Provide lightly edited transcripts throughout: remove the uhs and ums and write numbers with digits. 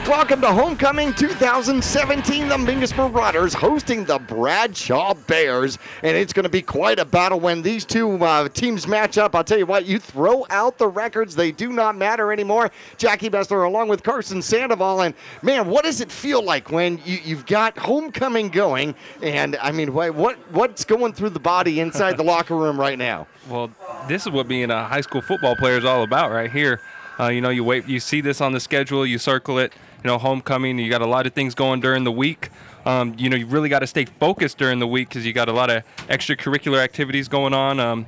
Welcome to Homecoming 2017. The Mingus Marauders hosting the Bradshaw Bears, and it's going to be quite a battle when these two teams match up. I'll tell you what, you throw out the records, they do not matter anymore. Jackie Bessler along with Carson Sandoval, and man, what does it feel like when you've got Homecoming going? And I mean, what's going through the body inside the locker room right now? Well, this is what being a high school football player is all about right here. You see this on the schedule, you circle it. Homecoming, you got a lot of things going during the week. You really got to stay focused during the week because you got a lot of extracurricular activities going on.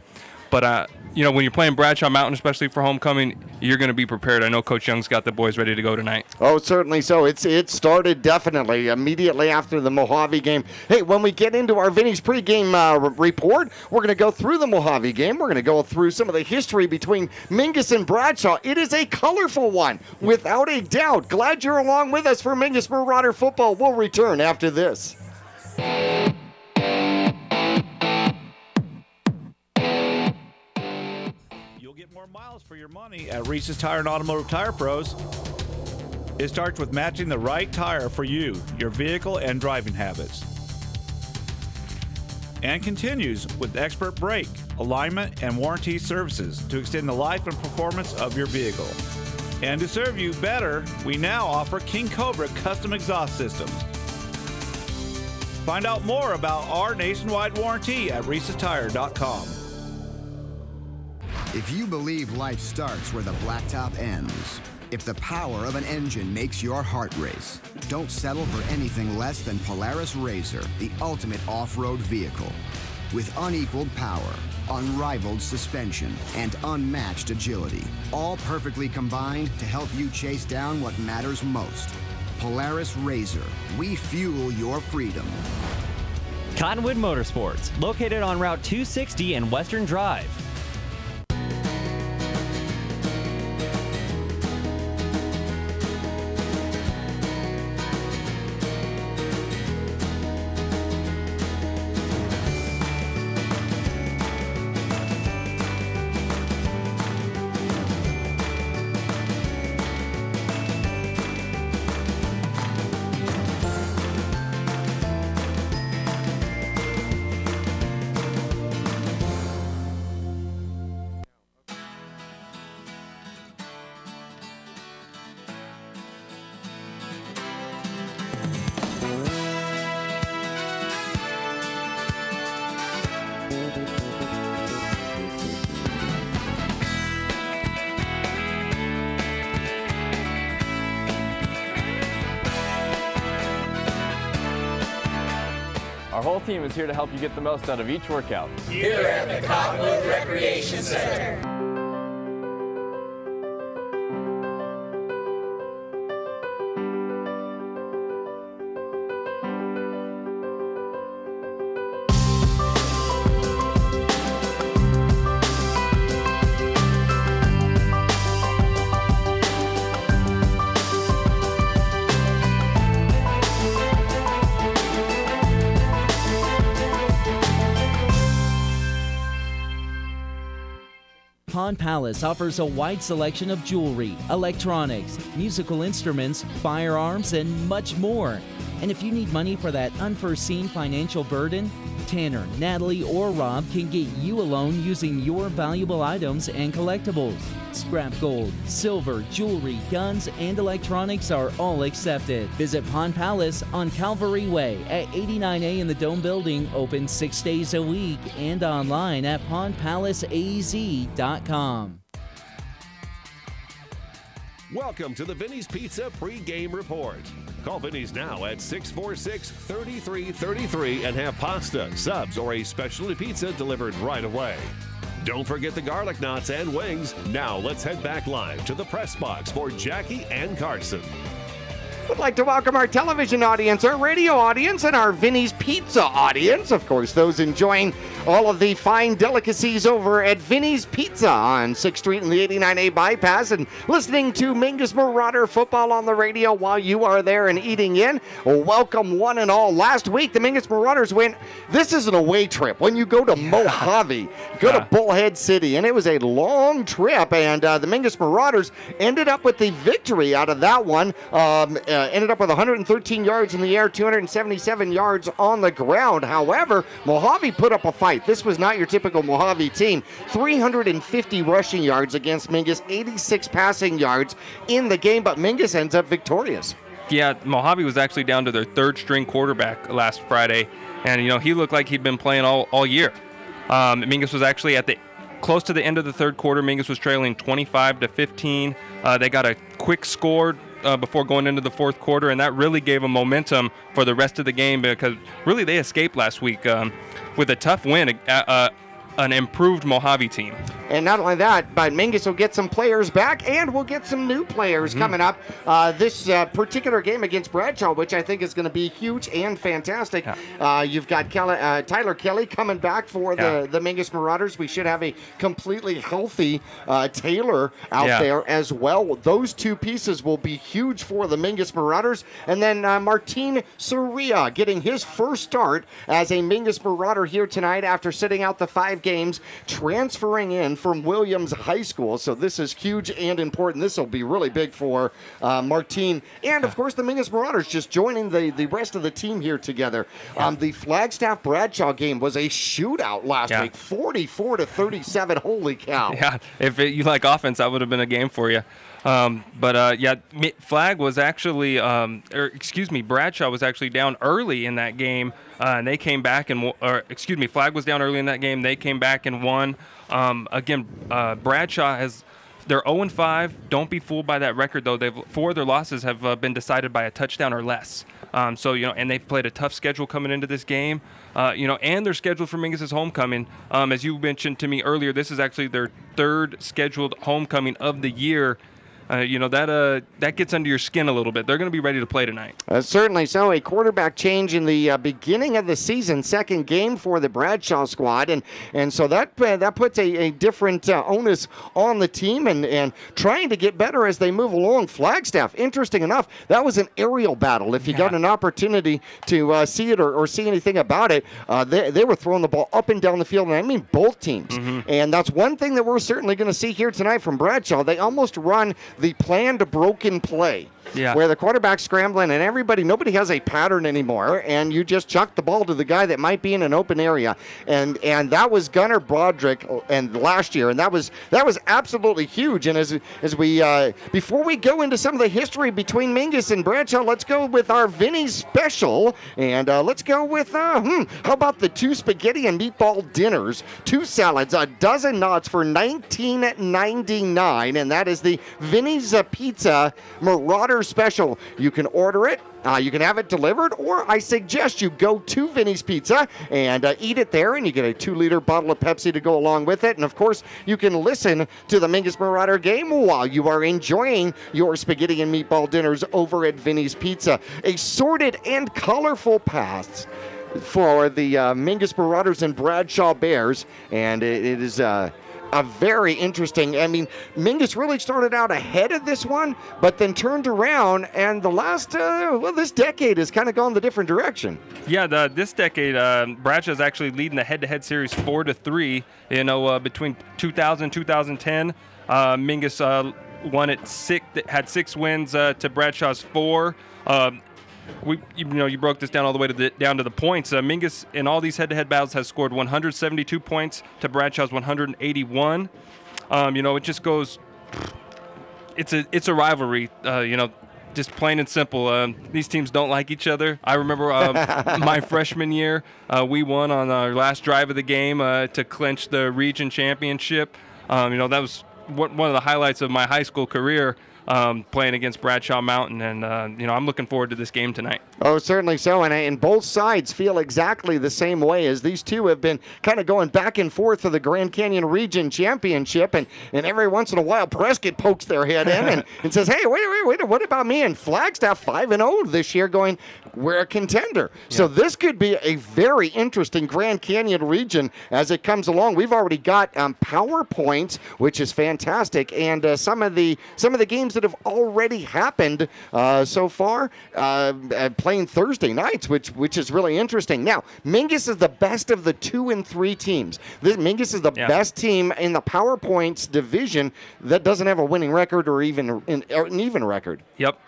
But when you're playing Bradshaw Mountain, especially for homecoming, you're going to be prepared. I know Coach Young's got the boys ready to go tonight. Oh, certainly so. It started definitely immediately after the Mojave game. Hey, when we get into our Vinny's pregame report, we're going to go through the Mojave game. We're going to go through some of the history between Mingus and Bradshaw. It is a colorful one, without a doubt. Glad you're along with us for Mingus Marauder football. We'll return after this. More miles for your money at Reese's Tire and Automotive Tire Pros. It starts with matching the right tire for you, your vehicle, and driving habits. And continues with expert brake, alignment, and warranty services to extend the life and performance of your vehicle. And to serve you better, we now offer King Cobra custom exhaust systems. Find out more about our nationwide warranty at reesestire.com. If you believe life starts where the blacktop ends, if the power of an engine makes your heart race, don't settle for anything less than Polaris RZR, the ultimate off-road vehicle. With unequaled power, unrivaled suspension, and unmatched agility, all perfectly combined to help you chase down what matters most. Polaris RZR, we fuel your freedom. Cottonwood Motorsports, located on Route 260 and Western Drive. Our whole team is here to help you get the most out of each workout. Here at the Cottonwood Recreation Center. Pawn Palace offers a wide selection of jewelry, electronics, musical instruments, firearms, and much more. And if you need money for that unforeseen financial burden, Tanner, Natalie, or Rob can get you a loan using your valuable items and collectibles. Scrap gold, silver, jewelry, guns, and electronics are all accepted. Visit Pawn Palace on Calvary Way at 89A in the Dome Building, open 6 days a week, and online at pawnpalaceaz.com. Welcome to the Vinny's Pizza pregame report. Call Vinny's now at 646-3333 and have pasta, subs, or a specialty pizza delivered right away. Don't forget the garlic knots and wings. Now let's head back live to the press box for Jackie and Carson. We'd like to welcome our television audience, our radio audience, and our Vinny's Pizza audience. Of course, those enjoying all of the fine delicacies over at Vinny's Pizza on 6th Street and the 89A bypass, and listening to Mingus Marauder football on the radio while you are there and eating in. Well, welcome one and all. Last week, the Mingus Marauders went, this is an away trip. When you go to Mojave, go to Bullhead City, and it was a long trip, and the Mingus Marauders ended up with the victory out of that one. Ended up with 113 yards in the air, 277 yards on the ground. However, Mojave put up a fight. This was not your typical Mojave team. 350 rushing yards against Mingus, 86 passing yards in the game, but Mingus ends up victorious. Yeah, Mojave was actually down to their third-string quarterback last Friday, and he looked like he'd been playing all year. Mingus was actually close to the end of the third quarter. Mingus was trailing 25-15. They got a quick score before going into the fourth quarter, and that really gave them momentum for the rest of the game, because really they escaped last week with a tough win, an improved Mojave team. And not only that, but Mingus will get some players back, and we'll get some new players coming up. This particular game against Bradshaw, which I think is going to be huge and fantastic. You've got Tyler Kelly coming back for the Mingus Marauders. We should have a completely healthy Taylor out there as well. Those two pieces will be huge for the Mingus Marauders. And then Martin Soria getting his first start as a Mingus Marauder here tonight after sitting out the 5 games, transferring in from Williams High School. So this is huge and important. This will be really big for Martin. And, of course, the Mingus Marauders just joining the rest of the team here together. The Flagstaff Bradshaw game was a shootout last week, 44-37. Holy cow. Yeah, if you like offense, that would have been a game for you. Bradshaw was actually down early in that game, and they came back and Flag was down early in that game. They came back and won. Bradshaw they're 0-5. Don't be fooled by that record, though. 4 of their losses have been decided by a touchdown or less. And they've played a tough schedule coming into this game. And they're scheduled for Mingus' homecoming. As you mentioned to me earlier, this is actually their 3rd scheduled homecoming of the year. That gets under your skin a little bit. They're going to be ready to play tonight. Certainly so. A quarterback change in the beginning of the season, 2nd game for the Bradshaw squad, and so that puts a different onus on the team and trying to get better as they move along. Flagstaff, interesting enough, that was an aerial battle. If you got an opportunity to see it or see anything about it, they were throwing the ball up and down the field, and I mean both teams. And that's one thing that we're certainly going to see here tonight from Bradshaw. They almost run the planned broken play, where the quarterback's scrambling and nobody has a pattern anymore, and you just chuck the ball to the guy that might be in an open area, and that was Gunnar Broderick and last year, and that was absolutely huge. And as we before we go into some of the history between Mingus and Bradshaw, let's go with our Vinny's special, and let's go with how about the 2 spaghetti and meatball dinners, 2 salads, a dozen knots for $19.99, and that is the Vinny's Pizza Marauder Special. You can order it. You can have it delivered, or I suggest you go to Vinny's Pizza and eat it there, and you get a 2-liter bottle of Pepsi to go along with it. And, of course, you can listen to the Mingus Marauder game while you are enjoying your spaghetti and meatball dinners over at Vinny's Pizza. A sorted and colorful past for the Mingus Marauders and Bradshaw Bears, and it is a very interesting. I mean, Mingus really started out ahead of this one, but then turned around, and the last, this decade has kind of gone the different direction. Yeah, this decade, Bradshaw's actually leading the head-to-head series 4-3. Between 2000 and 2010, Mingus won at 6, had 6 wins to Bradshaw's 4. You broke this down all the way down to the points. Mingus in all these head-to-head battles has scored 172 points to Bradshaw's 181. It just goes. It's a rivalry. Just plain and simple. These teams don't like each other. I remember my freshman year, we won on our last drive of the game to clinch the region championship. That was one of the highlights of my high school career, playing against Bradshaw Mountain, and I'm looking forward to this game tonight. Oh, certainly so, and both sides feel exactly the same way, as these two have been kind of going back and forth for the Grand Canyon Region Championship, and every once in a while Prescott pokes their head in and says, hey, wait, what about me? And Flagstaff 5-0 this year, going, we're a contender. Yeah. So this could be a very interesting Grand Canyon region as it comes along. We've already got PowerPoints, which is fantastic, and some of the games that have already happened so far, playing Thursday nights, which is really interesting. Now, Mingus is the best of the 2 and 3 teams. Mingus is the best team in the PowerPoints division that doesn't have a winning record or even an even record. Yep.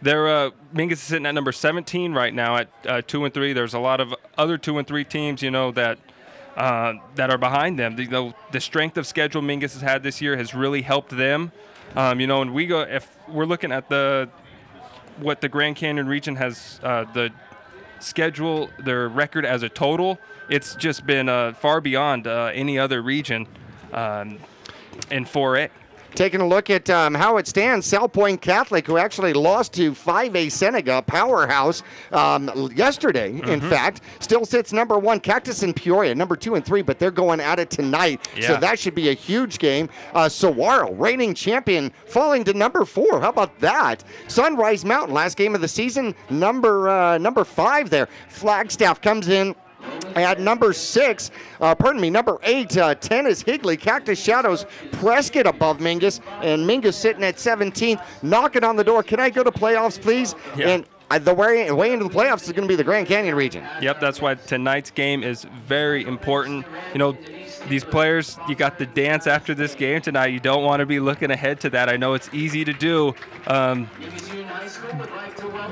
Mingus is sitting at number 17 right now at 2 and 3. There's a lot of other 2 and 3 teams, that are behind them. The strength of schedule Mingus has had this year has really helped them. And if we're looking at what the Grand Canyon region has, the schedule, their record as a total, it's just been far beyond any other region in 4A. Taking a look at how it stands, South Point Catholic, who actually lost to 5A Seneca powerhouse yesterday, in fact, still sits number 1. Cactus and Peoria, number 2 and 3, but they're going at it tonight. Yeah. So that should be a huge game. Saguaro, reigning champion, falling to number 4. How about that? Sunrise Mountain, last game of the season, number 5 there. Flagstaff comes in at number 6, number 8, 10 is Higley. Cactus Shadows, Prescott above Mingus, and Mingus sitting at 17th, knocking on the door. Can I go to playoffs, please? Yeah. And the way into the playoffs is going to be the Grand Canyon region. Yep, that's why tonight's game is very important. These players, you got the dance after this game tonight. You don't want to be looking ahead to that. I know it's easy to do.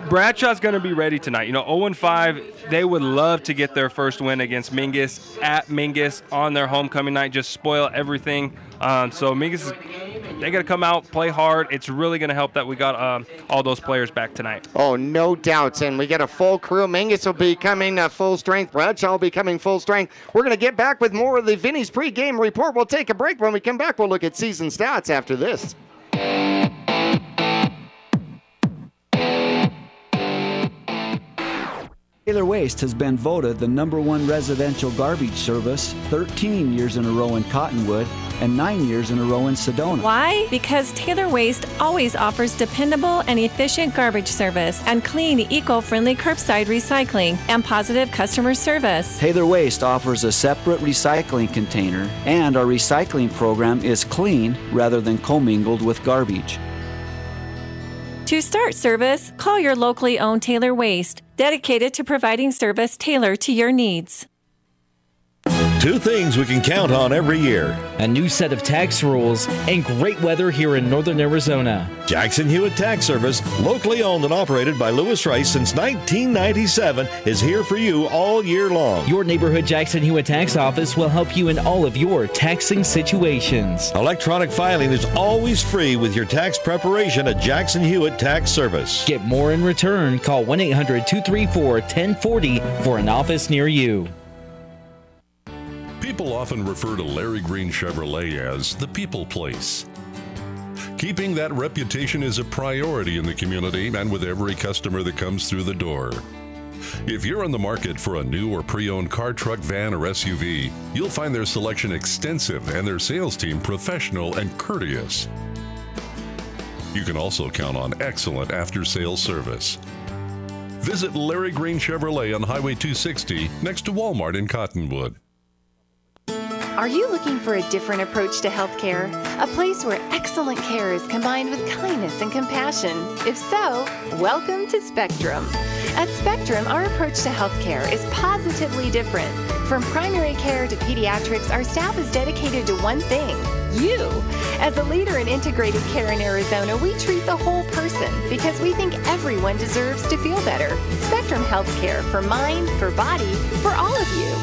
Bradshaw's going to be ready tonight. 0-5, they would love to get their first win against Mingus at Mingus on their homecoming night, just spoil everything. So Mingus, they got to come out, play hard. It's really going to help that we got all those players back tonight. Oh, no doubts. And we get a full crew. Mingus will be coming full strength. Bradshaw will be coming full strength. We're going to get back with more of the Vinny's pregame report. We'll take a break. When we come back, we'll look at season stats after this. Taylor Waste has been voted the #1 residential garbage service 13 years in a row in Cottonwood and 9 years in a row in Sedona. Why? Because Taylor Waste always offers dependable and efficient garbage service and clean, eco-friendly curbside recycling and positive customer service. Taylor Waste offers a separate recycling container, and our recycling program is clean rather than commingled with garbage. To start service, call your locally owned Taylor Waste, dedicated to providing service tailored to your needs. 2 things we can count on every year: a new set of tax rules and great weather here in northern Arizona. Jackson Hewitt Tax Service, locally owned and operated by Lewis Rice since 1997, is here for you all year long. Your neighborhood Jackson Hewitt Tax Office will help you in all of your taxing situations. Electronic filing is always free with your tax preparation at Jackson Hewitt Tax Service. Get more in return. Call 1-800-234-1040 for an office near you. People often refer to Larry Green Chevrolet as the people place. Keeping that reputation is a priority in the community and with every customer that comes through the door. If you're on the market for a new or pre-owned car, truck, van, or SUV, you'll find their selection extensive and their sales team professional and courteous. You can also count on excellent after-sales service. Visit Larry Green Chevrolet on Highway 260 next to Walmart in Cottonwood. Are you looking for a different approach to healthcare? A place where excellent care is combined with kindness and compassion? If so, welcome to Spectrum. At Spectrum, our approach to healthcare is positively different. From primary care to pediatrics, our staff is dedicated to one thing: you. As a leader in integrated care in Arizona, we treat the whole person because we think everyone deserves to feel better. Spectrum Healthcare, for mind, for body, for all of you.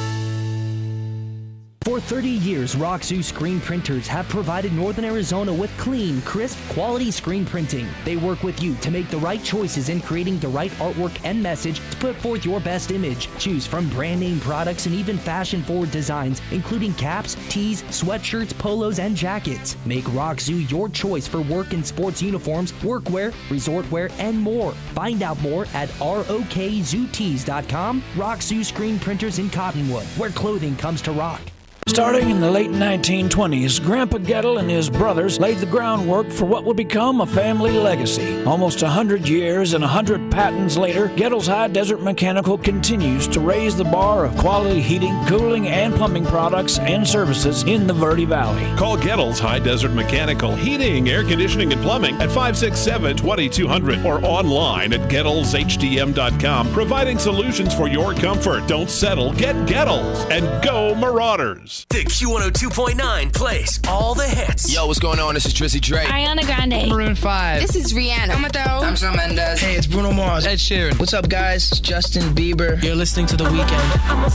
For 30 years, Roxu screen printers have provided Northern Arizona with clean, crisp, quality screen printing. They work with you to make the right choices in creating the right artwork and message to put forth your best image. Choose from brand name products and even fashion-forward designs, including caps, tees, sweatshirts, polos, and jackets. Make Roxu your choice for work and sports uniforms, workwear, resort wear, and more. Find out more at rokzootees.com. Roxu screen printers in Cottonwood, where clothing comes to rock. Starting in the late 1920s, Grandpa Gettle and his brothers laid the groundwork for what would become a family legacy. Almost 100 years and 100 patents later, Gettle's High Desert Mechanical continues to raise the bar of quality heating, cooling, and plumbing products and services in the Verde Valley. Call Gettle's High Desert Mechanical Heating, Air Conditioning, and Plumbing at 567-2200 or online at GettlesHDM.com, providing solutions for your comfort. Don't settle, get Gettles, and go Marauders. The Q102.9 plays all the hits. Yo, what's going on? This is Drizzy Drake. Ariana Grande. Maroon 5. This is Rihanna. I'm Shawn Mendes. Hey, it's Bruno Mars. Ed Sheeran. What's up, guys? It's Justin Bieber. You're listening to The Weeknd.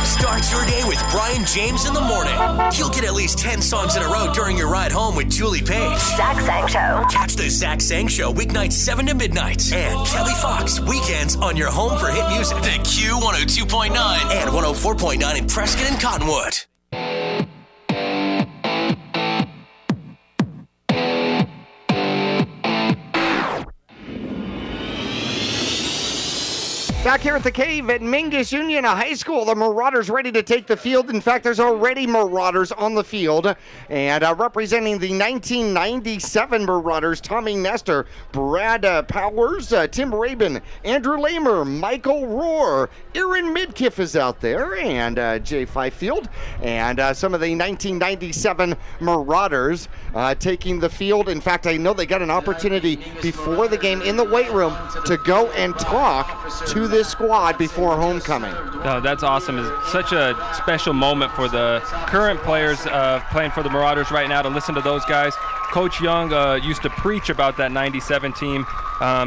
Start your day with Brian James in the morning. You'll get at least 10 songs in a row during your ride home with Julie Page. Zach Sang Show. Catch the Zach Sang Show weeknights 7 to midnight. And Kelly Fox weekends on your home for hit music. The Q102.9 and 104.9 in Prescott and Cottonwood. Back here at the cave at Mingus Union High School, the Marauders ready to take the field. In fact, there's already Marauders on the field. And representing the 1997 Marauders, Tommy Nestor, Brad Powers, Tim Rabin, Andrew Lamer, Michael Rohr, Aaron Midkiff is out there, and Jay Fifield. And some of the 1997 Marauders taking the field. In fact, I know they got an opportunity before the game in the weight room to go and talk to this squad before homecoming. No, that's awesome. It's such a special moment for the current players playing for the Marauders right now to listen to those guys. Coach Young used to preach about that 97 team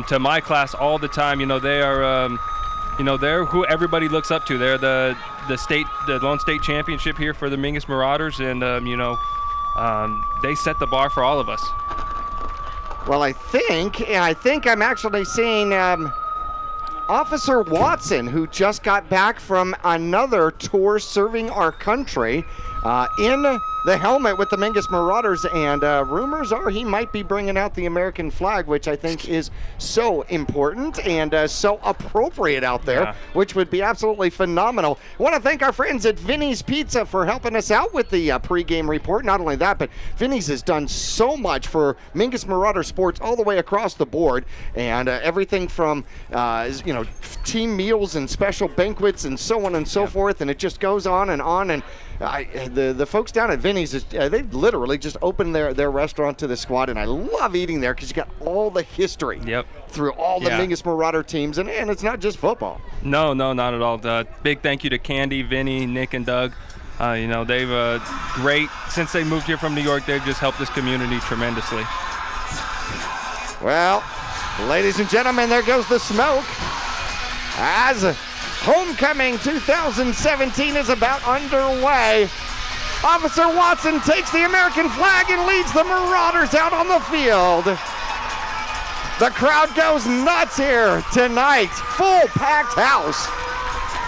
to my class all the time. You know, they are, they're who everybody looks up to. They're the Lone State Championship here for the Mingus Marauders, and they set the bar for all of us. Well, I think I'm actually seeing Officer Watson, who just got back from another tour serving our country, in the helmet with the Mingus Marauders, and rumors are he might be bringing out the American flag, which I think is so important and so appropriate out there, which would be absolutely phenomenal. I want to thank our friends at Vinny's Pizza for helping us out with the pregame report. Not only that, but Vinny's has done so much for Mingus Marauder sports all the way across the board, and everything from team meals and special banquets and so on and so forth, and it just goes on and on. And the folks down at Vinny's, they literally just opened their restaurant to the squad, and I love eating there because you got all the history through all the Mingus Marauder teams, and it's not just football. No, not at all. Big thank you to Candy, Vinny, Nick, and Doug. They've great, since they moved here from New York, they've just helped this community tremendously. Well, ladies and gentlemen, there goes the smoke as Homecoming 2017 is about underway. Officer Watson takes the American flag and leads the Marauders out on the field. The crowd goes nuts here tonight. Full packed house.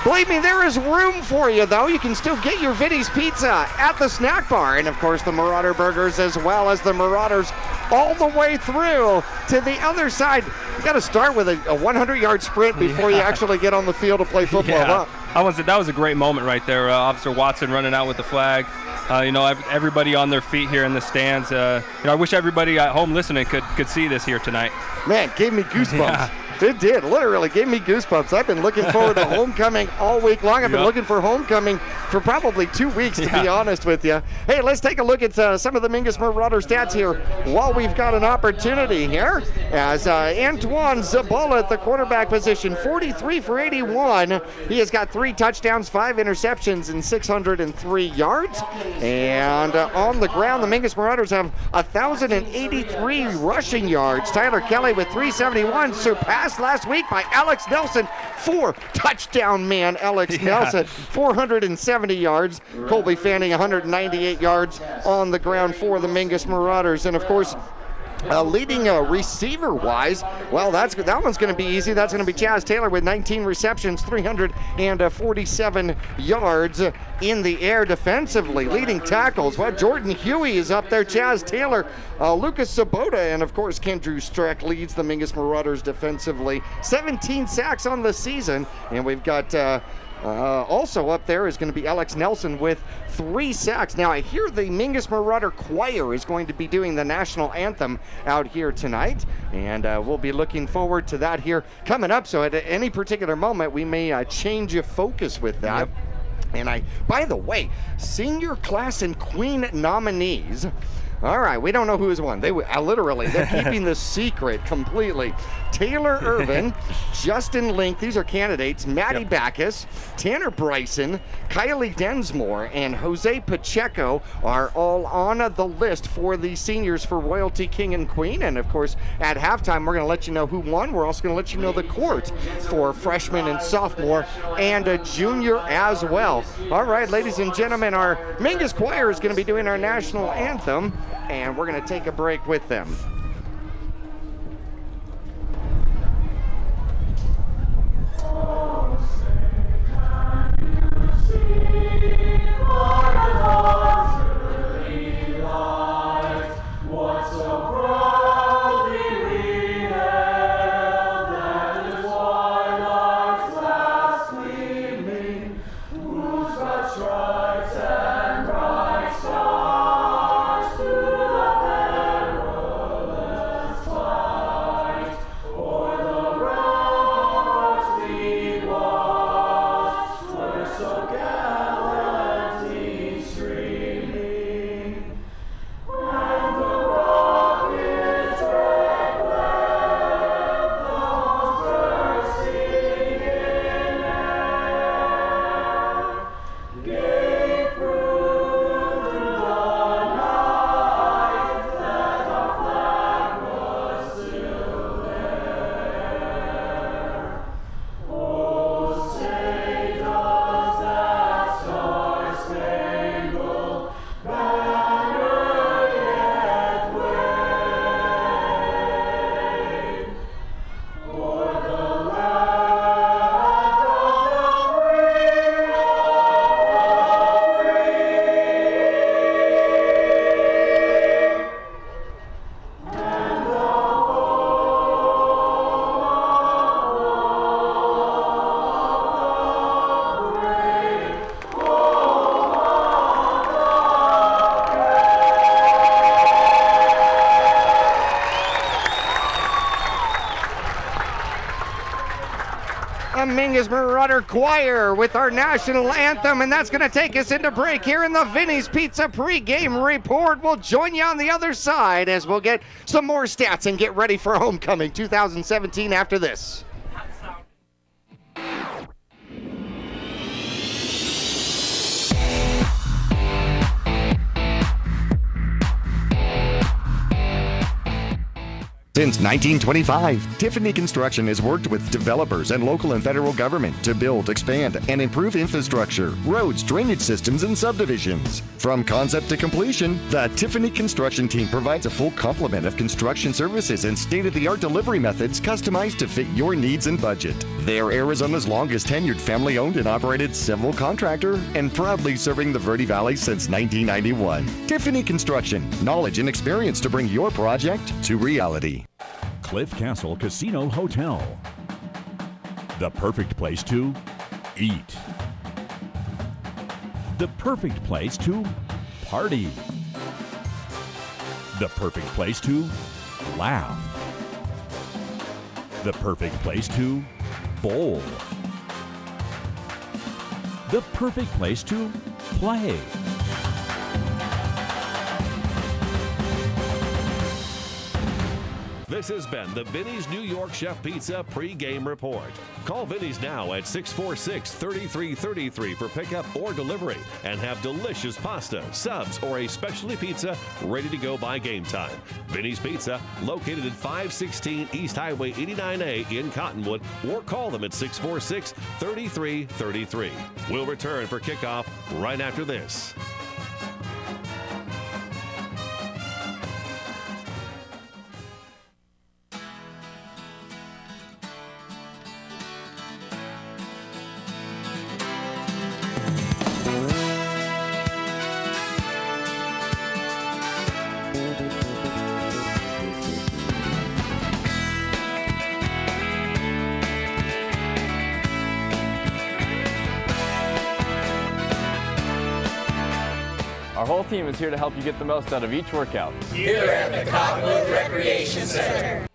Believe me, there is room for you, though. You can still get your Vinny's Pizza at the snack bar. And, of course, the Marauder Burgers, as well as the Marauders all the way through to the other side. You got to start with a 100-yard sprint before you actually get on the field to play football. Huh? That was a great moment right there. Officer Watson running out with the flag. Everybody on their feet here in the stands. I wish everybody at home listening could see this here tonight. Man, gave me goosebumps. Yeah. It did. Literally gave me goosebumps. I've been looking forward to homecoming all week long. I've been looking for homecoming for probably 2 weeks, to be honest with you. Hey, let's take a look at some of the Mingus Marauder stats here while we've got an opportunity here. As Antoine Zabala at the quarterback position, 43 for 81. He has got 3 touchdowns, 5 interceptions, and 603 yards. And on the ground, the Mingus Marauders have 1,083 rushing yards. Tyler Kelly with 371, surpassed passed last week by Alex Nelson. 4-touchdown man, Alex Nelson. 470 yards. Colby Fanning, 198 yards on the ground for the Mingus Marauders. And, of course, leading receiver-wise, well, that one's going to be easy. That's going to be Chaz Taylor with 19 receptions, 347 yards in the air defensively. Leading tackles, well, Jordan Huey is up there, Chaz Taylor, Lucas Sabota, and, of course, Kendrew Streck leads the Mingus Marauders defensively. 17 sacks on the season, and we've got also up there is going to be Alex Nelson with 3 sacks. Now, I hear the Mingus Marauder Choir is going to be doing the national anthem out here tonight, and we'll be looking forward to that here coming up. So at any particular moment, we may change of focus with that. Yep. And by the way, senior class and Queen nominees. All right, we don't know who has won. They're keeping the secret completely. Taylor Irvin, Justin Link, these are candidates. Maddie Backus, Tanner Bryson, Kylie Densmore, and Jose Pacheco are all on the list for the seniors for Royalty King and Queen. And of course, at halftime, we're going to let you know who won. We're also going to let you know the court for freshman and sophomore and a junior as well. All right, ladies and gentlemen, our Mingus Choir is going to be doing our national anthem, and we're going to take a break with them. Mingus Marauder Choir with our national anthem, and that's going to take us into break here in the Vinny's Pizza pregame report. We'll join you on the other side as we'll get some more stats and get ready for homecoming 2017 after this. Since 1925, Tiffany Construction has worked with developers and local and federal government to build, expand, and improve infrastructure, roads, drainage systems, and subdivisions. From concept to completion, the Tiffany Construction team provides a full complement of construction services and state-of-the-art delivery methods customized to fit your needs and budget. They're Arizona's longest tenured family-owned and operated civil contractor and proudly serving the Verde Valley since 1991. Tiffany Construction, knowledge and experience to bring your project to reality. Cliff Castle Casino Hotel. The perfect place to eat. The perfect place to party. The perfect place to laugh. The perfect place to bowl. The perfect place to play. This has been the Vinny's New York Chef Pizza pregame report. Call Vinny's now at 646-3333 for pickup or delivery and have delicious pasta, subs, or a specialty pizza ready to go by game time. Vinny's Pizza, located at 516 East Highway 89A in Cottonwood, or call them at 646-3333. We'll return for kickoff right after this. Our whole team is here to help you get the most out of each workout. Here at the Cottonwood Recreation Center.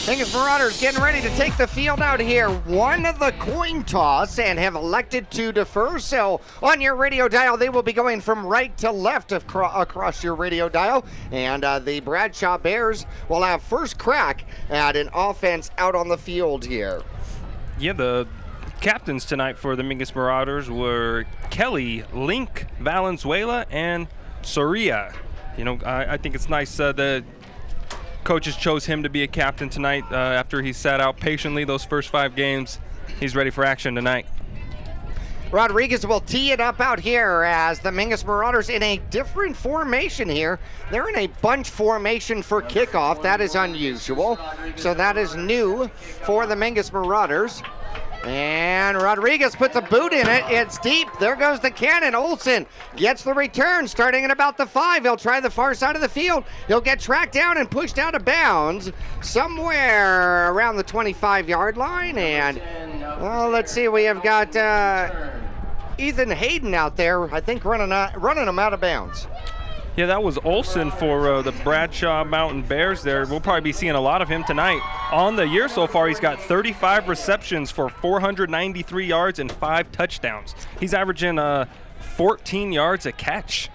Mingus Marauders getting ready to take the field out here. Won the coin toss and have elected to defer. So on your radio dial, they will be going from right to left across your radio dial. And the Bradshaw Bears will have first crack at an offense out on the field here. Yeah, the captains tonight for the Mingus Marauders were Kelly, Link, Valenzuela, and Soria. You know, I think it's nice the coaches chose him to be a captain tonight after he sat out patiently those first 5 games. He's ready for action tonight. Rodriguez will tee it up out here as the Mingus Marauders in a different formation here. They're in a bunch formation for kickoff. That is unusual. So that is new for the Mingus Marauders. And Rodriguez puts a boot in it. It's deep. There goes the cannon. Olsen gets the return starting at about the 5. He'll try the far side of the field. He'll get tracked down and pushed out of bounds somewhere around the 25-yard line. And, well, let's see. We have got Ethan Hayden out there, I think, running him out of bounds. Yeah, that was Olsen for the Bradshaw Mountain Bears there. We'll probably be seeing a lot of him tonight. On the year so far, he's got 35 receptions for 493 yards and 5 touchdowns. He's averaging 14 yards a catch.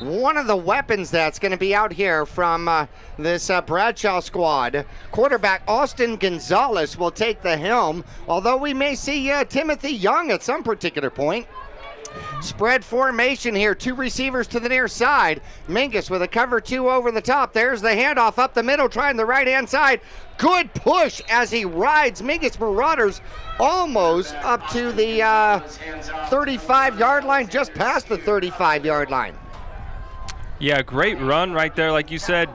One of the weapons that's going to be out here from this Bradshaw squad, quarterback Austin Gonzalez will take the helm, although we may see Timothy Young at some particular point. Spread formation here, 2 receivers to the near side. Mingus with a cover 2 over the top. There's the handoff up the middle, trying the right-hand side. Good push as he rides Mingus Marauders almost up to the 35-yard line, just past the 35-yard line. Yeah, great run right there. Like you said,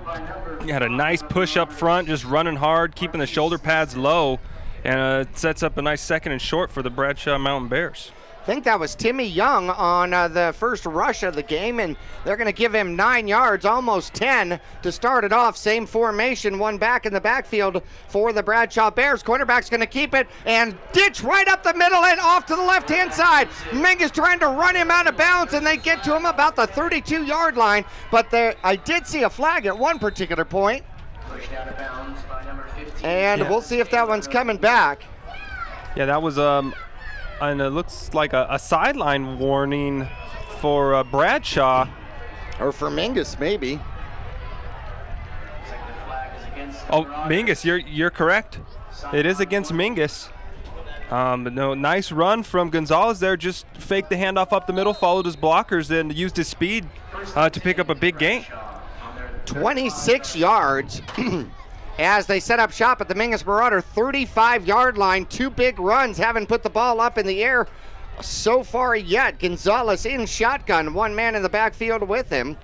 you had a nice push up front, just running hard, keeping the shoulder pads low, and it sets up a nice second and short for the Bradshaw Mountain Bears. I think that was Timmy Young on the first rush of the game, and they're going to give him 9 yards, almost 10 to start it off. Same formation, one back in the backfield for the Bradshaw Bears. Cornerback's going to keep it and ditch right up the middle and off to the left-hand side. Mingus trying to run him out of bounds, and they get to him about the 32-yard line, but I did see a flag at one particular point. Pushed out of bounds by number 15. And we'll see if that one's coming back. Yeah, that was and it looks like a sideline warning for Bradshaw. Or for Mingus, maybe. Oh, Mingus, you're correct. It is against Mingus. But no, nice run from Gonzalez there. Just faked the handoff up the middle, followed his blockers, and used his speed to pick up a big gain. 26 yards. As they set up shop at the Mingus Marauder 35-yard line. 2 big runs, haven't put the ball up in the air so far yet. Gonzalez in shotgun, 1 man in the backfield with him.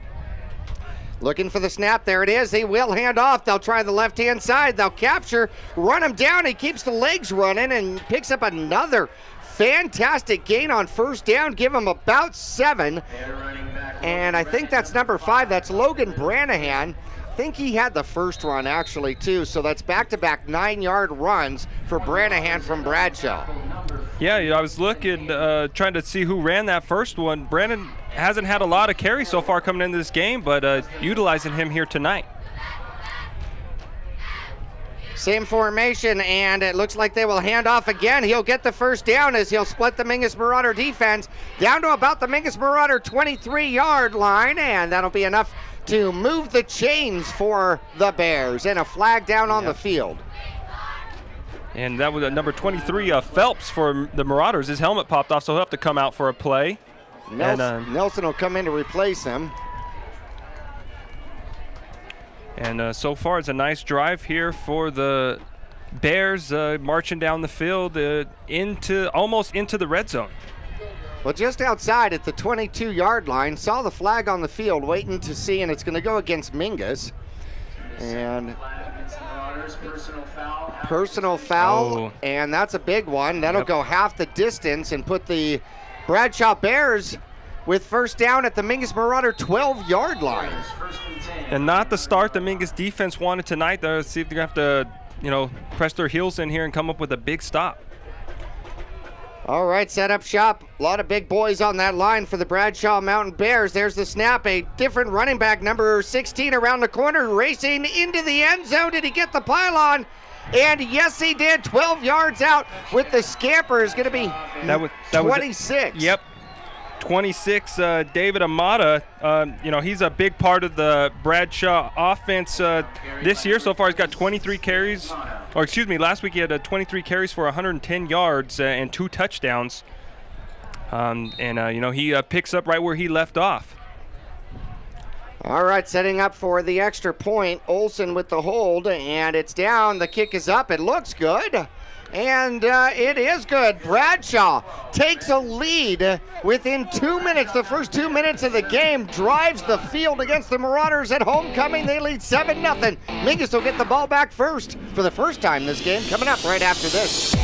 Looking for the snap, there it is. He will hand off. They'll try the left-hand side. They'll capture, run him down. He keeps the legs running and picks up another fantastic gain on first down. Give him about 7. And I think that's number 5. That's Logan Branahan. I think he had the first run actually too, so that's back-to-back 9-yard runs for Branahan from Bradshaw. Yeah, I was looking, trying to see who ran that first one. Brandon hasn't had a lot of carries so far coming into this game, but utilizing him here tonight. Same formation, and it looks like they will hand off again. He'll get the first down as he'll split the Mingus Marauder defense down to about the Mingus Marauder 23-yard line, and that'll be enough to move the chains for the Bears, and a flag down on the field. And that was number 23, Phelps, for the Marauders. His helmet popped off, so he'll have to come out for a play. Nelson will come in to replace him. And so far, it's a nice drive here for the Bears, marching down the field almost into the red zone. Well, just outside at the 22-yard line, saw the flag on the field, waiting to see, and it's going to go against Mingus. And personal foul, and that's a big one. That'll go half the distance and put the Bradshaw Bears with first down at the Mingus Marauder 12-yard line. And not the start the Mingus defense wanted tonight. They'll see if they're going to have to, press their heels in here and come up with a big stop. All right, set up shop. A lot of big boys on that line for the Bradshaw Mountain Bears. There's the snap. A different running back, number 16, around the corner, racing into the end zone. Did he get the pylon? And yes, he did. 12 yards out with the scamper is going to be 26. Yep. 26, David Amata, he's a big part of the Bradshaw offense this year. So far, he's got 23 carries. Last week he had 23 carries for 110 yards and 2 touchdowns. He picks up right where he left off. All right, setting up for the extra point. Olsen with the hold, and it's down. The kick is up. It looks good. And it is good. Bradshaw takes a lead within 2 minutes. The first 2 minutes of the game, drives the field against the Marauders at homecoming. They lead 7-0. Mingus will get the ball back first for the first time this game. Coming up right after this.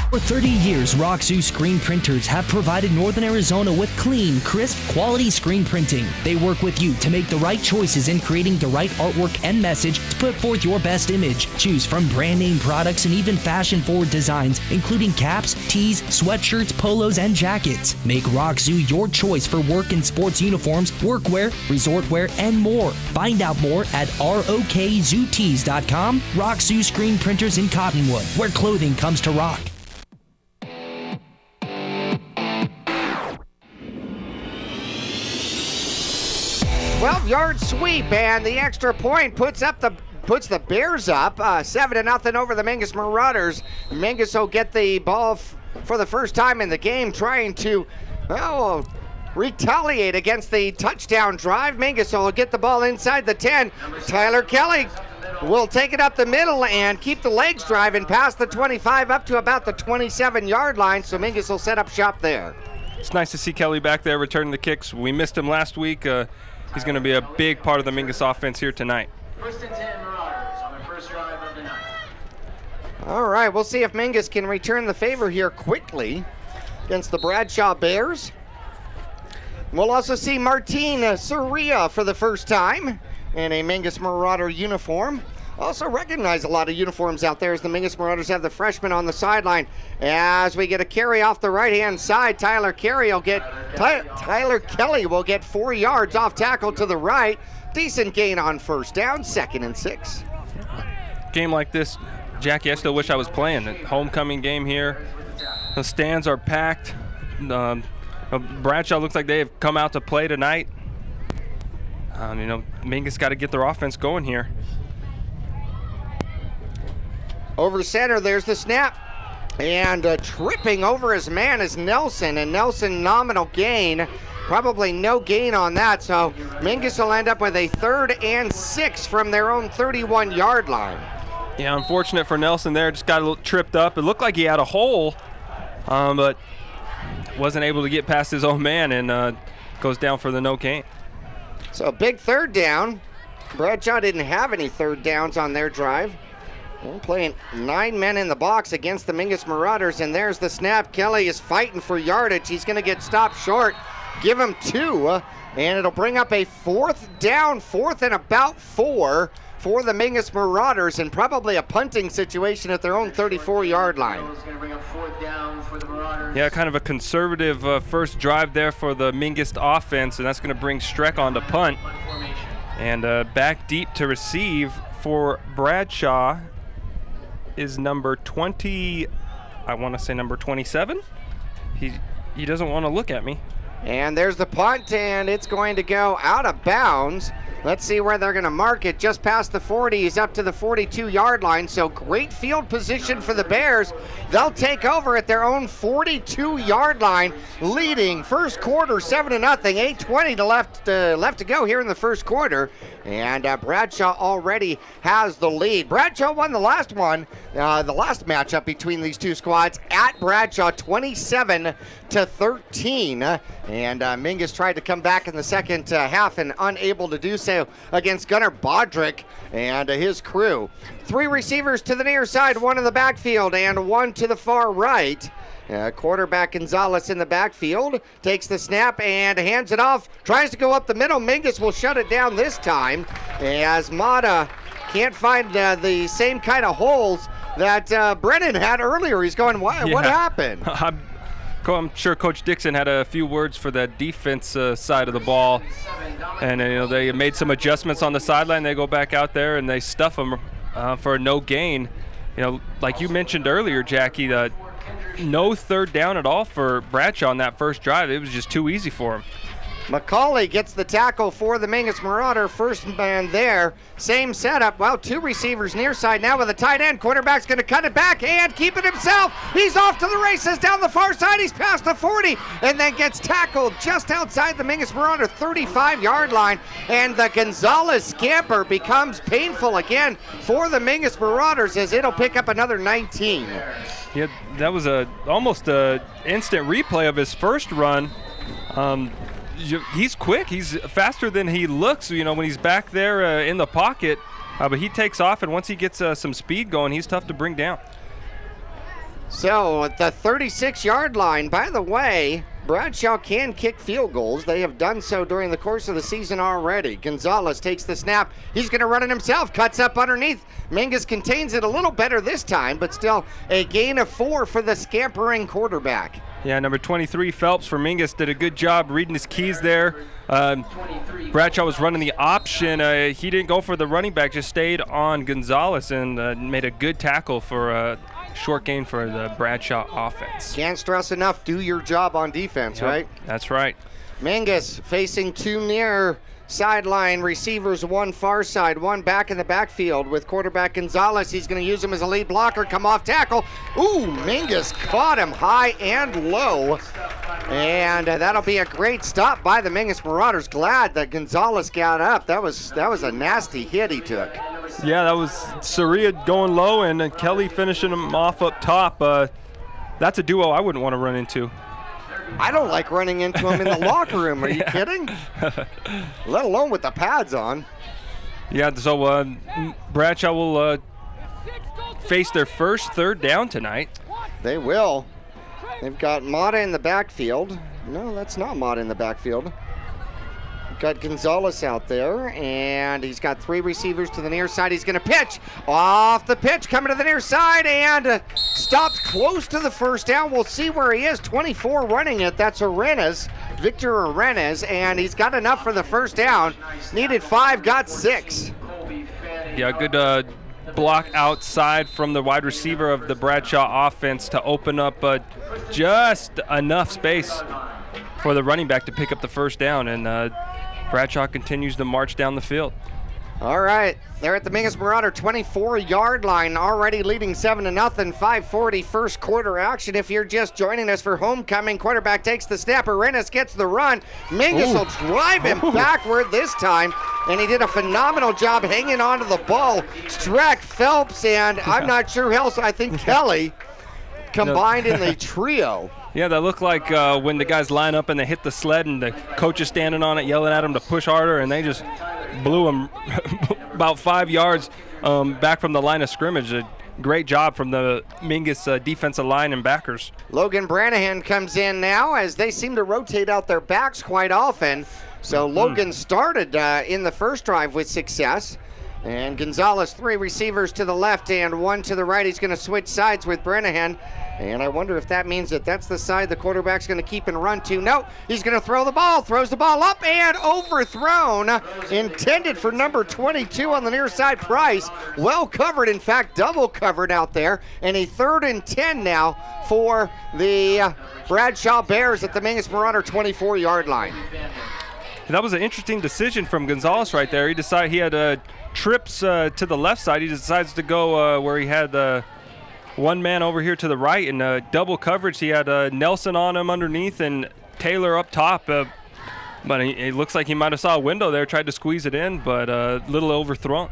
For 30 years, Roxu Screen Printers have provided Northern Arizona with clean, crisp, quality screen printing. They work with you to make the right choices in creating the right artwork and message to put forth your best image. Choose from brand name products and even fashion-forward designs, including caps, tees, sweatshirts, polos, and jackets. Make Roxu your choice for work and sports uniforms, workwear, resort wear, and more. Find out more at rokzootees.com. Roxu Screen Printers in Cottonwood, where clothing comes to rock. 12-yard sweep, and the extra point puts the Bears up 7-0 over the Mingus Marauders. Mingus will get the ball for the first time in the game, trying to retaliate against the touchdown drive. Mingus will get the ball inside the 10. Tyler Kelly will take it up the middle and keep the legs driving past the 25 up to about the 27-yard line, so Mingus will set up shop there. It's nice to see Kelly back there returning the kicks. We missed him last week. He's going to be a big part of the Mingus offense here tonight. 1st and 10 Marauders on their first drive of the night. All right, we'll see if Mingus can return the favor here quickly against the Bradshaw Bears. We'll also see Martin Soria for the first time in a Mingus Marauder uniform. Also recognize a lot of uniforms out there as the Mingus Marauders have the freshman on the sideline. As we get a carry off the right-hand side, Tyler Kelly will get 4 yards off tackle to the right. Decent gain on first down, 2nd and 6. Game like this, Jackie, I still wish I was playing. A homecoming game here. The stands are packed. Bradshaw looks like they have come out to play tonight. Mingus got to get their offense going here. Over center, there's the snap. And tripping over his man is Nelson. And Nelson, nominal gain. Probably no gain on that. So Mingus will end up with a 3rd and 6 from their own 31-yard line. Yeah, unfortunate for Nelson there. Just got a little tripped up. It looked like he had a hole, but wasn't able to get past his own man and goes down for the no gain. So a big 3rd down. Bradshaw didn't have any 3rd downs on their drive. We're playing 9 men in the box against the Mingus Marauders, and there's the snap. Kelly is fighting for yardage. He's going to get stopped short. Give him 2, and it'll bring up a 4th down, 4th and about 4 for the Mingus Marauders, and probably a punting situation at their own 34-yard line. Yeah, kind of a conservative first drive there for the Mingus offense, and that's going to bring Streck on to punt. And back deep to receive for Bradshaw is number 20, I want to say number 27. He doesn't want to look at me. And there's the punt, and it's going to go out of bounds. Let's see where they're going to mark it. Just past the 40, he's up to the 42-yard line, so great field position for the Bears. They'll take over at their own 42-yard line, leading first quarter 7-0, 8:20 left to go here in the first quarter. And Bradshaw already has the lead. Bradshaw won the last one, the last matchup between these two squads at Bradshaw, 27-13. And Mingus tried to come back in the second half and unable to do so against Gunnar Bodrick and his crew. 3 receivers to the near side, 1 in the backfield and 1 to the far right. Quarterback Gonzalez in the backfield, takes the snap and hands it off, tries to go up the middle. Mingus will shut it down this time as Mata can't find the same kind of holes that Brennan had earlier. He's going, what happened? I'm sure Coach Dixon had a few words for the defense side of the ball, and they made some adjustments on the sideline. They go back out there and they stuff them for a no gain. Like you mentioned earlier, Jackie, no third down at all for Bradshaw on that first drive. It was just too easy for him. McCauley gets the tackle for the Mingus Marauder. First man there. Same setup. Well, 2 receivers near side now with a tight end. Quarterback's going to cut it back and keep it himself. He's off to the races down the far side. He's past the 40 and then gets tackled just outside the Mingus Marauder 35-yard line. And the Gonzalez scamper becomes painful again for the Mingus Marauders as it'll pick up another 19. Yeah, that was almost an instant replay of his first run. He's quick. He's faster than he looks, when he's back there in the pocket. But he takes off, and once he gets some speed going, he's tough to bring down. So at the 36-yard line, by the way, Bradshaw can kick field goals. They have done so during the course of the season already. Gonzalez takes the snap. He's going to run it himself. Cuts up underneath. Mingus contains it a little better this time, but still a gain of 4 for the scampering quarterback. Yeah, number 23, Phelps for Mingus, did a good job reading his keys there. Bradshaw was running the option. He didn't go for the running back, just stayed on Gonzalez and made a good tackle for short gain for the Bradshaw offense. Can't stress enough, do your job on defense, right? That's right. Mingus facing 2 near sideline receivers, 1 far side, 1 back in the backfield with quarterback Gonzalez. He's going to use him as a lead blocker, come off tackle. Ooh, Mingus caught him high and low. And that'll be a great stop by the Mingus Marauders. Glad that Gonzalez got up. That was a nasty hit he took. Yeah, that was Saria going low and Kelly finishing him off up top. That's a duo I wouldn't want to run into. I don't like running into him in the locker room. Are you kidding? Let alone with the pads on. Yeah, so Bradshaw will face their first third down tonight. They will. They've got Mata in the backfield. No, that's not Mata in the backfield. Got Gonzalez out there, and he's got 3 receivers to the near side. He's going to pitch. Off the pitch, coming to the near side, and stopped close to the first down. We'll see where he is. 24 running it. That's Arenas, Victor Arenas, and he's got enough for the first down. Needed 5, got 6. Yeah, good block outside from the wide receiver of the Bradshaw offense to open up just enough space for the running back to pick up the first down, and Bradshaw continues to march down the field. All right, they're at the Mingus Marauder 24-yard line, already leading 7-0, 5:40 first quarter action. If you're just joining us for homecoming, quarterback takes the snap. Arenas gets the run. Mingus will drive him backward this time, and he did a phenomenal job hanging onto the ball. Streck, Phelps, and I'm not sure who else, I think Kelly, combined in the trio. Yeah, that looked like when the guys line up and they hit the sled and the coach is standing on it yelling at them to push harder, and they just blew him about 5 yards back from the line of scrimmage. A great job from the Mingus defensive line and backers. Logan Branahan comes in now as they seem to rotate out their backs quite often. So Logan started in the first drive with success. And Gonzalez, 3 receivers to the left and 1 to the right. He's going to switch sides with Brennahan. And I wonder if that means that that's the side the quarterback's going to keep and run to. No, he's going to throw the ball. Throws the ball up and overthrown. Intended for number 22 on the near side, Price. Well covered, in fact, double covered out there. And a 3rd and 10 now for the Bradshaw Bears at the Mingus Marauder 24-yard line. That was an interesting decision from Gonzalez right there. He decided he had trips to the left side. He decides to go where he had one man over here to the right in double coverage. He had Nelson on him underneath and Taylor up top. But it looks like he might have saw a window there, tried to squeeze it in, but a little overthrown.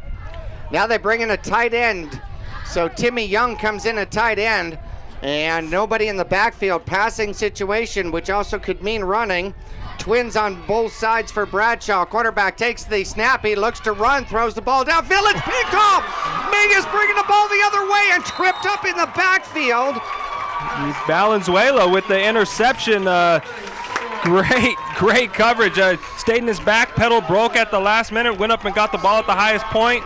Now they bring in a tight end. So Timmy Young comes in at tight end, and nobody in the backfield. Passing situation, which also could mean running. Twins on both sides for Bradshaw. Quarterback takes the snap. He looks to run, throws the ball downfield. It's picked off. Mingus bringing the ball the other way and tripped up in the backfield. Valenzuela with the interception. Great coverage. Stayed in his back pedal, broke at the last minute, went up and got the ball at the highest point,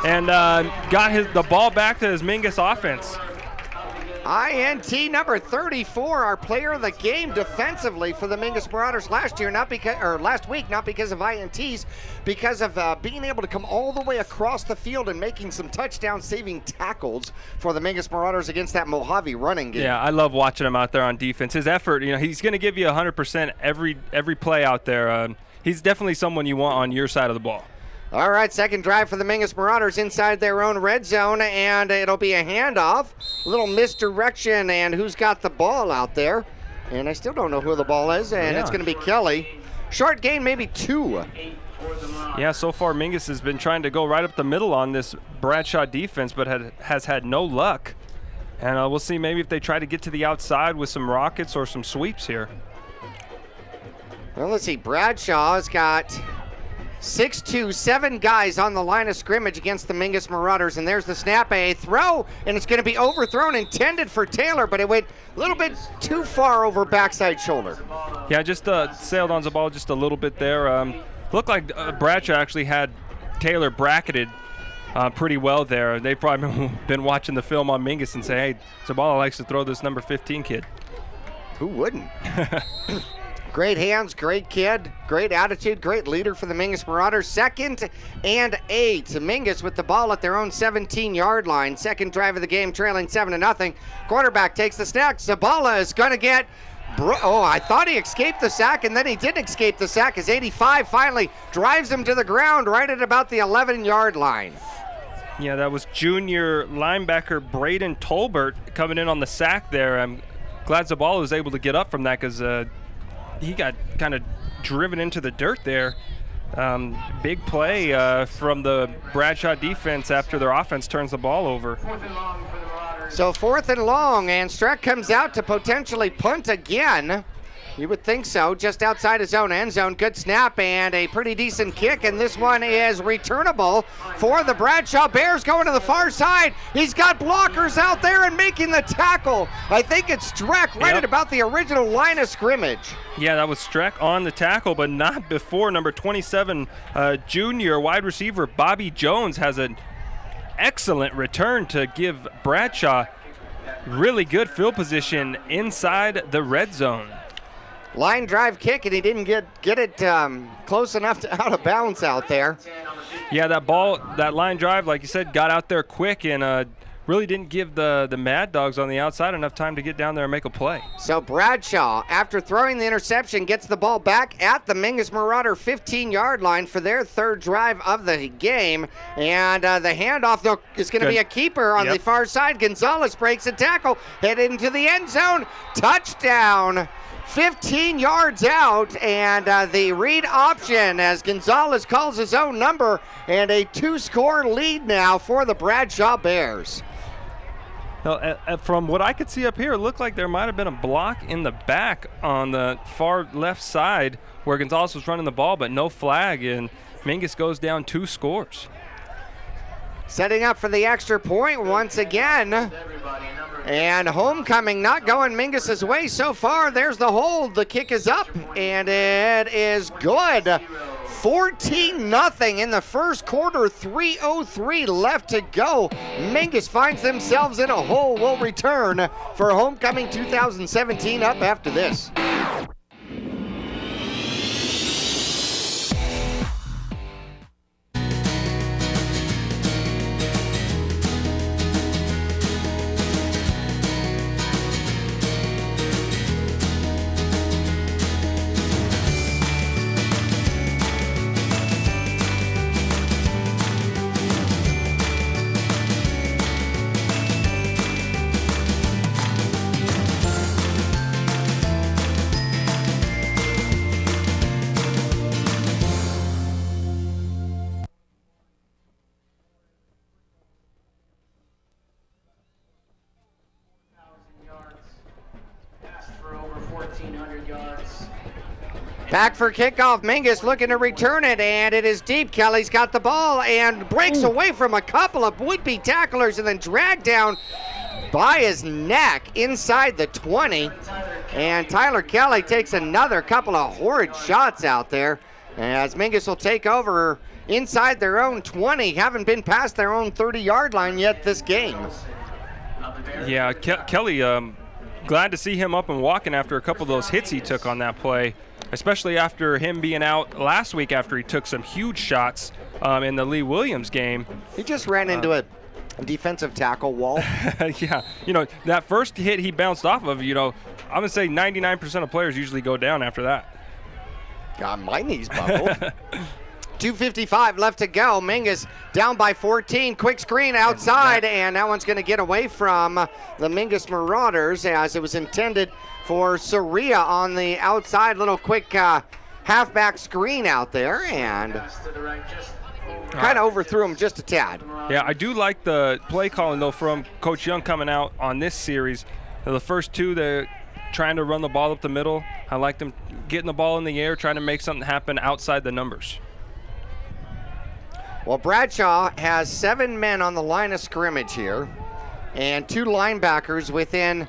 and got the ball back to his Mingus offense. INT number 34, our player of the game defensively for the Mingus Marauders last week, not because of INTs, because of being able to come all the way across the field and making some touchdown-saving tackles for the Mingus Marauders against that Mojave running game. Yeah, I love watching him out there on defense. His effort, he's going to give you 100% every play out there. He's definitely someone you want on your side of the ball. All right, second drive for the Mingus Marauders inside their own red zone, and it'll be a handoff. A little misdirection, and who's got the ball out there? And I still don't know who the ball is, and it's going to be Kelly. Short gain, maybe 2. Yeah, so far Mingus has been trying to go right up the middle on this Bradshaw defense, but has had no luck. And we'll see maybe if they try to get to the outside with some rockets or some sweeps here. Well, let's see. Bradshaw's got 6'2", 7 guys on the line of scrimmage against the Mingus Marauders, and there's the snap, a throw, and it's going to be overthrown, intended for Taylor, but it went a little bit too far over backside shoulder. Yeah, just sailed on the ball just a little bit there. Looked like Bradshaw actually had Taylor bracketed pretty well there. They've probably been watching the film on Mingus and say, hey, Zabala likes to throw this number 15 kid. Who wouldn't? Great hands, great kid, great attitude, great leader for the Mingus Marauders. 2nd and 8. Mingus with the ball at their own 17-yard line. Second drive of the game, trailing 7-0. Quarterback takes the snap. Zabala is going to get... I thought he escaped the sack, and then he did escape the sack as 85 finally drives him to the ground right at about the 11-yard line. Yeah, that was junior linebacker Braden Tolbert coming in on the sack there. I'm glad Zabala was able to get up from that because he got kind of driven into the dirt there. Big play from the Bradshaw defense after their offense turns the ball over. So 4th and long, and Streck comes out to potentially punt again. You would think so, just outside his own end zone. Good snap and a pretty decent kick, and this one is returnable for the Bradshaw Bears going to the far side. He's got blockers out there and making the tackle. I think it's Streck right at about the original line of scrimmage. Yeah, that was Streck on the tackle, but not before number 27, junior wide receiver Bobby Jones has an excellent return to give Bradshaw really good field position inside the red zone. Line drive kick, and he didn't get it close enough to out of bounds out there. Yeah, that line drive, like you said, got out there quick and really didn't give the Mad Dogs on the outside enough time to get down there and make a play. So Bradshaw, after throwing the interception, gets the ball back at the Mingus Marauder 15-yard line for their 3rd drive of the game. And the handoff, though, is going to be a keeper on the far side. Gonzalez breaks a tackle, headed into the end zone. Touchdown. 15 yards out, and the read option as Gonzalez calls his own number, and a 2-score lead now for the Bradshaw Bears. From what I could see up here, it looked like there might have been a block in the back on the far left side where Gonzalez was running the ball, but no flag, and Mingus goes down 2 scores. Setting up for the extra point once again. And homecoming not going Mingus's way so far. There's the hold. The kick is up, and it is good. 14-0 in the first quarter, 3:03 left to go. Mingus finds themselves in a hole. Will return for Homecoming 2017 up after this. Back for kickoff. Mingus looking to return it, and it is deep. Kelly's got the ball and breaks away from a couple of would-be tacklers and then dragged down by his neck inside the 20. And Tyler Kelly takes another couple of horrid shots out there as Mingus will take over inside their own 20. Haven't been past their own 30-yard line yet this game. Yeah, Kelly, glad to see him up and walking after a couple of those hits he took on that play, especially after him being out last week after he took some huge shots in the Lee Williams game. He just ran into a defensive tackle wall. Yeah, that first hit he bounced off of, I'm going to say 99% of players usually go down after that. God, my knees buckled. 2:55 left to go. Mingus down by 14. Quick screen outside, and that one's going to get away from the Mingus Marauders as it was intended for Soria on the outside. Little quick halfback screen out there, and kind of overthrew him just a tad. Yeah, I do like the play calling, though, from Coach Young coming out on this series. The first two, they're trying to run the ball up the middle. I like them getting the ball in the air, trying to make something happen outside the numbers. Well, Bradshaw has 7 men on the line of scrimmage here and 2 linebackers within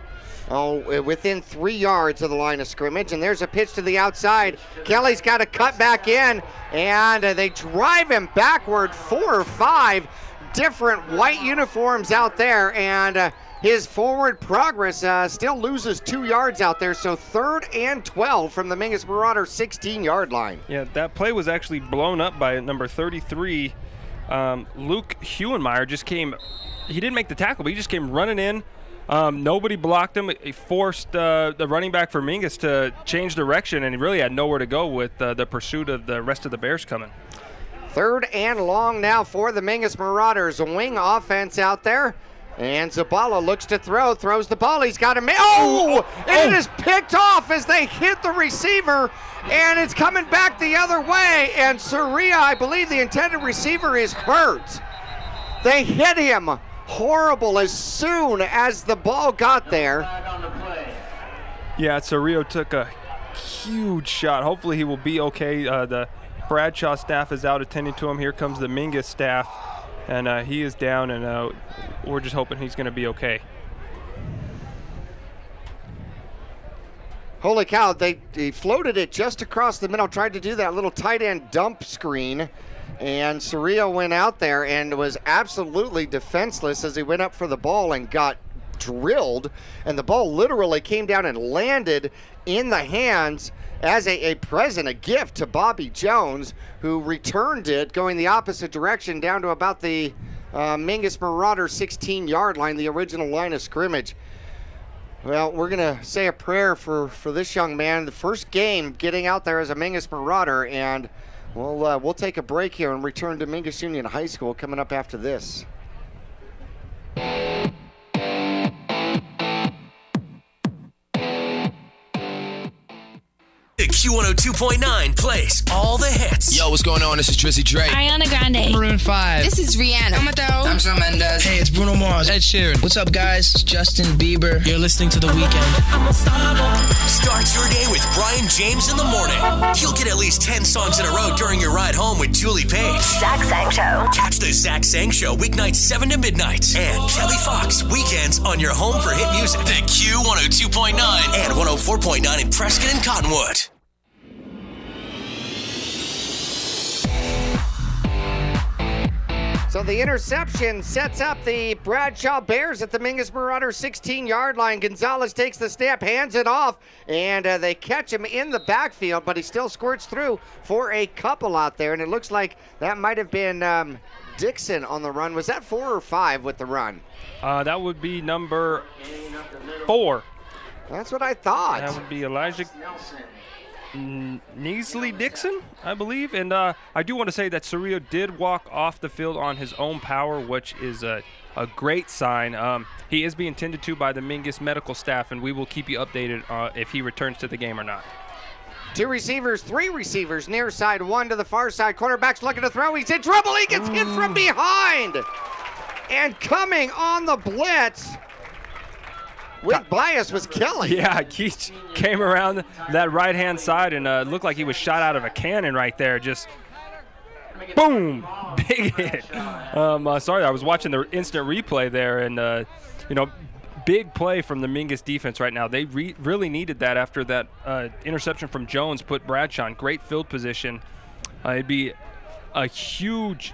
3 yards of the line of scrimmage. And there's a pitch to the outside. Kelly's got to cut back in, and they drive him backward. 4 or 5 different white uniforms out there, and his forward progress still loses 2 yards out there. So 3rd and 12 from the Mingus Marauders 16-yard line. Yeah, that play was actually blown up by number 33. Luke Huenmeyer just came. He didn't make the tackle, but he just came running in. Nobody blocked him. He forced the running back for Mingus to change direction, and he really had nowhere to go with the pursuit of the rest of the Bears coming. 3rd and long now for the Mingus Marauders. A wing offense out there. And Zabala looks to throw, throws the ball. He's got him. It is picked off as they hit the receiver, and it's coming back the other way. And Soria, I believe the intended receiver, is hurt. They hit him horrible as soon as the ball got there. Yeah, Soria took a huge shot. Hopefully he will be okay. The Bradshaw staff is out attending to him. Here comes the Mingus staff. And he is down, and we're just hoping he's going to be okay. Holy cow, they floated it just across the middle, tried to do that little tight end dump screen, and Soria went out there and was absolutely defenseless as he went up for the ball and got drilled, and the ball literally came down and landed in the hands as a present, a gift to Bobby Jones, who returned it going the opposite direction down to about the Mingus Marauder 16-yard line, the original line of scrimmage. Well, we're going to say a prayer for this young man. The first game getting out there as a Mingus Marauder, and we'll take a break here and return to Mingus Union High School coming up after this. Q102.9 plays all the hits. Yo, what's going on? This is Drizzy Drake. Ariana Grande. Maroon 5. This is Rihanna. I'm Shawn Mendes. Hey, it's Bruno Mars. Ed Sheeran. What's up, guys? It's Justin Bieber. You're listening to The Weeknd. Start your day with Brian James in the morning. You'll get at least 10 songs in a row during your ride home with Julie Page. Zach Sang Show. Catch the Zach Sang Show weeknights 7 to midnight. And Kelly Fox weekends on your home for hit music. The Q102.9 and 104.9 in Prescott and Cottonwood. So the interception sets up the Bradshaw Bears at the Mingus Marauders 16-yard line. Gonzalez takes the snap, hands it off, and they catch him in the backfield, but he still squirts through for a couple out there, and it looks like that might have been Dixon on the run. Was that 4 or 5 with the run? That would be number 4. That's what I thought. That would be Elijah Neasley Dixon, I believe. And I do want to say that Cerrillo did walk off the field on his own power, which is a great sign. He is being tended to by the Mingus medical staff, and we will keep you updated if he returns to the game or not. 2 receivers, 3 receivers, near side, 1 to the far side. Quarterback's looking to throw. He's in trouble. He gets hit from behind. And coming on the blitz with bias was Kelly. Yeah, he came around that right-hand side and looked like he was shot out of a cannon right there. Just boom, big hit. Sorry, I was watching the instant replay there, and big play from the Mingus defense right now. They really needed that after that interception from Jones put Bradshaw in great field position. It'd be a huge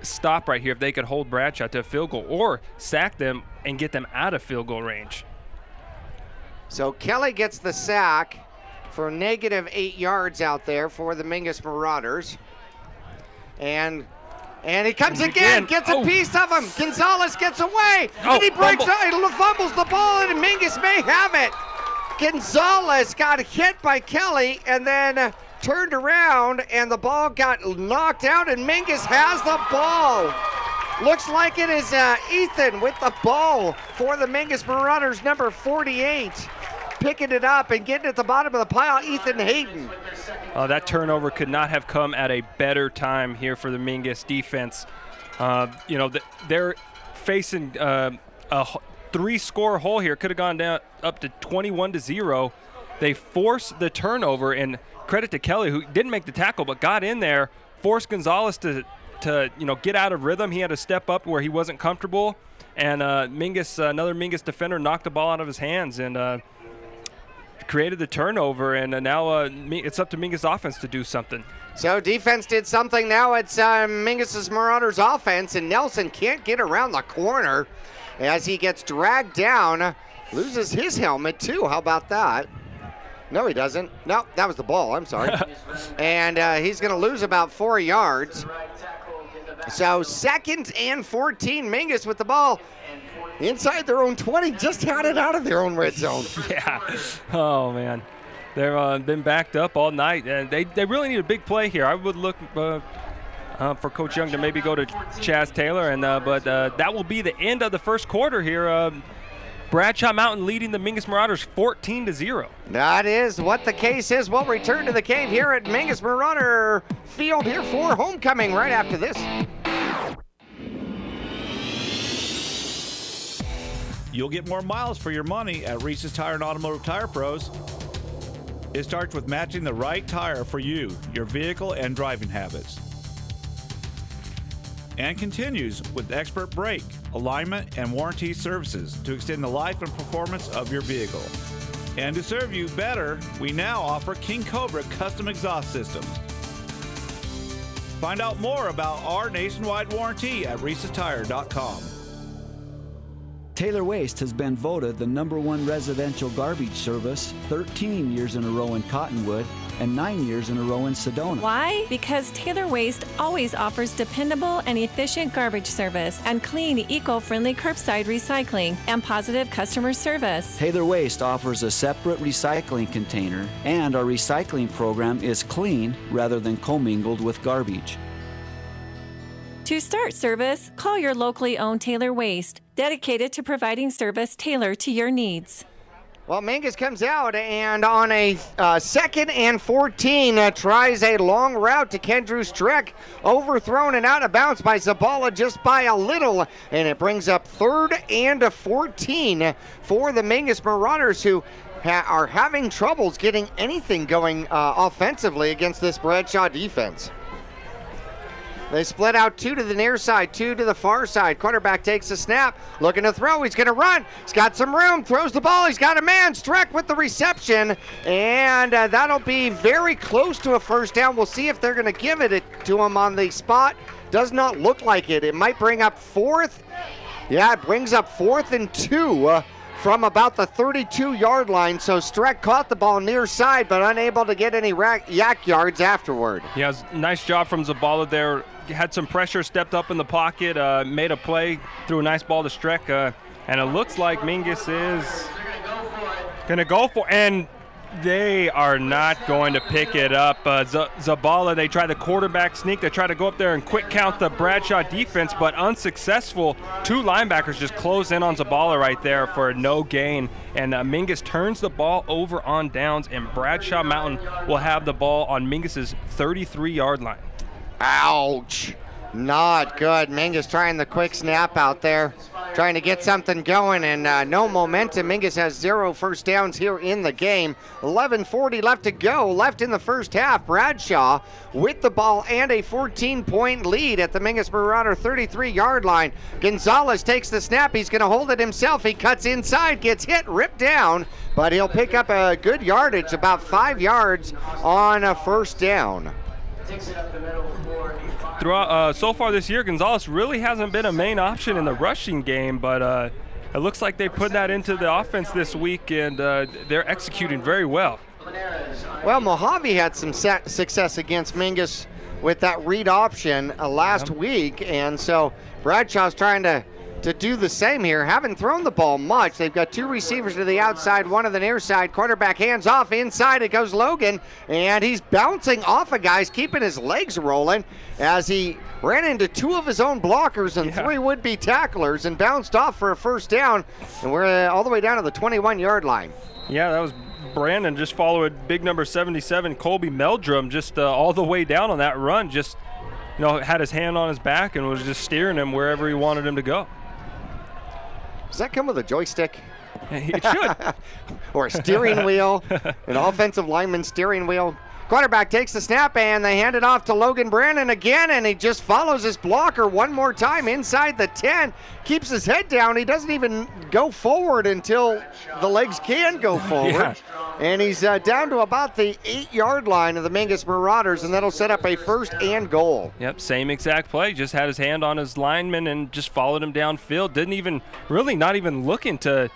stop right here if they could hold Bradshaw to a field goal or sack them and get them out of field goal range. So Kelly gets the sack for -8 yards out there for the Mingus Marauders. And he comes again, gets a piece of him. Gonzalez gets away, and he breaks out, he fumbles the ball, and Mingus may have it. Gonzalez got hit by Kelly and then turned around, and the ball got knocked out, and Mingus has the ball. Looks like it is Ethan with the ball for the Mingus Marauders, number 48. Picking it up and getting at the bottom of the pile, Ethan Hayden. That turnover could not have come at a better time here for the Mingus defense. They're facing a 3-score hole here. Could have gone down up to 21-0. They forced the turnover, and credit to Kelly, who didn't make the tackle but got in there, forced Gonzalez to get out of rhythm. He had to step up where he wasn't comfortable, and another Mingus defender knocked the ball out of his hands and created the turnover, and now it's up to Mingus offense to do something. So defense did something. Now it's Mingus Marauders offense, and Nelson can't get around the corner as he gets dragged down, loses his helmet too. How about that? No, he doesn't. No, that was the ball. I'm sorry. And he's going to lose about 4 yards. So 2nd and 14. Mingus with the ball inside their own 20. Just had it out of their own red zone. Yeah. Oh, man. They've been backed up all night. And they really need a big play here. I would look for Coach Young to maybe go to Chaz Taylor. But that will be the end of the first quarter here. Bradshaw Mountain leading the Mingus Marauders 14-0. That is what the case is. We'll return to the cave here at Mingus Marauder Field here for homecoming right after this. You'll get more miles for your money at Reese's Tire and Automotive Tire Pros. It starts with matching the right tire for you, your vehicle, and driving habits. And continues with expert brake, alignment, and warranty services to extend the life and performance of your vehicle. And to serve you better, we now offer King Cobra custom exhaust systems. Find out more about our nationwide warranty at Reese'sTire.com. Taylor Waste has been voted the #1 residential garbage service 13 years in a row in Cottonwood and 9 years in a row in Sedona. Why? Because Taylor Waste always offers dependable and efficient garbage service and clean, eco-friendly curbside recycling and positive customer service. Taylor Waste offers a separate recycling container, and our recycling program is clean rather than commingled with garbage. To start service, call your locally owned Taylor Waste, dedicated to providing service tailored to your needs. Well, Mingus comes out and on a 2nd and 14 tries a long route to Kendrew Streck, overthrown and out of bounds by Zabala just by a little, and it brings up 3rd and 14 for the Mingus Marauders, who are having troubles getting anything going offensively against this Bradshaw defense. They split out 2 to the near side, 2 to the far side. Quarterback takes a snap, looking to throw. He's going to run. He's got some room, throws the ball. He's got a man. Streck with the reception, and that'll be very close to a first down. We'll see if they're going to give it to him on the spot. does not look like it. It might bring up 4th. Yeah, it brings up 4th and 2 from about the 32-yard line. So Streck caught the ball near side, but unable to get any yak yards afterward. Yeah, nice job from Zabala there. Had some pressure, stepped up in the pocket, made a play, threw a nice ball to Streck, and it looks like Mingus is going to go for it. And they are not going to pick it up. Zabala, they try the quarterback sneak. They try to go up there and quick count the Bradshaw defense, but unsuccessful. 2 linebackers just close in on Zabala right there for no gain. And Mingus turns the ball over on downs, and Bradshaw Mountain will have the ball on Mingus's 33-yard line. Ouch. Not good. Mingus trying the quick snap out there, trying to get something going, and no momentum. Mingus has 0 first downs here in the game. 11:40 left to go, left in the first half. Bradshaw with the ball and a 14-point lead at the Mingus Marauder 33-yard line. Gonzalez takes the snap. He's going to hold it himself. He cuts inside, gets hit, ripped down, but he'll pick up a good yardage, about 5 yards on a first down. Throughout so far this year, Gonzalez really hasn't been a main option in the rushing game, but it looks like they put that into the offense this week, and they're executing very well. Well, Mojave had some success against Mingus with that read option last week, and so Bradshaw's trying to do the same here. Haven't thrown the ball much. They've got 2 receivers to the outside, 1 to the near side. Quarterback hands off. Inside it goes Logan, and he's bouncing off of guys, keeping his legs rolling as he ran into 2 of his own blockers and 3 would-be tacklers and bounced off for a first down, and we're all the way down to the 21-yard line. Yeah, that was Brandon just followed big number 77, Colby Meldrum, just all the way down on that run, just had his hand on his back and was just steering him wherever he wanted him to go. Does that come with a joystick? It should. Or a steering wheel, an offensive lineman steering wheel. Quarterback takes the snap, and they hand it off to Logan Brandon again, and he just follows his blocker one more time inside the 10, keeps his head down. He doesn't even go forward until the legs can go forward. Yeah. And he's down to about the 8-yard line of the Mingus Marauders, and that'll set up a 1st and goal. Yep, same exact play. Just had his hand on his lineman and just followed him downfield. Didn't even, really not even looking to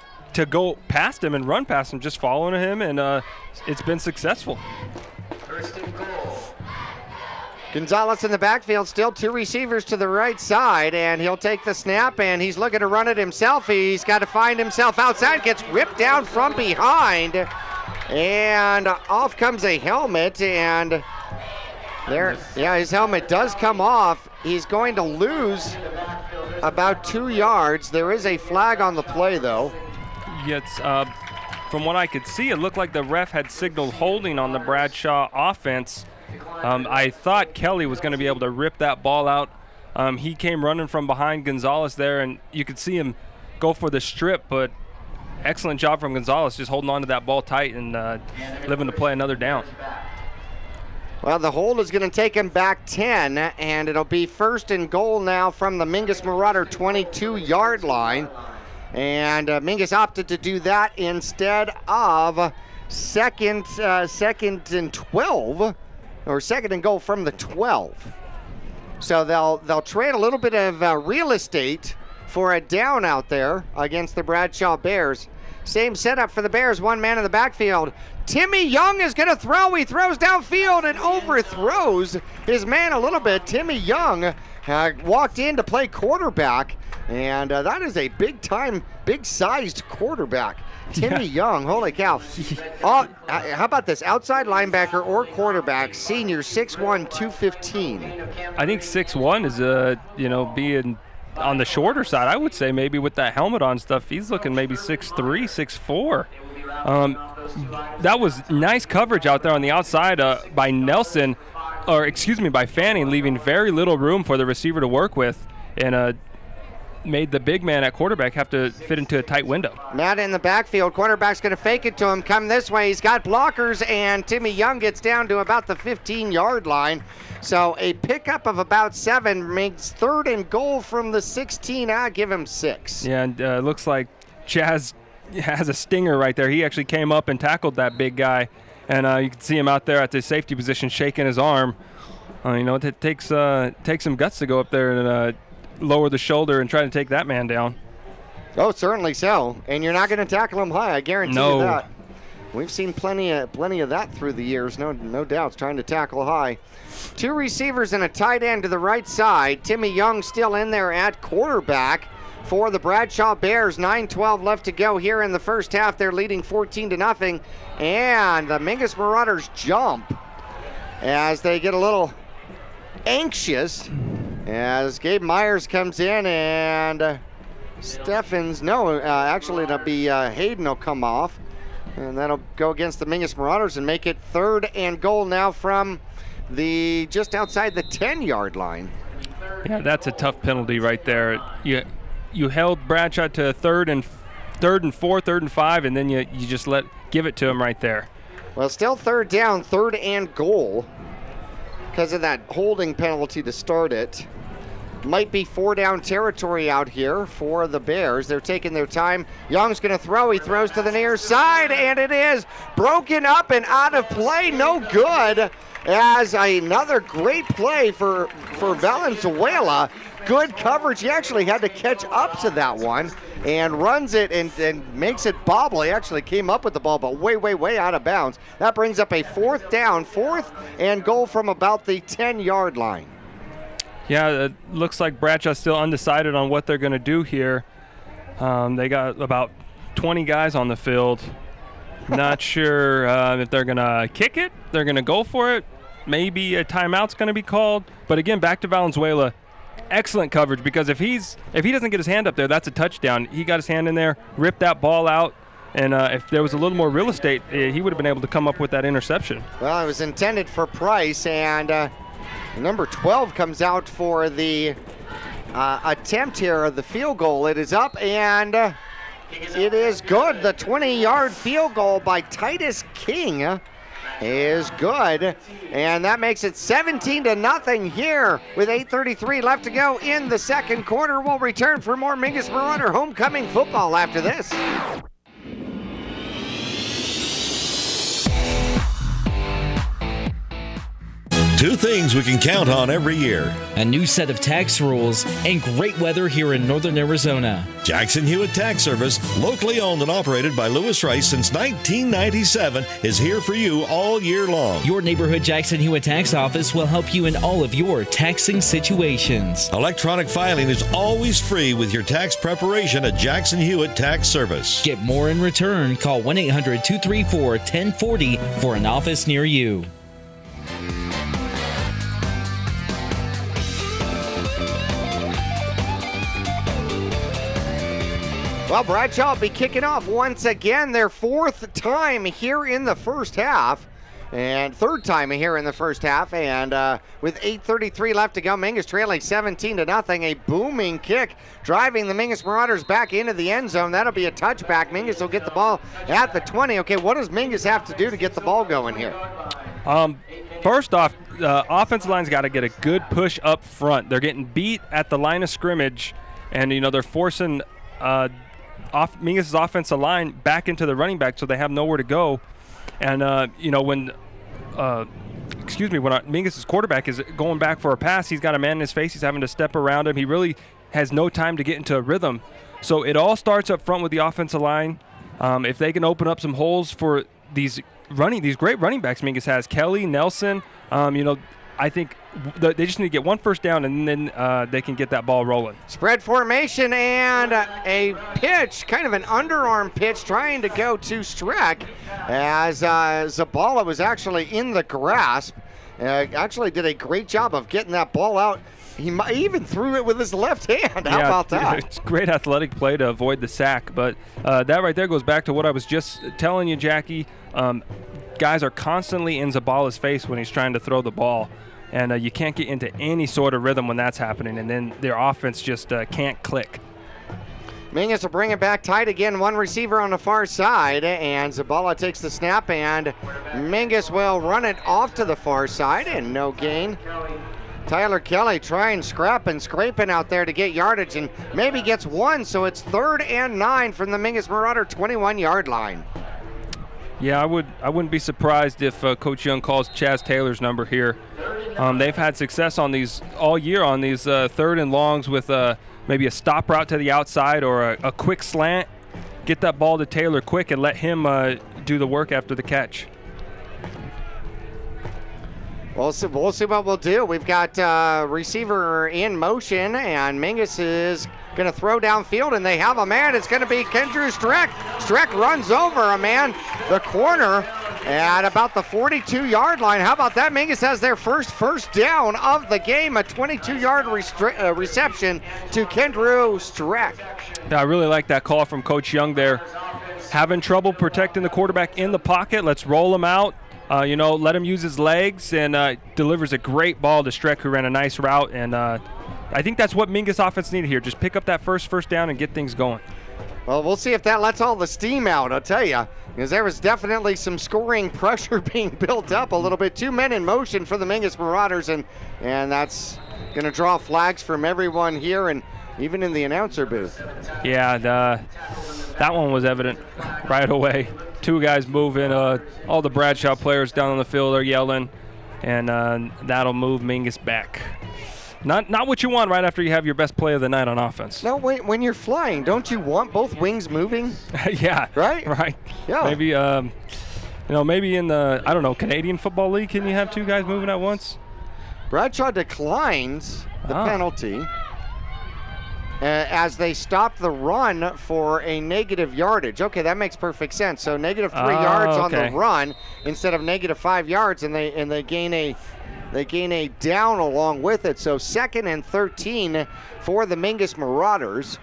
go past him and run past him, just following him, and it's been successful. 1st and goal. Gonzalez in the backfield, still 2 receivers to the right side, and he'll take the snap, and he's looking to run it himself. He's got to find himself outside, gets ripped down from behind, and off comes a helmet, and there, yeah, his helmet does come off. He's going to lose about 2 yards. There is a flag on the play, though. Yes, from what I could see, it looked like the ref had signaled holding on the Bradshaw offense. I thought Kelly was going to be able to rip that ball out. He came running from behind Gonzalez there, and you could see him go for the strip, but excellent job from Gonzalez, just holding on to that ball tight and living to play another down. Well, the hold is going to take him back 10, and it'll be 1st and goal now from the Mingus Marauder 22-yard line. And Mingus opted to do that instead of second and 12, or 2nd and goal from the 12. So they'll trade a little bit of real estate for a down out there against the Bradshaw Bears. Same setup for the Bears, 1 man in the backfield. Timmy Young is going to throw. He throws downfield and overthrows his man a little bit. Timmy Young walked in to play quarterback, and that is a big-sized quarterback. Timmy Young, holy cow. How about this? Outside linebacker or quarterback, senior, 6'1", 215. I think 6'1" is, being on the shorter side. I would say maybe with that helmet on stuff, he's looking maybe 6'3", 6'4". That was nice coverage out there on the outside by Nelson, by Fanning, leaving very little room for the receiver to work with, and made the big man at quarterback have to fit into a tight window. Matt in the backfield. Quarterback's going to fake it to him. Come this way. He's got blockers, and Timmy Young gets down to about the 15-yard line. So a pickup of about 7 makes 3rd and goal from the 16. I'll give him 6. Yeah, and it looks like Chaz has a stinger right there. He actually came up and tackled that big guy, and you can see him out there at the safety position shaking his arm. It takes some guts to go up there and lower the shoulder and try to take that man down. Oh, certainly so. And you're not going to tackle him high, I guarantee you that. We've seen plenty of that through the years, no doubts, trying to tackle high. 2 receivers and a tight end to the right side. Timmy Young still in there at quarterback for the Bradshaw Bears. 9:12 left to go here in the first half. They're leading 14-0. And the Mingus Marauders jump as they get a little anxious as Gabe Myers comes in and actually it'll be Hayden will come off. And that'll go against the Mingus Marauders and make it 3rd and goal now from just outside the 10-yard line. Yeah, that's a tough penalty right there. You held Bradshaw to 3rd and 4, 3rd and 5, and then you just give it to him right there. Well, still 3rd down, 3rd and goal because of that holding penalty to start it. Might be 4-down territory out here for the Bears. They're taking their time. Young's going to throw. He throws to the near side, and it is broken up and out of play. No good. As another great play for Valenzuela. Good coverage. He actually had to catch up to that one and runs it and makes it bobble. He actually came up with the ball, but way out of bounds. That brings up a 4th down, 4th and goal from about the 10-yard line. Yeah, it looks like Bradshaw's still undecided on what they're going to do here. They got about 20 guys on the field. Not sure if they're going to kick it, they're going to go for it. Maybe a timeout's going to be called. But again, back to Valenzuela. Excellent coverage, because if he doesn't get his hand up there, that's a touchdown. He got his hand in there, ripped that ball out, and if there was a little more real estate, he would have been able to come up with that interception. Well, it was intended for Price, and number 12 comes out for the attempt here of the field goal. It is up, and it is good. The 20-yard field goal by Titus King is good, and that makes it 17-0 here with 8:33 left to go in the second quarter. We'll return for more Mingus Marauder homecoming football after this. Two things we can count on every year: a new set of tax rules and great weather here in northern Arizona. Jackson Hewitt Tax Service, locally owned and operated by Lewis Rice since 1997, is here for you all year long. Your neighborhood Jackson Hewitt Tax Office will help you in all of your taxing situations. Electronic filing is always free with your tax preparation at Jackson Hewitt Tax Service. Get more in return. Call 1-800-234-1040 for an office near you. Well, Bradshaw will be kicking off once again, their 4th time here in the first half, and 3rd time here in the first half. And with 8:33 left to go, Mingus trailing 17-0. A booming kick driving the Mingus Marauders back into the end zone. That'll be a touchback. Mingus will get the ball at the 20. Okay, what does Mingus have to do to get the ball going here? First off, the offensive line's got to get a good push up front. They're getting beat at the line of scrimmage, and they're forcing Mingus' offensive line back into the running back, so they have nowhere to go. And when Mingus' quarterback is going back for a pass, he's got a man in his face. He's having to step around him. He really has no time to get into a rhythm. So it all starts up front with the offensive line. If they can open up some holes for these great running backs Mingus has, Kelly, Nelson, I think they just need to get one first down, and then they can get that ball rolling. Spread formation and a pitch, kind of an underarm pitch, trying to go to Streck as Zabala was actually in the grasp. Actually did a great job of getting that ball out. He even threw it with his left hand. How about that? It's a great athletic play to avoid the sack. But that right there goes back to what I was just telling you, Jackie. Guys are constantly in Zabala's face when he's trying to throw the ball. And you can't get into any sort of rhythm when that's happening. And then their offense just can't click. Mingus will bring it back tight again. One receiver on the far side. And Zabala takes the snap. And Mingus will run it off to the far side. And no gain. Tyler Kelly trying scraping out there to get yardage, and maybe gets one, so it's 3rd and 9 from the Mingus Marauder 21-yard line. Yeah, I wouldn't be surprised if Coach Young calls Chaz Taylor's number here. They've had success on these all year on these 3rd and longs with maybe a stop route to the outside or a quick slant. Get that ball to Taylor quick and let him do the work after the catch. We'll see what we'll do. We've got receiver in motion, and Mingus is going to throw downfield, and they have a man. It's going to be Kendrew Streck. Streck runs over a man, the corner, at about the 42-yard line. How about that? Mingus has their first down of the game, a 22-yard reception to Kendrew Streck. Yeah, I really like that call from Coach Young there. Having trouble protecting the quarterback in the pocket. Let's roll him out. Let him use his legs, and delivers a great ball to Streck, who ran a nice route. And I think that's what Mingus offense needed here. Just pick up that first down and get things going. Well, we'll see if that lets all the steam out, I'll tell you, because there was definitely some scoring pressure being built up a little bit. 2 men in motion for the Mingus Marauders, and that's going to draw flags from everyone here and even in the announcer booth. Yeah, that one was evident right away. 2 guys moving. All the Bradshaw players down on the field are yelling, and that'll move Mingus back. Not what you want right after you have your best play of the night on offense. No, when you're flying, don't you want both wings moving? Yeah. Right? Right. Yeah. Maybe, maybe in the, I don't know, Canadian Football League, can you have 2 guys moving at once? Bradshaw declines the penalty as they stopped the run for a negative yardage. Okay, that makes perfect sense. So negative 3 yards on the run instead of negative 5 yards, and they gain a down along with it. So 2nd and 13 for the Mingus Marauders.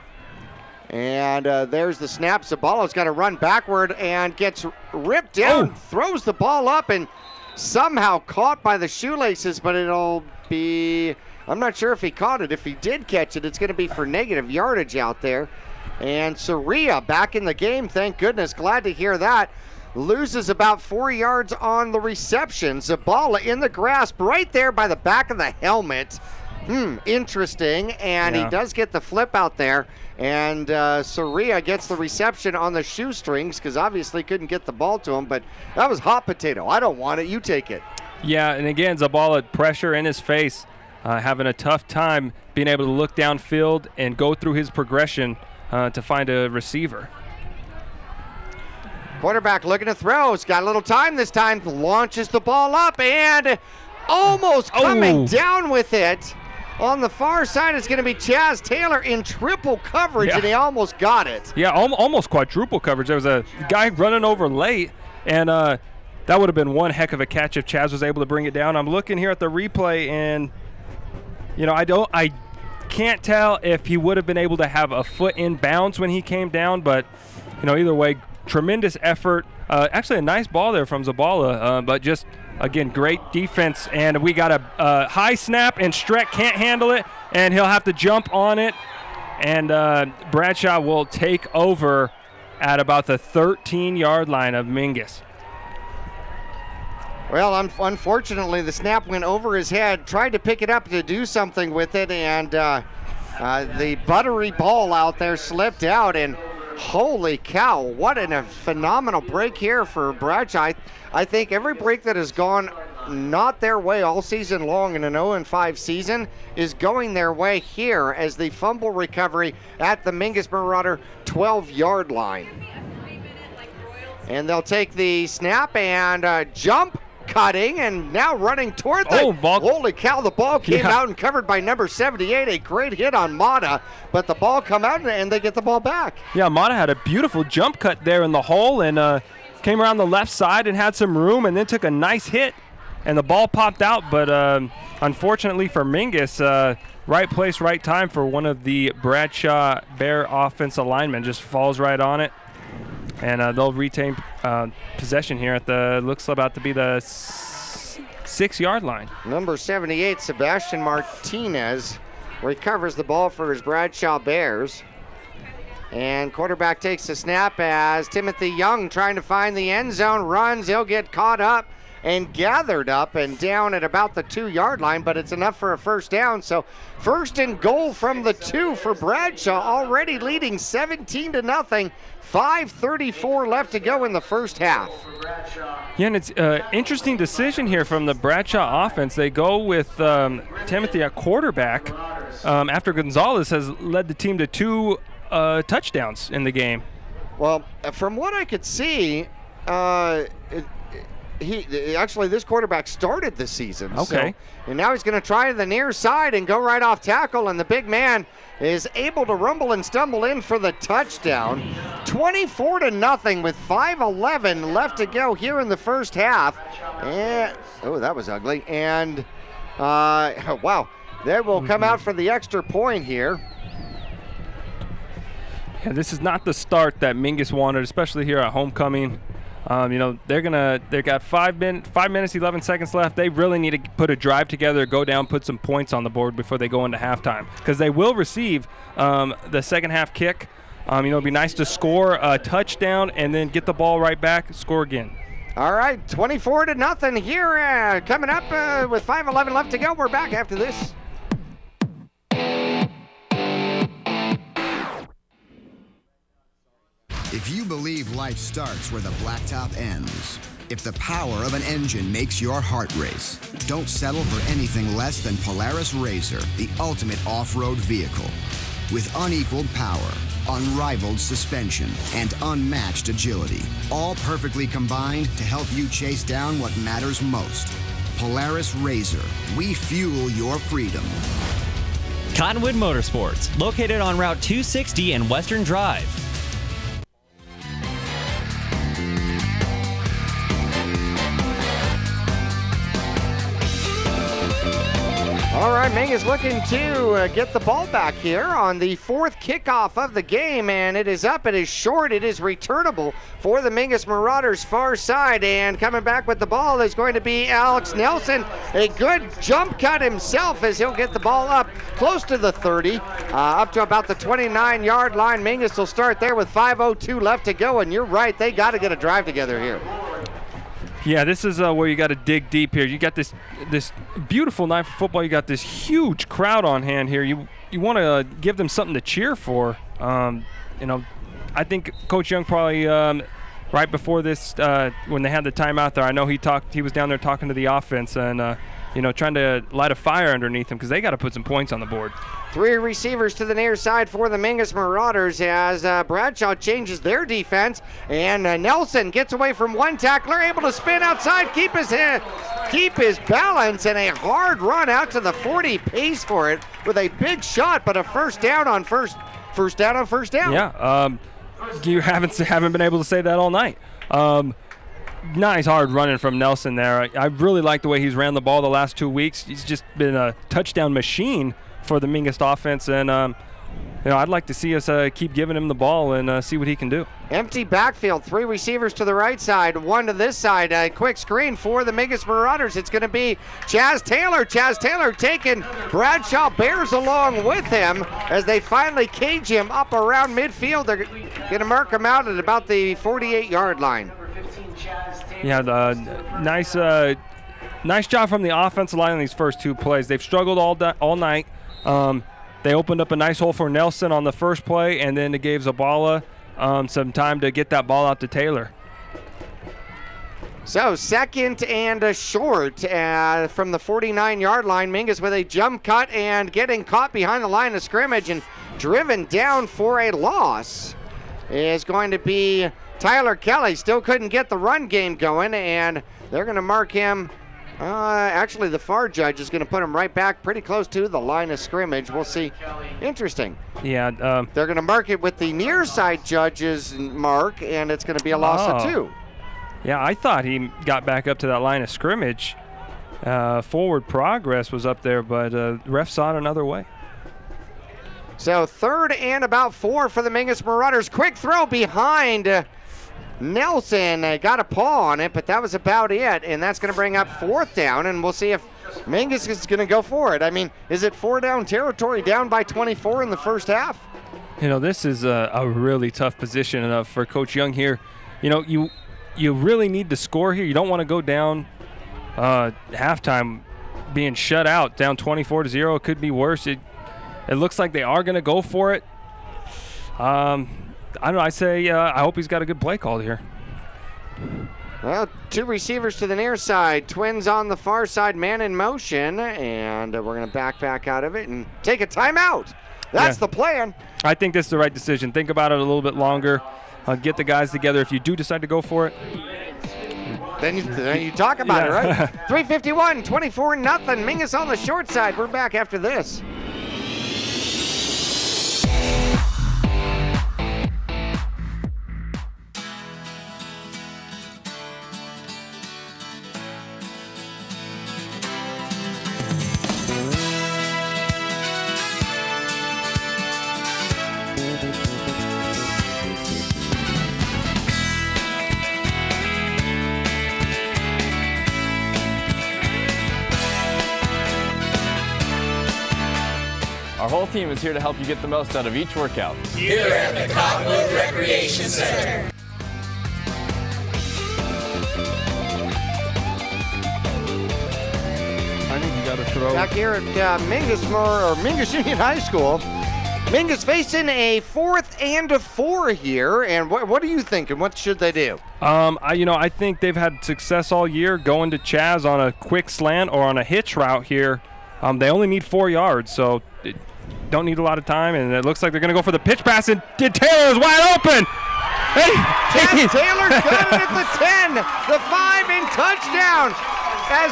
And there's the snap. Zabala's got to run backward and gets ripped down, throws the ball up, and somehow caught by the shoelaces, but it'll be, I'm not sure if he caught it. If he did catch it, it's going to be for negative yardage out there. And Soria back in the game, thank goodness. Glad to hear that. Loses about 4 yards on the reception. Zabala in the grasp right there by the back of the helmet. Interesting. And he does get the flip out there. And Soria gets the reception on the shoestrings because obviously couldn't get the ball to him. But that was hot potato. I don't want it. You take it. Yeah, and again, Zabala, pressure in his face, having a tough time being able to look downfield and go through his progression to find a receiver. Quarterback looking to throw. He's got a little time this time. Launches the ball up and almost coming down with it. On the far side, it's going to be Chaz Taylor in triple coverage, and he almost got it. Yeah, almost quadruple coverage. There was a guy running over late, and that would have been one heck of a catch if Chaz was able to bring it down. I'm looking here at the replay, and I can't tell if he would have been able to have a foot in bounds when he came down, but either way, tremendous effort. Actually, a nice ball there from Zabala, but just, again, great defense. And we got a high snap, and Streck can't handle it, and he'll have to jump on it. And Bradshaw will take over at about the 13-yard line of Mingus. Well, unfortunately, the snap went over his head. Tried to pick it up to do something with it, and the buttery ball out there slipped out, and holy cow, what a phenomenal break here for Bradshaw. I think every break that has gone not their way all season long in an 0-5 season is going their way here as the fumble recovery at the Mingus Marauder 12-yard line. And they'll take the snap and jump, cutting, and now running toward the ball. Holy cow, the ball came out and covered by number 78. A great hit on Mata, but the ball come out and they get the ball back. Yeah, Mata had a beautiful jump cut there in the hole and came around the left side and had some room and then took a nice hit, and the ball popped out. But unfortunately for Mingus, right place, right time for one of the Bradshaw Bear offensive linemen. Just falls right on it. And they'll retain possession here at the, looks about to be the 6-yard line. Number 78, Sebastian Martinez, recovers the ball for his Bradshaw Bears. And quarterback takes the snap as Timothy Young trying to find the end zone, runs. He'll get caught up and gathered up and down at about the 2-yard line, but it's enough for a first down. So first and goal from the 2 for Bradshaw, already leading 17-0. 5:34 left to go in the first half. Yeah, and it's an interesting decision here from the Bradshaw offense. They go with Timothy at quarterback after Gonzalez has led the team to 2 touchdowns in the game. Well, from what I could see, this quarterback started the season. Okay. And now he's going to try the near side and go right off tackle, and the big man is able to rumble and stumble in for the touchdown. 24-0 with 5:11 left to go here in the first half. And that was ugly. And wow, they will come out for the extra point here. Yeah, this is not the start that Mingus wanted, especially here at homecoming. They've got 5 minutes, 11 seconds left. They really need to put a drive together, go down, put some points on the board before they go into halftime, because they will receive the second half kick. It'd be nice to score a touchdown and then get the ball right back, score again. All right, 24-0 here, coming up with 5:11 left to go. We're back after this. If you believe life starts where the blacktop ends, if the power of an engine makes your heart race, don't settle for anything less than Polaris RZR, the ultimate off-road vehicle. With unequaled power, unrivaled suspension, and unmatched agility, all perfectly combined to help you chase down what matters most. Polaris RZR, we fuel your freedom. Cottonwood Motorsports, located on Route 260 and Western Drive. All right, Mingus looking to get the ball back here on the 4th kickoff of the game, and it is up, it is short, it is returnable for the Mingus Marauders far side, and coming back with the ball is going to be Alex Nelson. A good jump cut himself as he'll get the ball up close to the 30, up to about the 29-yard line. Mingus will start there with 5:02 left to go, and you're right, they got to get a drive together here. Yeah, this is where you got to dig deep here. You got this beautiful night for football. You got this huge crowd on hand here. You want to give them something to cheer for. I think Coach Young probably right before this, when they had the timeout there, I know he was down there talking to the offense and trying to light a fire underneath them, because they got to put some points on the board. 3 receivers to the near side for the Mingus Marauders as Bradshaw changes their defense, and Nelson gets away from one tackler, able to spin outside, keep his balance, and a hard run out to the 40 pays for it with a big shot, but a first down on first down. Yeah, you haven't been able to say that all night. Nice hard running from Nelson there. I really like the way he's ran the ball the last 2 weeks. He's just been a touchdown machine for the Mingus offense, and I'd like to see us keep giving him the ball and see what he can do. Empty backfield, 3 receivers to the right side, 1 to this side. A quick screen for the Mingus Marauders. It's going to be Chaz Taylor. Chaz Taylor taking Bradshaw Bears along with him as they finally cage him up around midfield. They're going to mark him out at about the 48-yard line. Yeah, nice job from the offensive line on these first 2 plays. They've struggled all night. They opened up a nice hole for Nelson on the first play, and then it gave Zabala some time to get that ball out to Taylor. So 2nd and a short from the 49-yard line. Mingus with a jump cut and getting caught behind the line of scrimmage and driven down for a loss is going to be Tyler Kelly. Still couldn't get the run game going, and they're going to mark him. Actually, the far judge is going to put him right back pretty close to the line of scrimmage. We'll see. Interesting. Yeah. They're going to mark it with the near side judge's mark, and it's going to be a loss of 2. Yeah, I thought he got back up to that line of scrimmage. Forward progress was up there, but ref saw it another way. So 3rd and about 4 for the Mingus Marauders. Quick throw behind Nelson. Got a paw on it, but that was about it, and that's going to bring up 4th down, and we'll see if Mingus is going to go for it. I mean, is it 4-down territory, down by 24 in the first half? This is a really tough position for Coach Young here. You really need to score here. You don't want to go down halftime, being shut out, down 24-0. It could be worse. It looks like they are going to go for it. I don't know. I say I hope he's got a good play called here. Well, two receivers to the near side, Twins on the far side, man in motion, and we're going to back out of it and take a timeout. That's the plan. I think this is the right decision. Think about it a little bit longer. Get the guys together if you do decide to go for it. Then you talk about it, right? 3:51, 24-0. Mingus on the short side. We're back after this. Our whole team is here to help you get the most out of each workout. Here at the Cottonwood Recreation Center. I think you got to throw. Back here at Mingus Union High School. Mingus facing a 4th and a 4 here, and what are you thinking? What should they do? I think they've had success all year going to Chaz on a quick slant or on a hitch route here. They only need 4 yards, so don't need a lot of time, and it looks like they're going to go for the pitch pass, and Taylor is wide open. Hey, Taylor got it at the 10, the 5, and touchdown. As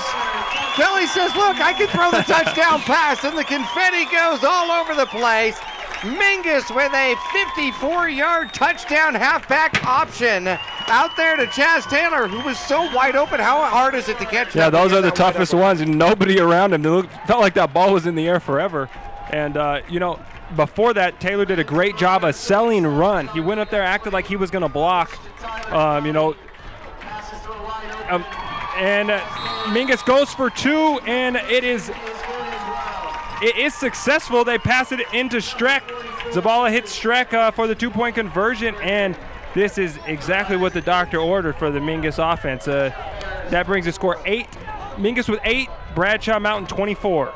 Kelly says, look, I can throw the touchdown pass, and the confetti goes all over the place. Mingus with a 54-yard touchdown halfback option out there to Chaz Taylor, who was so wide open. How hard is it to catch? Yeah, those are the toughest ones, and nobody around him. Felt like that ball was in the air forever. And, before that, Taylor did a great job of selling run. He went up there, acted like he was going to block, and Mingus goes for 2, and it is successful. They pass it into Streck. Zabala hits Streck for the 2-point conversion, and this is exactly what the doctor ordered for the Mingus offense. That brings the score 8. Mingus with 8, Bradshaw Mountain 24.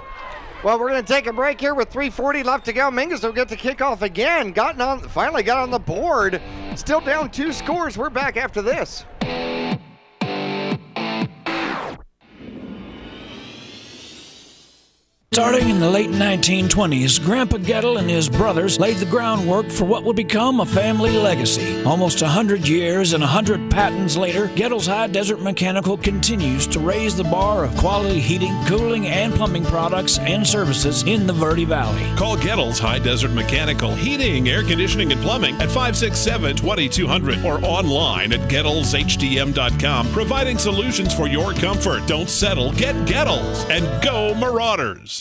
Well, we're going to take a break here with 3:40 left to go. Mingus will get to kick off again. Finally got on the board. Still down 2 scores. We're back after this. Starting in the late 1920s, Grandpa Gettle and his brothers laid the groundwork for what would become a family legacy. Almost 100 years and 100 patents later, Gettle's High Desert Mechanical continues to raise the bar of quality heating, cooling, and plumbing products and services in the Verde Valley. Call Gettle's High Desert Mechanical Heating, Air Conditioning, and Plumbing at 567-2200 or online at GettlesHDM.com, providing solutions for your comfort. Don't settle, get Gettles, and go Marauders!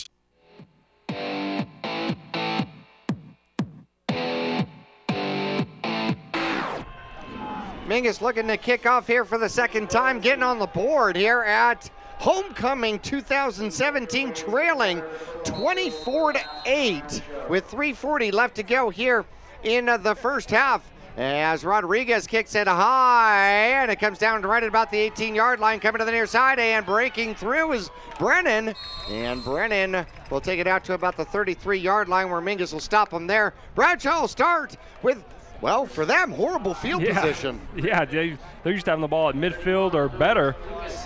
Mingus looking to kick off here for the second time, getting on the board here at Homecoming 2017, trailing 24-8 with 3:40 left to go here in the first half. As Rodriguez kicks it high, and it comes down right at about the 18-yard line, coming to the near side, and breaking through is Brennan. And Brennan will take it out to about the 33-yard line where Mingus will stop him there. Bradshaw will start with, well, for them, horrible field position. Yeah, they're used to having the ball at midfield or better,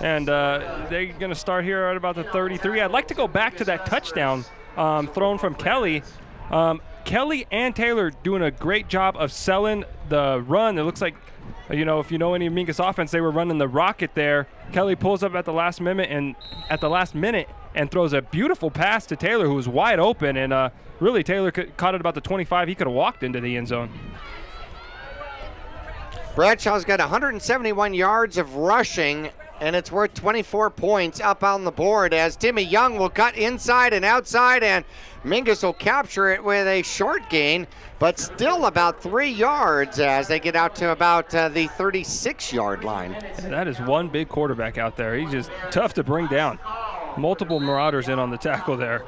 and they're going to start here at about the 33. I'd like to go back to that touchdown thrown from Kelly. Kelly and Taylor doing a great job of selling the run. It looks like, if you know any Mingus offense, they were running the rocket there. Kelly pulls up at the last minute and throws a beautiful pass to Taylor, who was wide open, and really Taylor caught it about the 25. He could have walked into the end zone. Bradshaw's got 171 yards of rushing, and it's worth 24 points up on the board as Timmy Young will cut inside and outside, and Mingus will capture it with a short gain, but still about 3 yards as they get out to about the 36-yard line. And that is one big quarterback out there. He's just tough to bring down. Multiple Marauders in on the tackle there.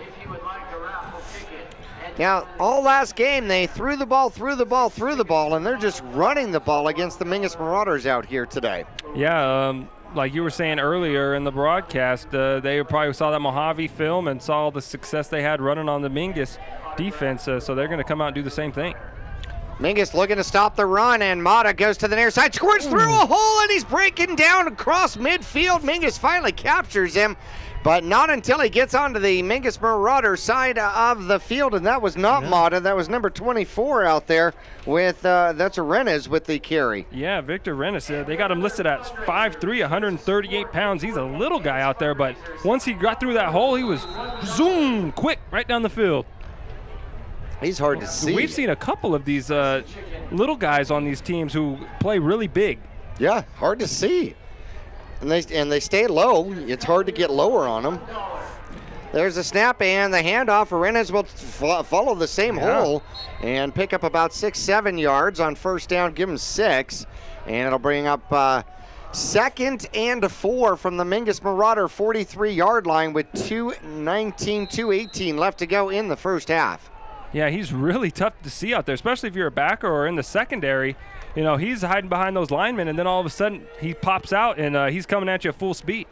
Now, all last game, they threw the ball, and they're just running the ball against the Mingus Marauders out here today. Yeah, like you were saying earlier in the broadcast, they probably saw that Mojave film and saw the success they had running on the Mingus defense, so they're going to come out and do the same thing. Mingus looking to stop the run, and Mata goes to the near side, squirts through a hole, and he's breaking down across midfield. Mingus finally captures him, but not until he gets onto the Mingus Marauder side of the field, and that was not Mata. That was number 24 out there with, that's Arenas with the carry. Yeah, Victor Rennes. They got him listed at 5'3", 138 pounds. He's a little guy out there, but once he got through that hole, he was zoom, quick, right down the field. He's hard to see. We've seen a couple of these little guys on these teams who play really big. Yeah, hard to see. And they stay low. It's hard to get lower on them. There's a snap and the handoff. Arenas will follow the same hole and pick up about 6-7 yards on first down. Give him 6. And it'll bring up 2nd and 4 from the Mingus Marauder 43-yard line with 2:18 left to go in the first half. Yeah, he's really tough to see out there, especially if you're a backer or in the secondary. You know, he's hiding behind those linemen, and then all of a sudden he pops out, and he's coming at you at full speed.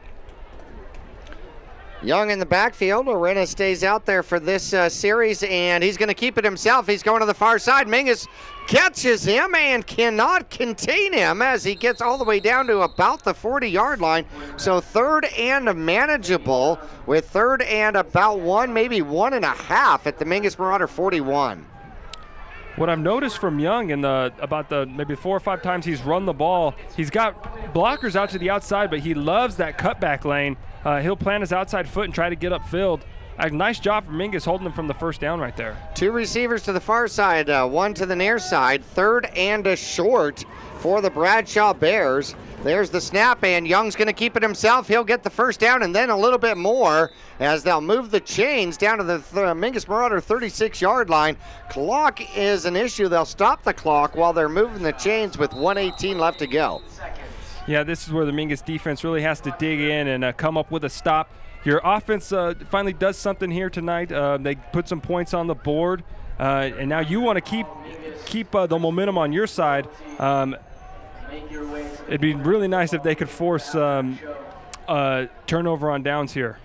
Young in the backfield. Arenas stays out there for this series, and he's going to keep it himself. He's going to the far side. Mingus catches him and cannot contain him as he gets all the way down to about the 40-yard line. So 3rd and manageable with 3rd and about 1, maybe 1.5 at the Mingus Marauder 41. What I've noticed from Young in about the maybe 4 or 5 times he's run the ball, he's got blockers out to the outside, but he loves that cutback lane. He'll plant his outside foot and try to get upfield. A nice job from Mingus holding him from the first down right there. 2 receivers to the far side, 1 to the near side. 3rd and a short for the Bradshaw Bears. There's the snap, and Young's going to keep it himself. He'll get the first down and then a little bit more as they'll move the chains down to the Mingus Marauder 36-yard line. Clock is an issue. They'll stop the clock while they're moving the chains with 1:18 left to go. Yeah, this is where the Mingus defense really has to dig in and come up with a stop. Your offense finally does something here tonight. They put some points on the board, and now you want to keep the momentum on your side. It'd be really nice if they could force turnover on downs here.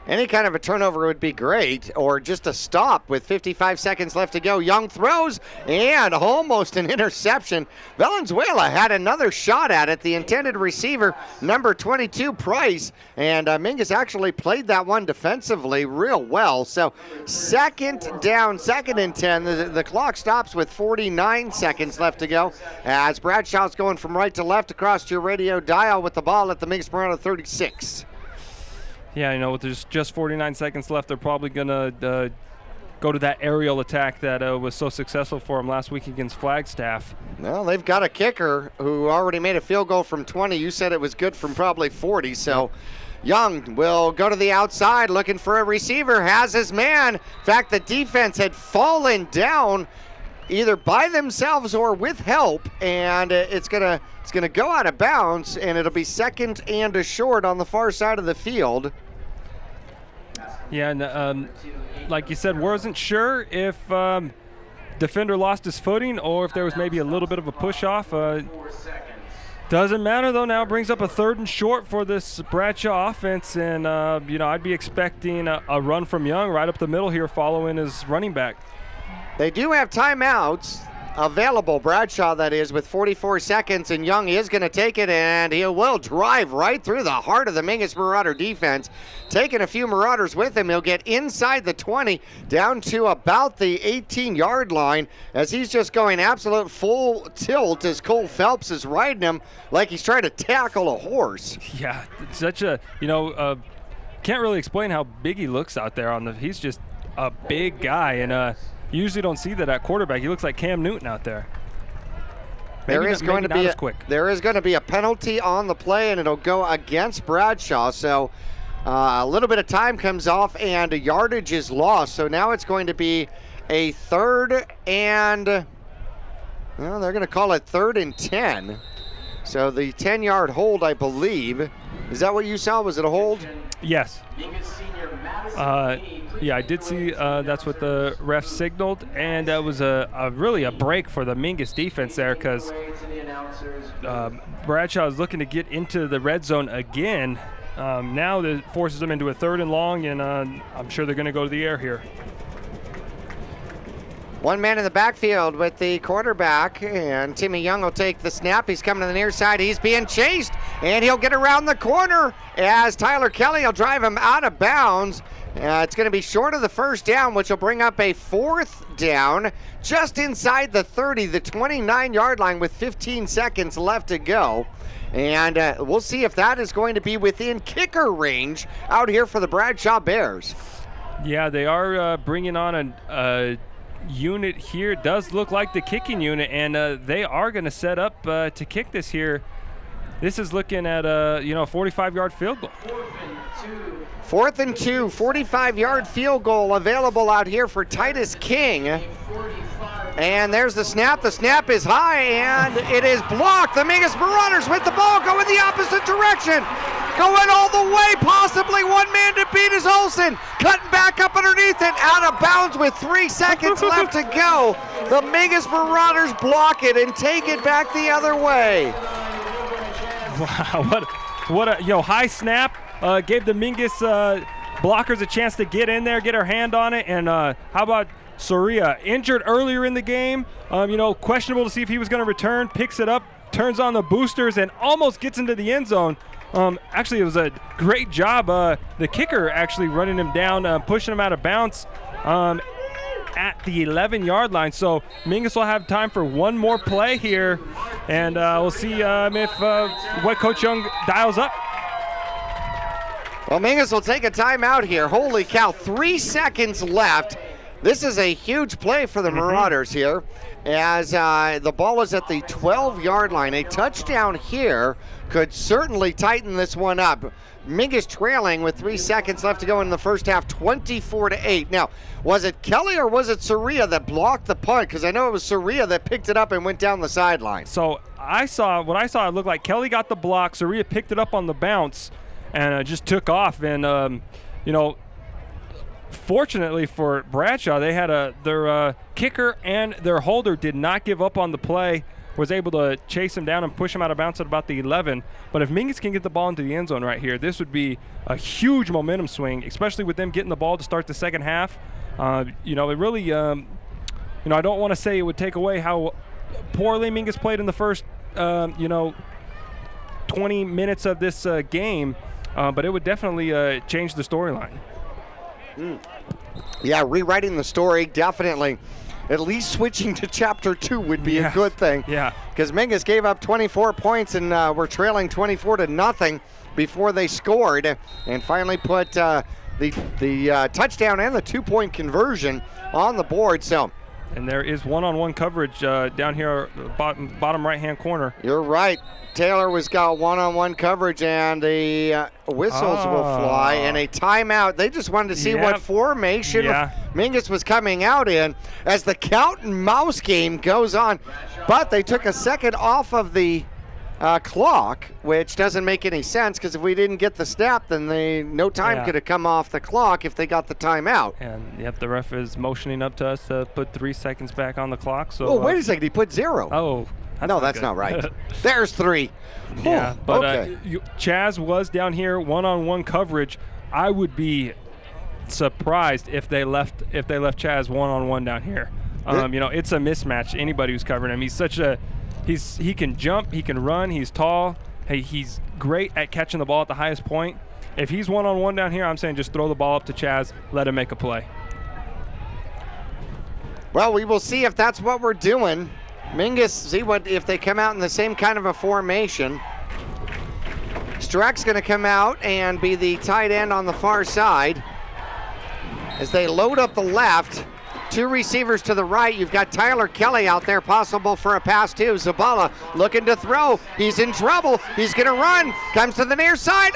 Any kind of a turnover would be great, or just a stop with 55 seconds left to go. Young throws and almost an interception. Valenzuela had another shot at it. The intended receiver, number 22, Price, and Mingus actually played that one defensively real well. So 2nd down, 2nd and 10. The clock stops with 49 seconds left to go as Bradshaw's going from right to left across your radio dial with the ball at the Mingus Marauder 36. Yeah, you know, with just 49 seconds left, they're probably going to go to that aerial attack that was so successful for them last week against Flagstaff. Well, they've got a kicker who already made a field goal from 20. You said it was good from probably 40, so Young will go to the outside looking for a receiver, has his man. In fact, the defense had fallen down either by themselves or with help, and it's gonna go out of bounds, and it'll be 2nd and a short on the far side of the field. Yeah, and like you said, wasn't sure if defender lost his footing or if there was maybe a little bit of a push off. Doesn't matter though. Now it brings up a 3rd and short for this Bradshaw offense, and you know, I'd be expecting a run from Young right up the middle here, following his running back. They do have timeouts available, Bradshaw that is, with 44 seconds, and Young is going to take it, and he will drive right through the heart of the Mingus Marauder defense. Taking a few Marauders with him, he'll get inside the 20, down to about the 18-yard line, as he's just going absolute full tilt as Cole Phelps is riding him like he's trying to tackle a horse. Yeah, it's such a, you know, can't really explain how big he looks out there. He's just a big guy, and you usually don't see that at quarterback. He looks like Cam Newton out there. There is going to be a penalty on the play, and it'll go against Bradshaw. So a little bit of time comes off, and a yardage is lost. So now it's going to be a 3rd and, well, they're going to call it 3rd and 10. So the 10-yard hold, I believe. Is that what you saw? Was it a hold? Yes. Yeah, I did see that's what the ref signaled, and that was really a break for the Mingus defense there because Bradshaw is looking to get into the red zone again. Now that forces them into a 3rd and long, and I'm sure they're going to go to the air here. One man in the backfield with the quarterback, and Timmy Young will take the snap. He's coming to the near side. He's being chased, and he'll get around the corner as Tyler Kelly will drive him out of bounds. It's going to be short of the 1st down, which will bring up a 4th down just inside the 30, the 29-yard line with 15 seconds left to go. And we'll see if that is going to be within kicker range out here for the Bradshaw Bears. Yeah, they are bringing on a unit here. It does look like the kicking unit, and they are going to set up to kick this here. This is looking at a 45-yard field goal. 4th and 2, 45-yard field goal available out here for Titus King. And there's the snap. The snap is high, and it is blocked. The Mingus Marauders with the ball going the opposite direction. Going all the way, possibly one man to beat is Olsen. Cutting back up underneath it, out of bounds with 3 seconds left to go. The Mingus Marauders block it and take it back the other way. Wow, what a high snap. Gave the Mingus blockers a chance to get in there, get her hand on it, and how about Soria, injured earlier in the game, questionable to see if he was going to return, picks it up, turns on the boosters, and almost gets into the end zone. Actually, it was a great job. The kicker actually running him down, pushing him out of bounds at the 11-yard line. So Mingus will have time for one more play here, and we'll see if what Coach Young dials up. Well, Mingus will take a timeout here. Holy cow, 3 seconds left. This is a huge play for the Marauders here as the ball is at the 12-yard line. A touchdown here could certainly tighten this one up. Mingus trailing with 3 seconds left to go in the first half, 24-8. Now, was it Kelly or was it Soria that blocked the punt? Because I know it was Soria that picked it up and went down the sideline. So what I saw, it looked like Kelly got the block. Soria picked it up on the bounce and just took off. And, fortunately for Bradshaw, they had their kicker and their holder did not give up on the play, was able to chase him down and push him out of bounds at about the 11. But if Mingus can get the ball into the end zone right here, this would be a huge momentum swing, especially with them getting the ball to start the second half. It really, I don't want to say it would take away how poorly Mingus played in the first, 20 minutes of this game, but it would definitely change the storyline. Yeah, rewriting the story, definitely. At least switching to Chapter 2 would be a good thing. Yeah. Because Mingus gave up 24 points and were trailing 24-0 before they scored and finally put the touchdown and the 2-point conversion on the board. So. And there is one-on-one coverage down here, bottom right-hand corner. You're right. Taylor was got one-on-one coverage, and the whistles will fly, and a timeout. They just wanted to see what formation Mingus was coming out in as the cat and mouse game goes on. But they took a second off of the clock, which doesn't make any sense because if we didn't get the snap, then no time could have come off the clock if they got the timeout. And the ref is motioning up to us to put 3 seconds back on the clock. So wait a second, he put 0. Oh. That's not right. There's 3. Yeah, but Chaz was down here one-on-one coverage. I would be surprised if they left Chaz one-on-one down here. It's a mismatch. Anybody who's covering him, he can jump, he can run, he's tall. Hey, he's great at catching the ball at the highest point. If he's one-on-one down here, I'm saying just throw the ball up to Chaz, let him make a play. Well, we will see if that's what we're doing. Mingus, see if they come out in the same kind of a formation. Strack's going to come out and be the tight end on the far side. As they load up the left, 2 receivers to the right. You've got Tyler Kelly out there, possible for a pass too. Zabala looking to throw. He's in trouble. He's going to run. Comes to the near side.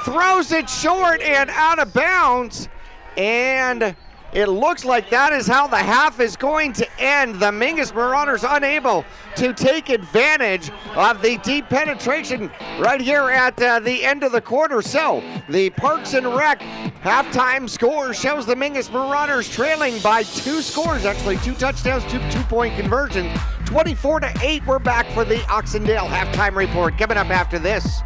Throws it short and out of bounds. And it looks like that is how the half is going to end. The Mingus Marauders unable to take advantage of the deep penetration right here at the end of the quarter. So the Parks and Rec halftime score shows the Mingus Marauders trailing by 2 scores, actually 2 touchdowns, 2-point conversion. 24-8, we're back for the Oxendale halftime report. Coming up after this.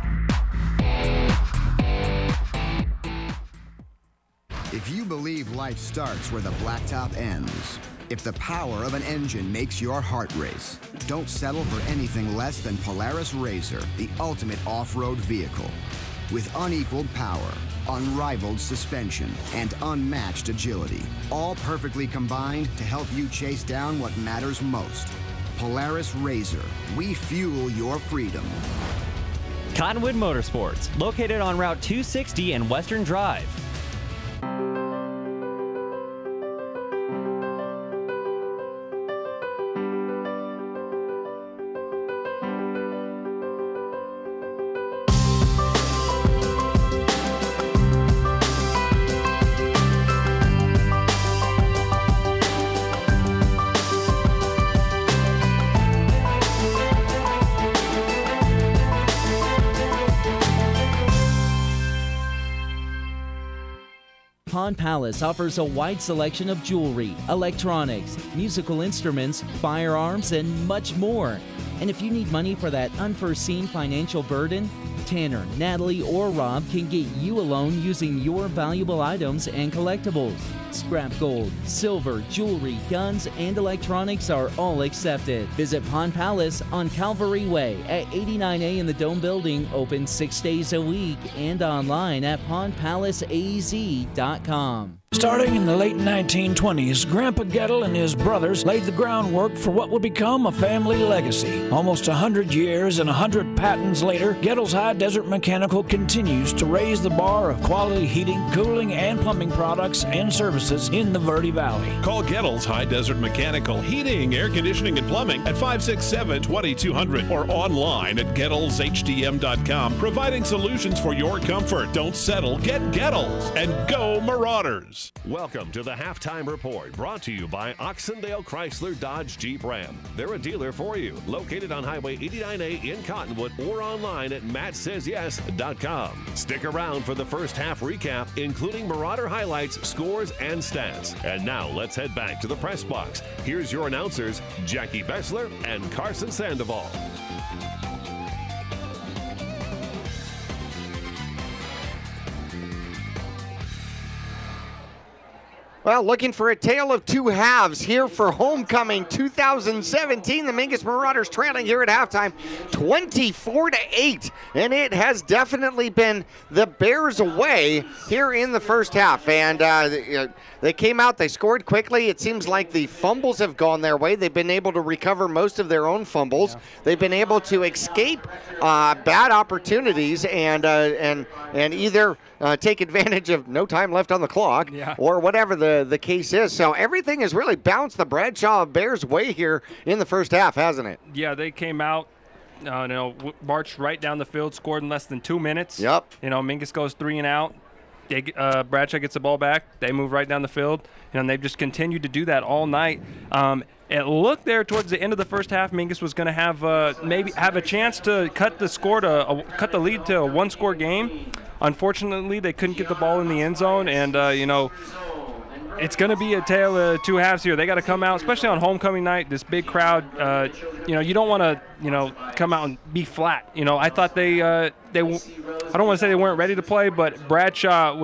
If you believe life starts where the blacktop ends, if the power of an engine makes your heart race, don't settle for anything less than Polaris RZR, the ultimate off-road vehicle. With unequaled power, unrivaled suspension, and unmatched agility, all perfectly combined to help you chase down what matters most. Polaris RZR, we fuel your freedom. Cottonwood Motorsports, located on Route 260 and Western Drive. Pawn Palace offers a wide selection of jewelry, electronics, musical instruments, firearms, and much more. And if you need money for that unforeseen financial burden, Tanner, Natalie, or Rob can get you a loan using your valuable items and collectibles. Scrap gold, silver, jewelry, guns, and electronics are all accepted. Visit Pawn Palace on Calvary Way at 89A in the Dome Building, open 6 days a week, and online at pawnpalaceaz.com. Starting in the late 1920s, Grandpa Gettle and his brothers laid the groundwork for what would become a family legacy. Almost 100 years and 100 patents later, Gettle's High Desert Mechanical continues to raise the bar of quality heating, cooling, and plumbing products and services in the Verde Valley. Call Gettle's High Desert Mechanical Heating, Air Conditioning, and Plumbing at 567-2200 or online at GettlesHDM.com, providing solutions for your comfort. Don't settle, get Gettles, and go Marauders! Welcome to the Halftime Report, brought to you by Oxendale Chrysler Dodge Jeep Ram. They're a dealer for you, located on Highway 89A in Cottonwood or online at mattsays.yes.com. Stick around for the first half recap, including Marauder highlights, scores, and stats. And now let's head back to the press box. Here's your announcers, Jackie Bessler and Carson Sandoval. Well, looking for a tale of two halves here for homecoming 2017. The Mingus Marauders trailing here at halftime 24-8, and it has definitely been the Bears' way here in the first half. And they came out, they scored quickly. It seems like the fumbles have gone their way. They've been able to recover most of their own fumbles. Yeah. They've been able to escape bad opportunities and either take advantage of no time left on the clock, or whatever the case is. So everything has really bounced the Bradshaw Bears' way here in the first half, hasn't it? Yeah, they came out, marched right down the field, scored in less than 2 minutes. Yep. Mingus goes 3 and out. Bradshaw gets the ball back. They move right down the field, and they've just continued to do that all night. It looked there towards the end of the first half, Mingus was going to have maybe have a chance to cut the lead to a one-score game. Unfortunately, they couldn't get the ball in the end zone, and it's going to be a tale of two halves here. They got to come out, especially on homecoming night. This big crowd, you don't want to, come out and be flat. I thought they I don't want to say they weren't ready to play, but Bradshaw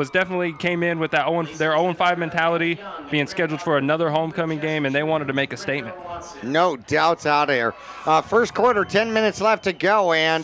came in with their 0-5 mentality, being scheduled for another homecoming game, and they wanted to make a statement. No doubts out there. First quarter, 10 minutes left to go, and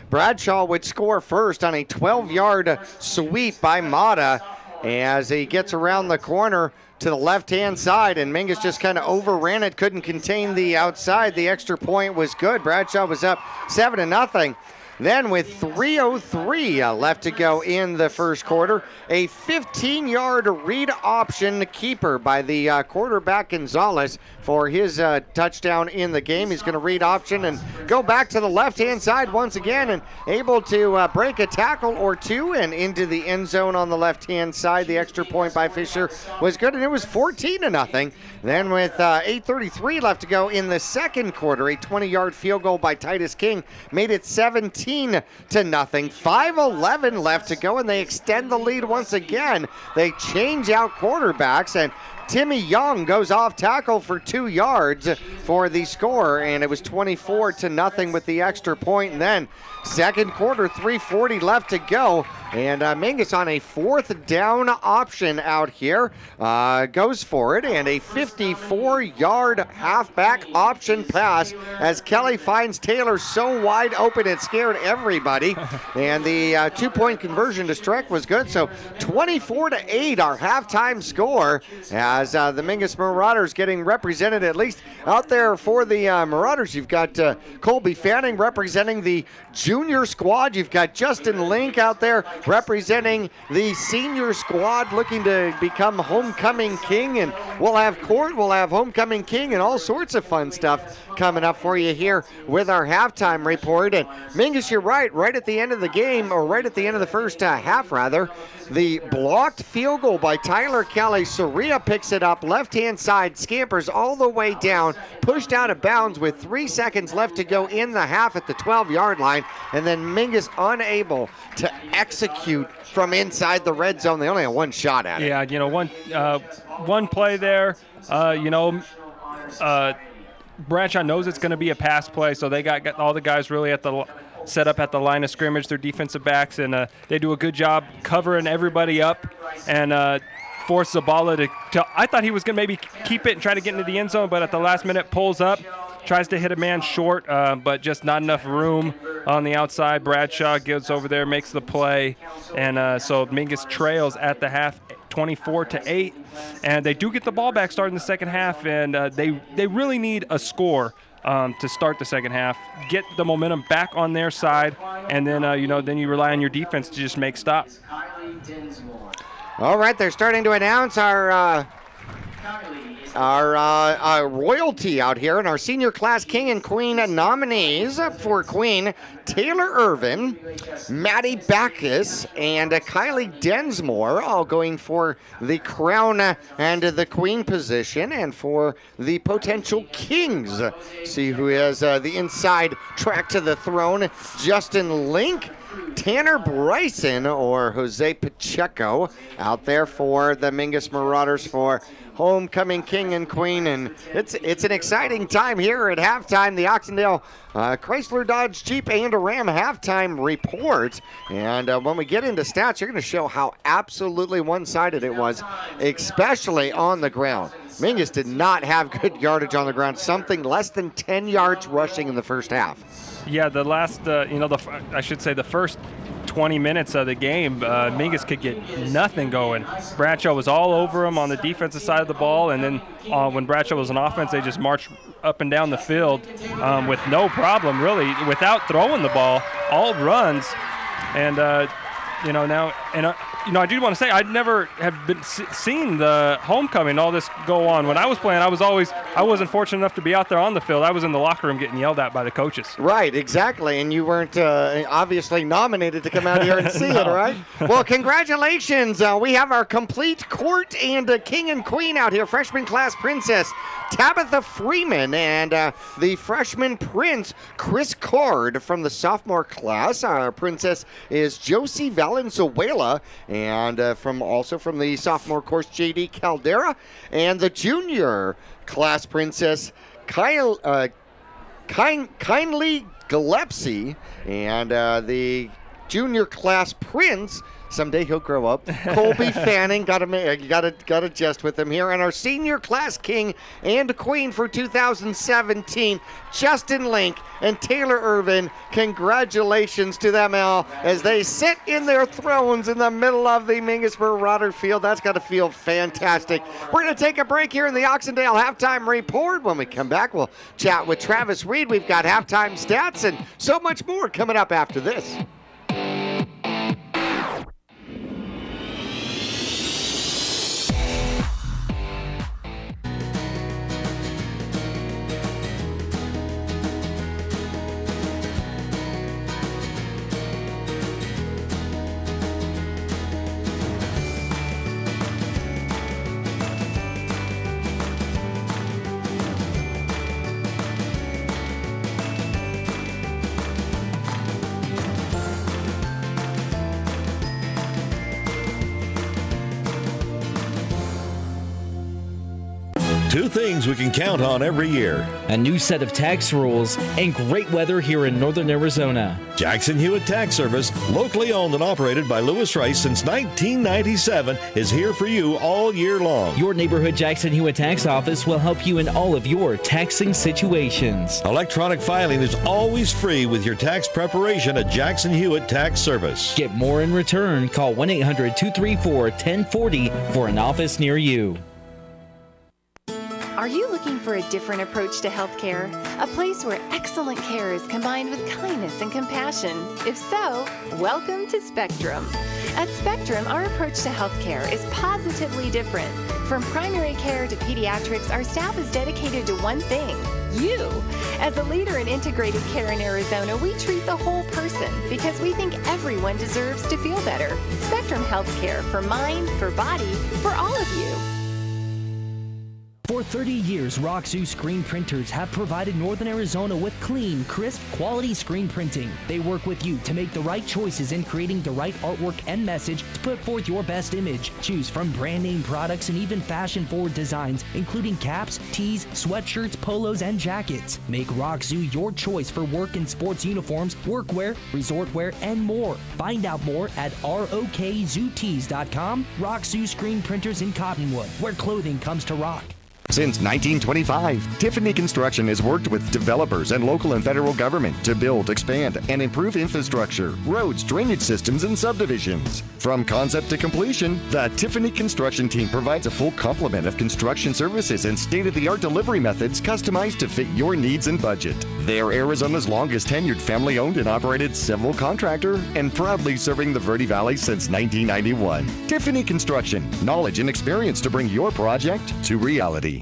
Bradshaw would score first on a 12-yard sweep by Mata as he gets around the corner to the left-hand side, and Mingus just kind of overran it, couldn't contain the outside. The extra point was good. Bradshaw was up 7-0. Then with 3:03 left to go in the first quarter, a 15-yard read option keeper by the quarterback Gonzalez for his touchdown in the game. He's going to read option and go back to the left-hand side once again and able to break a tackle or two and into the end zone on the left-hand side. The extra point by Fisher was good, and it was 14-0. Then with 8:33 left to go in the second quarter, a 20-yard field goal by Titus King made it 17-0. 5:11 left to go, and they extend the lead once again. They change out quarterbacks, and Timmy Young goes off tackle for 2 yards for the score, and it was 24-0 with the extra point. And then second quarter, 3:40 left to go, and Mingus on a 4th down option out here goes for it, and a 54-yard halfback option pass as Kelly finds Taylor so wide open it scared everybody, and the 2-point conversion to Streck was good. So 24-8 our halftime score as the Mingus Marauders getting represented, at least out there for the Marauders. You've got Colby Fanning representing the junior squad. You've got Justin Link out there representing the senior squad looking to become homecoming king, and we'll have court, we'll have homecoming king, and all sorts of fun stuff coming up for you here with our halftime report. And Mingus, you're right at the end of the game, or right at the end of the first half rather, the blocked field goal by Tyler Kelly. Soria picks it up, left-hand side, scampers all the way down, pushed out of bounds with 3 seconds left to go in the half at the 12-yard line, and then Mingus unable to execute from inside the red zone. They only had one shot at it. Yeah, one play there, Bradshaw knows it's going to be a pass play, so they got all the guys really set up at the line of scrimmage, their defensive backs, and they do a good job covering everybody up and force Zabala to I thought he was going to maybe keep it and try to get into the end zone, but at the last minute pulls up, tries to hit a man short, but just not enough room on the outside. Bradshaw goes over there, makes the play, and so Mingus trails at the half 24-8, and they do get the ball back starting the second half, and they really need a score to start the second half, get the momentum back on their side, and then then you rely on your defense to just make stops. All right, they're starting to announce our royalty out here, and our senior class king and queen nominees. For queen, Taylor Irvin, Maddie Backus, and Kylie Densmore, all going for the crown and the queen position. And for the potential kings, see who has the inside track to the throne, Justin Link, Tanner Bryson, or Jose Pacheco out there for the Mingus Marauders for homecoming king and queen. And it's an exciting time here at halftime. The Oxendale Chrysler Dodge Jeep and Ram halftime report. And when we get into stats, you're going to show how absolutely one-sided it was, especially on the ground. Mingus did not have good yardage on the ground, something less than 10 yards rushing in the first half. Yeah, the last, I should say the first 20 minutes of the game, Mingus could get nothing going. Bradshaw was all over him on the defensive side of the ball, and then when Bradshaw was on offense, they just marched up and down the field with no problem, really, without throwing the ball, all runs. And, I do want to say I never have seen the homecoming, all this go on. When I was playing, I wasn't fortunate enough to be out there on the field. I was in the locker room getting yelled at by the coaches. Right, exactly, and you weren't obviously nominated to come out here and see it, right? Well, congratulations. We have our complete court and king and queen out here. Freshman class princess Tabitha Freeman and the freshman prince Chris Card from the sophomore class. Our princess is Josie Valenzuela, and from the sophomore course, J.D. Caldera, and the junior class princess Kindly Gillespie, and the junior class prince. Someday he'll grow up. Colby Fanning, got to jest with him here. And our senior class king and queen for 2017, Justin Link and Taylor Irvin. Congratulations to them all as they sit in their thrones in the middle of the Mingus Marauder field. That's got to feel fantastic. We're going to take a break here in the Oxendale Halftime Report. When we come back, we'll chat with Travis Reed. We've got halftime stats and so much more coming up after this. Two things we can count on every year. A new set of tax rules and great weather here in northern Arizona. Jackson Hewitt Tax Service, locally owned and operated by Lewis Rice since 1997, is here for you all year long. Your neighborhood Jackson Hewitt Tax Office will help you in all of your taxing situations. Electronic filing is always free with your tax preparation at Jackson Hewitt Tax Service. Get more in return. Call 1-800-234-1040 for an office near you. Are you looking for a different approach to healthcare? A place where excellent care is combined with kindness and compassion? If so, welcome to Spectrum. At Spectrum, our approach to healthcare is positively different. From primary care to pediatrics, our staff is dedicated to one thing: you. As a leader in integrated care in Arizona, we treat the whole person because we think everyone deserves to feel better. Spectrum Healthcare, for mind, for body, for all of you. For 30 years, Roxu screen printers have provided Northern Arizona with clean, crisp, quality screen printing. They work with you to make the right choices in creating the right artwork and message to put forth your best image. Choose from brand name products and even fashion-forward designs, including caps, tees, sweatshirts, polos, and jackets. Make Roxu your choice for work and sports uniforms, workwear, resort wear, and more. Find out more at rokzootees.com. Roxu screen printers in Cottonwood, where clothing comes to rock. Since 1925, Tiffany Construction has worked with developers and local and federal government to build, expand, and improve infrastructure, roads, drainage systems, and subdivisions. From concept to completion, the Tiffany Construction team provides a full complement of construction services and state-of-the-art delivery methods customized to fit your needs and budget. They're Arizona's longest tenured family-owned and operated civil contractor and proudly serving the Verde Valley since 1991. Tiffany Construction, knowledge and experience to bring your project to reality.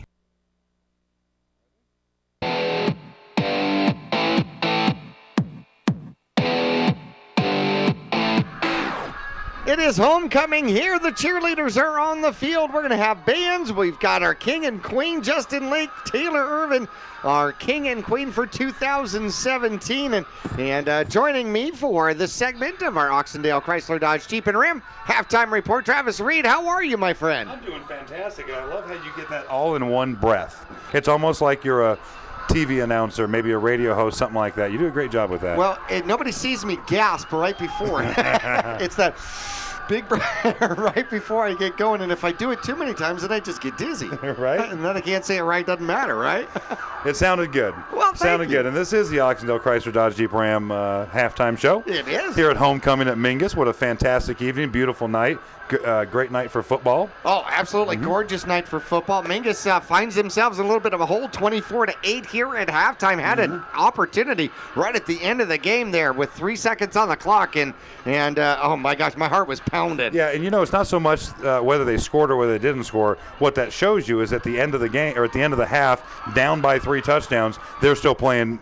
It is homecoming here. The cheerleaders are on the field. We're going to have bands. We've got our king and queen, Justin Lake, Taylor Irvin, our king and queen for 2017. And joining me for this segment of our Oxendale Chrysler Dodge Jeep and Ram halftime report, Travis Reed. How are you, my friend? I'm doing fantastic, and I love how you get that all in one breath. It's almost like you're a TV announcer, maybe a radio host, something like that. You do a great job with that. Well, nobody sees me gasp right before. It's that big breath right before I get going, and if I do it too many times, then I just get dizzy. Right? And then I can't say it right. Doesn't matter, right? It sounded good. Well, sounded good. And this is the Oxendale Chrysler Dodge Jeep Ram halftime show. It is. Here at homecoming at Mingus. What a fantastic evening. Beautiful night. Great night for football. Oh, absolutely. Gorgeous night for football. Mingus finds themselves in a little bit of a hole, 24-8 here at halftime. Had an opportunity right at the end of the game there with 3 seconds on the clock. And oh, my gosh, my heart was pounded. Yeah, and it's not so much whether they scored or whether they didn't score. What that shows you is at the end of the game, or at the end of the half, down by 3 touchdowns, they're still playing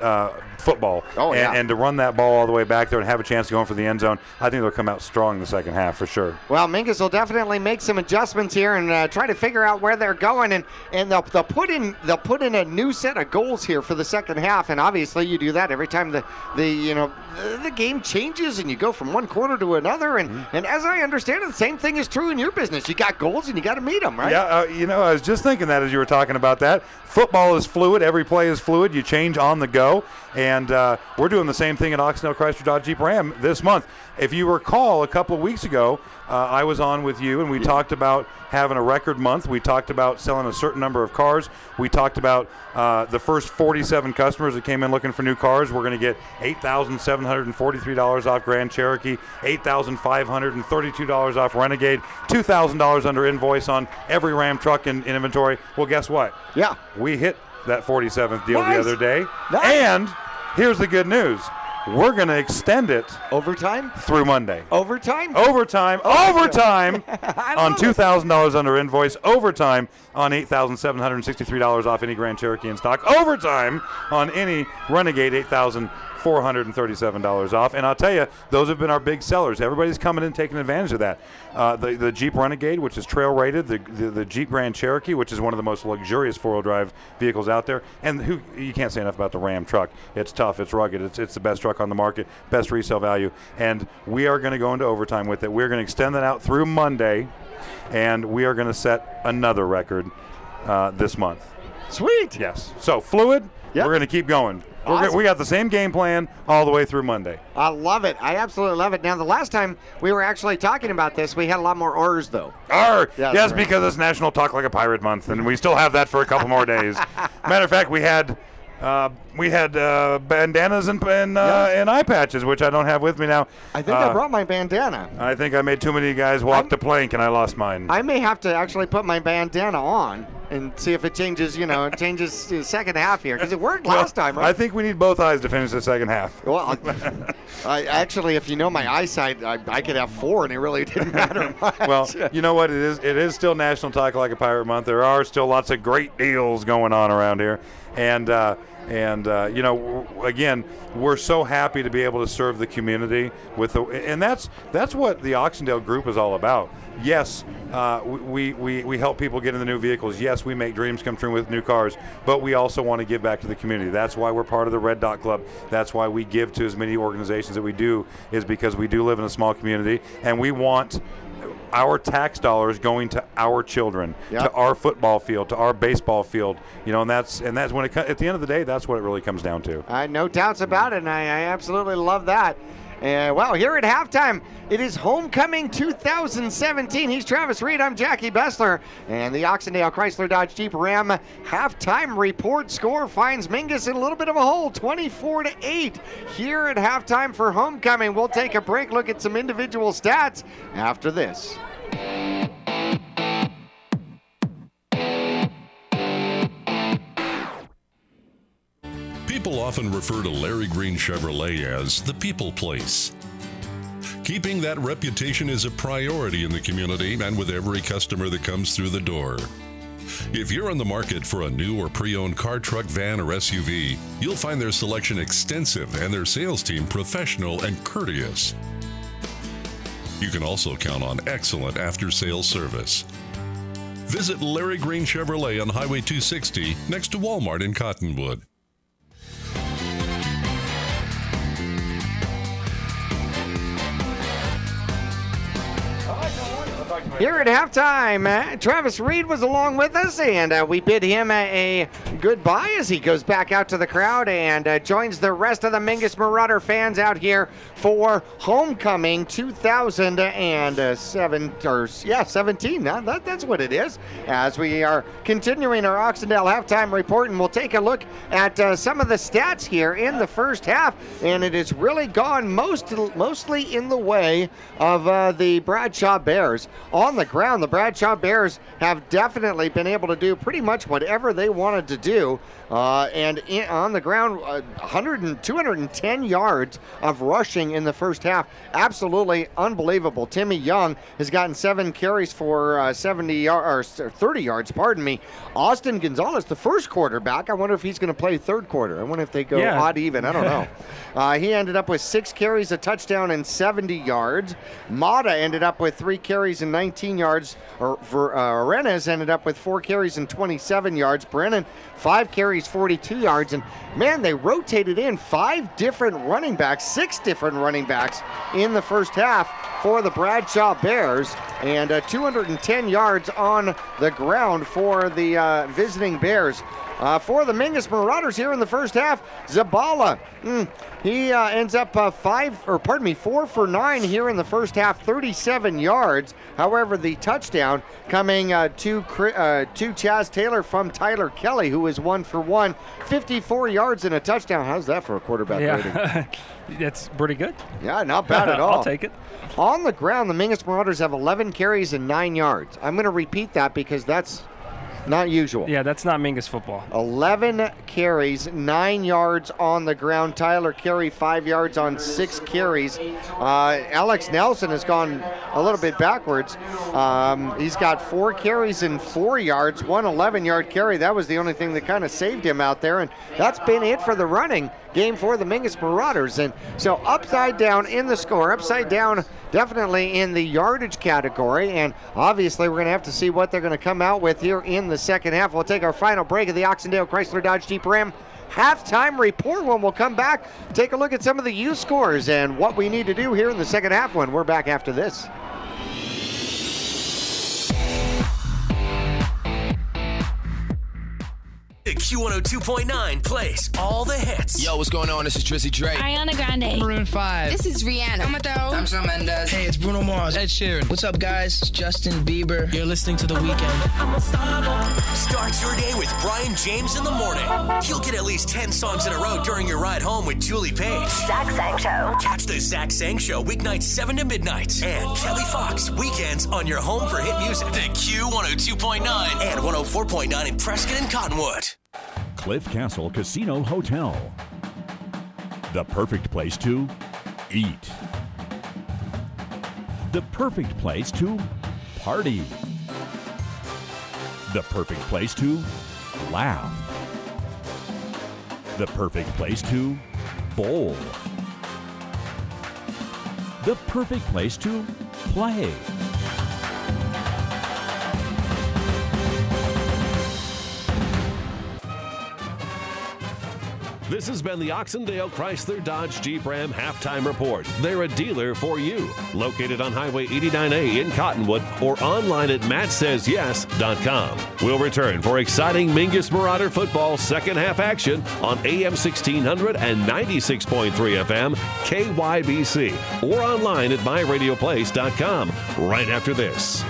football. Oh, yeah. And to run that ball all the way back there and have a chance to go in for the end zone, I think they'll come out strong in the second half for sure. Well, Mingus will definitely make some adjustments here and try to figure out where they're going, and they'll put in a new set of goals here for the second half. And obviously, you do that every time the game changes and you go from one quarter to another. And as I understand it, the same thing is true in your business. You got goals and you got to meet them, right? Yeah, I was just thinking that as you were talking about that. Football is fluid. Every play is fluid. You change on the go. And we're doing the same thing at Oxendale Chrysler Dodge Jeep Ram this month. If you recall, a couple of weeks ago, I was on with you, and we talked about having a record month. We talked about selling a certain number of cars. We talked about the first 47 customers that came in looking for new cars. We're going to get $8,743 off Grand Cherokee, $8,532 off Renegade, $2,000 under invoice on every Ram truck in inventory. Well, guess what? Yeah. We hit that 47th deal Nice. the other day. Nice. And here's the good news. We're going to extend it overtime through Monday. Overtime on $2,000 under invoice. Overtime on $8,763 off any Grand Cherokee in stock. Overtime on any Renegade, $8,437 off. And I'll tell you, those have been our big sellers. Everybody's coming in taking advantage of that. The Jeep Renegade, which is trail rated, the Jeep Grand Cherokee, which is one of the most luxurious four-wheel drive vehicles out there. And you can't say enough about the Ram truck. It's tough, it's rugged, it's the best truck on the market, best resale value. And we are going to go into overtime with it. We're going to extend that out through Monday, and we are going to set another record this month. Sweet. Yes. So fluid. Yep. We're going to keep going. Awesome. We got the same game plan all the way through Monday. I love it. I absolutely love it. Now, the last time we were actually talking about this, we had a lot more R's, though. R. Yeah, yes, right. because it's National Talk Like a Pirate Month, and we still have that for a couple more days. Matter of fact, we had bandanas and eye patches, which I don't have with me now. I think I brought my bandana. I think I made too many guys walk the plank, and I lost mine. I may have to actually put my bandana on and see if it changes, it changes the second half here, because it worked last time, right? I think we need both eyes to finish the second half. Well, actually, if you know my eyesight, I could have four, and it really didn't matter much. Well, you know what? It is still National Talk Like a Pirate Month. There are still lots of great deals going on around here. And again, we're so happy to be able to serve the community and that's what the Oxendale Group is all about. Yes, we help people get into new vehicles. Yes, we make dreams come true with new cars, but we also want to give back to the community. That's why we're part of the Red Dot Club. That's why we give to as many organizations that we do, is because we do live in a small community, and we want our tax dollars going to our children, to our football field, to our baseball field, and that's when at the end of the day, that's what it really comes down to. No doubts about it, and I absolutely love that. Well, here at halftime, it is Homecoming 2017. He's Travis Reed. I'm Jackie Bessler. And the Oxendale Chrysler Dodge Jeep Ram halftime report score finds Mingus in a little bit of a hole, 24-8. Here at halftime for Homecoming. We'll take a break, look at some individual stats after this. People often refer to Larry Green Chevrolet as the people place. Keeping that reputation is a priority in the community and with every customer that comes through the door. If you're on the market for a new or pre-owned car, truck, van, or SUV, you'll find their selection extensive and their sales team professional and courteous. You can also count on excellent after-sales service. Visit Larry Green Chevrolet on Highway 260 next to Walmart in Cottonwood. Here at halftime, Travis Reed was along with us, and we bid him a goodbye as he goes back out to the crowd and joins the rest of the Mingus Marauder fans out here for Homecoming 2017. Now that's what it is. As we are continuing our Oxendale halftime report, and we'll take a look at some of the stats here in the first half, and it has really gone mostly in the way of the Bradshaw Bears. On the ground, the Bradshaw Bears have definitely been able to do pretty much whatever they wanted to do. On the ground, 210 yards of rushing in the first half. Absolutely unbelievable. Timmy Young has gotten 7 carries for 30 yards, pardon me. Austin Gonzalez, the first quarterback, I wonder if he's going to play third quarter. I wonder if they go odd even. I don't know. He ended up with 6 carries, a touchdown, and 70 yards. Mata ended up with 3 carries and 19 yards. Arenas ended up with 4 carries and 27 yards. Brennan, 5 carries, 42 yards. And man, they rotated in 6 different running backs in the first half for the Bradshaw Bears, and 210 yards on the ground for the visiting Bears. For the Mingus Marauders here in the first half, Zabala, he ends up 4 for 9 here in the first half, 37 yards. However, the touchdown coming to Chaz Taylor from Tyler Kelly, who is 1 for 1, 54 yards and a touchdown. How's that for a quarterback rating? That's pretty good. Yeah, not bad at all. I'll take it. On the ground, the Mingus Marauders have 11 carries and 9 yards. I'm going to repeat that because that's not usual. Yeah, that's not Mingus football. 11 carries, 9 yards on the ground. Tyler Carey, 5 yards on 6 carries. Alex Nelson has gone a little bit backwards. He's got 4 carries and 4 yards, one 11-yard carry. That was the only thing that kind of saved him out there, and that's been it for the running game for the Mingus Marauders. And so upside down in the score, upside down definitely in the yardage category, and obviously we're going to have to see what they're going to come out with here in the second half. We'll take our final break of the Oxendale Chrysler Dodge Jeep Ram halftime report. When we'll come back, take a look at some of the youth scores and what we need to do here in the second half when we're back after this. The Q102.9 plays all the hits. Yo, what's going on? This is Drizzy Drake. Ariana Grande. Maroon 5. This is Rihanna. I'm Shawn Mendes. Hey, it's Bruno Mars. Ed Sheeran. What's up, guys? It's Justin Bieber. You're listening to The Weeknd. Start your day with Brian James in the morning. You'll get at least 10 songs in a row during your ride home with Julie Page. Zach Sang Show. Catch the Zach Sang Show weeknights 7 to midnight. And Kelly Fox weekends on your home for hit music. The Q102.9 and 104.9 in Prescott and Cottonwood. Cliff Castle Casino Hotel. The perfect place to eat. The perfect place to party. The perfect place to laugh. The perfect place to bowl. The perfect place to play. This has been the Oxendale Chrysler Dodge Jeep Ram Halftime Report. They're a dealer for you. Located on Highway 89A in Cottonwood or online at mattsays.yes.com. We'll return for exciting Mingus Marauder football second half action on AM 1600 and 96.3 FM KYBC or online at myradioplace.com right after this.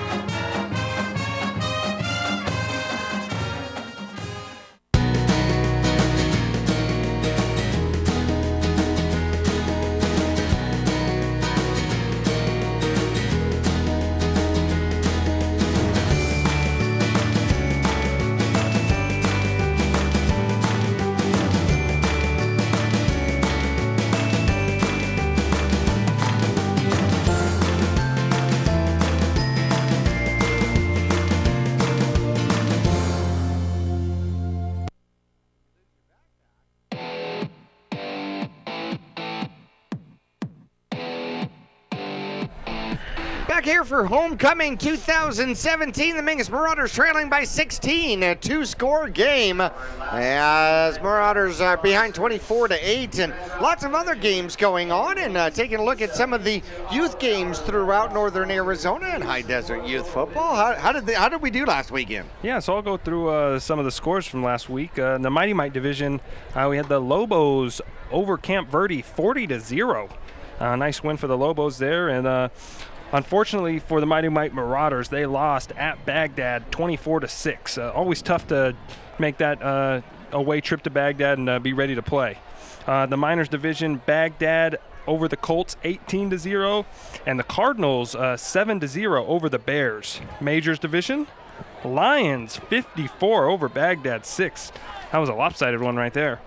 Here for homecoming 2017, the Mingus Marauders trailing by 16, a 2-score game as Marauders are behind 24-8, and lots of other games going on, and taking a look at some of the youth games throughout northern Arizona and high desert youth football. How did we do last weekend? Yeah, so I'll go through some of the scores from last week. In the Mighty Mite division, we had the Lobos over Camp Verde 40-0. Nice win for the Lobos there, and unfortunately for the Mighty Mite Marauders, they lost at Baghdad 24-6. Always tough to make that away trip to Baghdad and be ready to play. The Minors division, Baghdad over the Colts 18-0, and the Cardinals 7-0 over the Bears. Majors division, Lions 54 over Baghdad 6. That was a lopsided one right there.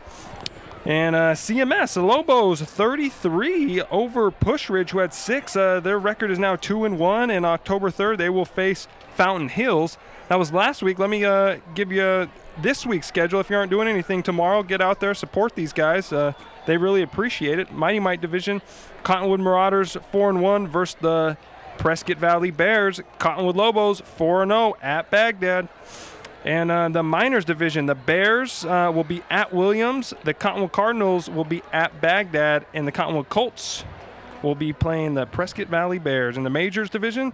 And CMS, the Lobos 33 over Push Ridge, who had 6. Their record is now 2-1, and October 3rd they will face Fountain Hills. That was last week. Let me give you this week's schedule. If you aren't doing anything tomorrow, get out there, support these guys. They really appreciate it. Mighty Mite division, Cottonwood Marauders 4-1 versus the Prescott Valley Bears. Cottonwood Lobos 4-0 at Baghdad. And the Minors division, the Bears will be at Williams, the Cottonwood Cardinals will be at Baghdad, and the Cottonwood Colts will be playing the Prescott Valley Bears. In the Majors division,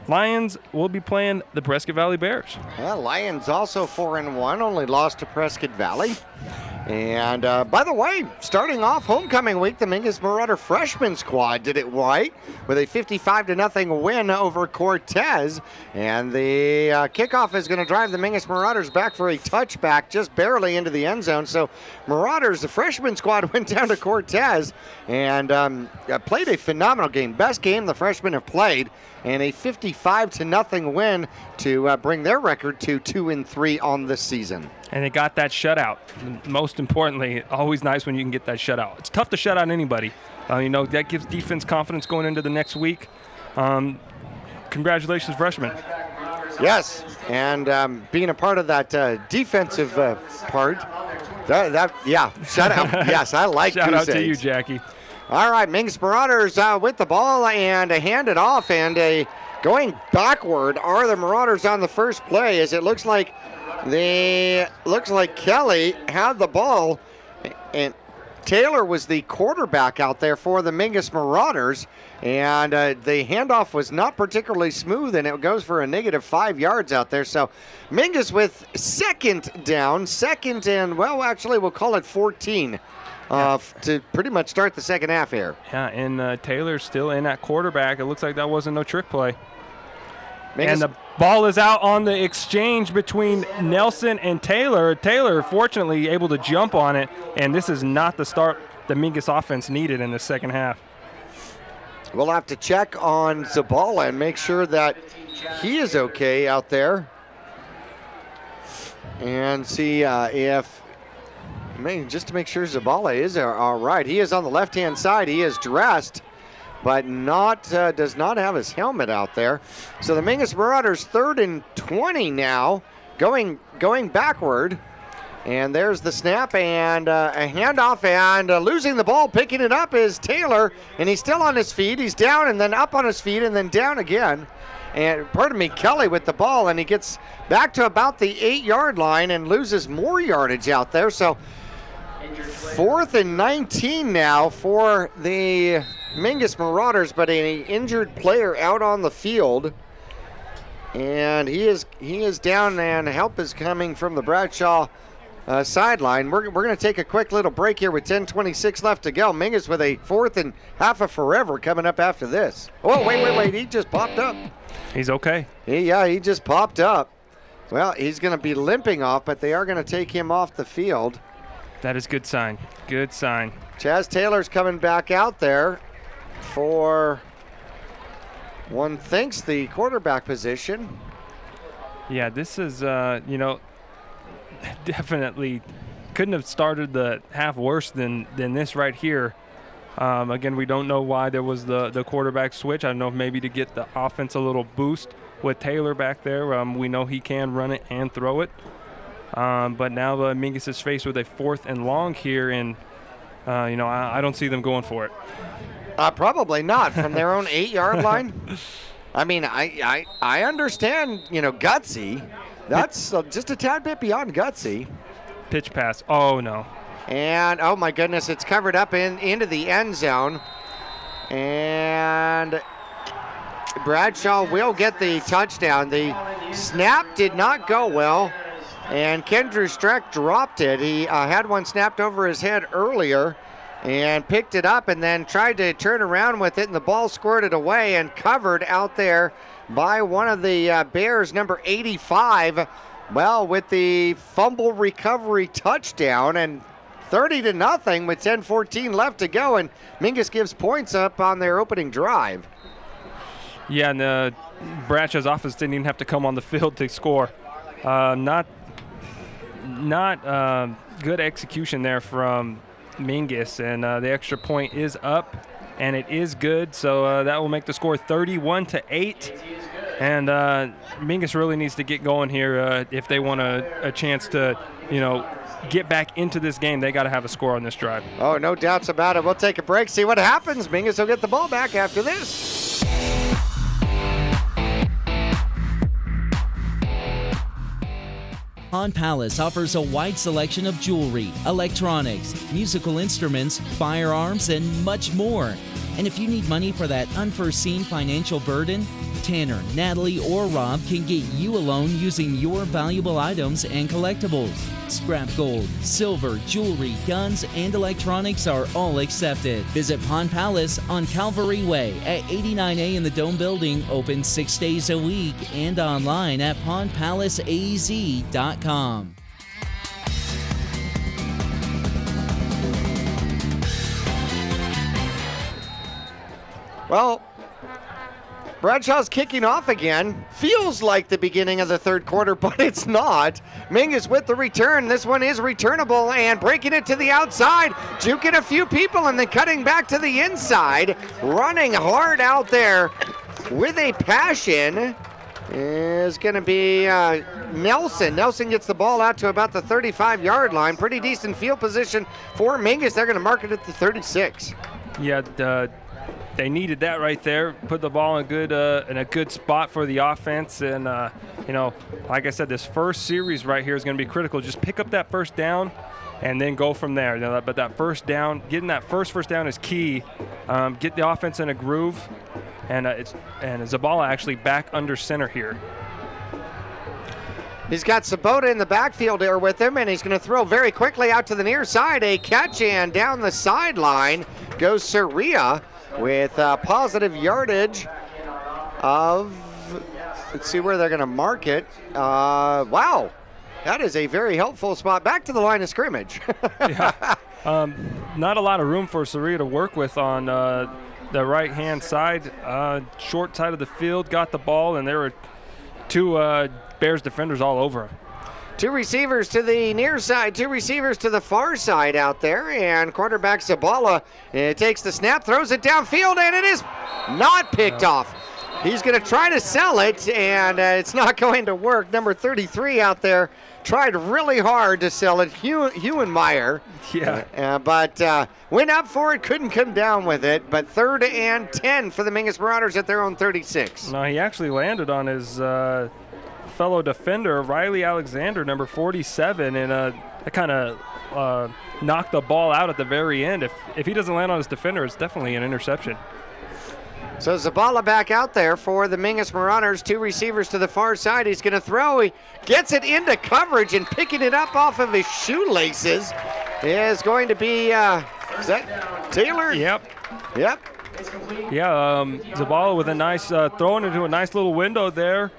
Lions will be playing the Prescott Valley Bears. Well, Lions also 4-1, only lost to Prescott Valley. And by the way, starting off homecoming week, the Mingus Marauder freshman squad did it right with a 55-0 win over Cortez. And the kickoff is going to drive the Mingus Marauders back for a touchback just barely into the end zone. So Marauders, the freshman squad, went down to Cortez and played a phenomenal game. Best game the freshmen have played, and a 55-0 win to bring their record to 2-3 on the season. And they got that shutout. Most importantly, always nice when you can get that shutout. It's tough to shut out anybody. That gives defense confidence going into the next week. Congratulations, freshmen. Yes, and being a part of that defensive part, shutout. Yes, I like Shout out Goose to you, eggs. Jackie. All right, Mingus Marauders with the ball and hand it off, and going backward are the Marauders on the first play, as it looks like Kelly had the ball, and Taylor was the quarterback out there for the Mingus Marauders, and the handoff was not particularly smooth, and it goes for a -5 yards out there. So Mingus with second and, well, actually we'll call it 14 to pretty much start the second half here. Yeah, and Taylor's still in at quarterback. It looks like that wasn't no trick play. And the ball is out on the exchange between Nelson and Taylor. Taylor, fortunately, able to jump on it, and this is not the start the Mingus offense needed in the second half. We'll have to check on Zabala and make sure that he is okay out there, and see just to make sure Zabala is all right. He is on the left-hand side. He is dressed, but does not have his helmet out there. So the Mingus Marauders 3rd and 20 now, going backward. And there's the snap and a handoff, and losing the ball, picking it up is Taylor, and he's still on his feet. He's down and then up on his feet and then down again. And Kelly with the ball, and he gets back to about the 8-yard line and loses more yardage out there. So 4th and 19 now for the Mingus Marauders, but an injured player out on the field, and he is down, and help is coming from the Bradshaw sideline. We're going to take a quick little break here with 10:26 left to go. Mingus with a 4th and half of forever coming up after this. Oh, wait, he just popped up. He's okay. He just popped up. Well, he's going to be limping off, but they are going to take him off the field. That is good sign. Good sign. Chaz Taylor's coming back out there for, one thinks, the quarterback position. Yeah, this is, definitely couldn't have started the half worse than this right here. Again, we don't know why there was the quarterback switch. I don't know if maybe to get the offense a little boost with Taylor back there. We know he can run it and throw it. But now Mingus is faced with a 4th and long here, and I don't see them going for it. Probably not from their own 8-yard line. I mean, I understand, gutsy. That's just a tad bit beyond gutsy. Pitch pass. Oh, no. And, oh, my goodness, it's covered up into the end zone. And Bradshaw will get the touchdown. The snap did not go well, and Kendrew Streck dropped it. He had one snapped over his head earlier and picked it up and then tried to turn around with it, and the ball squirted away and covered out there by one of the Bears, number 85. Well, with the fumble recovery touchdown, and 30-0 with 10:14 left to go, and Mingus gives points up on their opening drive. Yeah, and Bradshaw's offense didn't even have to come on the field to score. Not good execution there from Mingus, and the extra point is up, and it is good, so that will make the score 31-8. And Mingus really needs to get going here if they want a chance to, get back into this game. They got to have a score on this drive. Oh, no doubts about it. We'll take a break, see what happens. Mingus will get the ball back after this. Han Palace offers a wide selection of jewelry, electronics, musical instruments, firearms, and much more. And if you need money for that unforeseen financial burden, Tanner, Natalie, or Rob can get you a loan using your valuable items and collectibles. Scrap gold, silver, jewelry, guns, and electronics are all accepted. Visit Pond Palace on Calvary Way at 89A in the Dome Building, open 6 days a week, and online at pondpalaceaz.com. Well, Bradshaw's kicking off again. Feels like the beginning of the third quarter, but it's not. Mingus with the return. This one is returnable and breaking it to the outside. Juking a few people and then cutting back to the inside. Running hard out there with a passion is going to be Nelson. Nelson gets the ball out to about the 35-yard line. Pretty decent field position for Mingus. They're going to mark it at the 36. Yeah, they needed that right there. Put the ball in a good spot for the offense, and like I said, this first series right here is going to be critical. Just pick up that first down, and then go from there. But that first down, getting that first down is key. Get the offense in a groove, and Zabala actually back under center here. He's got Sabota in the backfield here with him, and he's going to throw very quickly out to the near side. A catch, and down the sideline goes Saria with positive yardage of, let's see where they're going to mark it. Wow, that is a very helpful spot. Back to the line of scrimmage. Yeah. Not a lot of room for Saria to work with on the right-hand side. Short side of the field, got the ball, and there were two Bears defenders all over him. Two receivers to the near side, two receivers to the far side out there, and quarterback Zabala takes the snap, throws it downfield, and it is not picked off. He's going to try to sell it, and it's not going to work. Number 33 out there tried really hard to sell it, Huenmeyer. Yeah. But went up for it, couldn't come down with it. But 3rd and 10 for the Mingus Marauders at their own 36. No, he actually landed on his fellow defender, Riley Alexander, number 47, and that kind of knocked the ball out at the very end. If he doesn't land on his defender, it's definitely an interception. So Zabala back out there for the Mingus Marauders. Two receivers to the far side. He's going to throw. He gets it into coverage, and picking it up off of his shoelaces is going to be, is that Taylor? Yep. Yeah, Zabala with a nice, throwing into a nice little window there.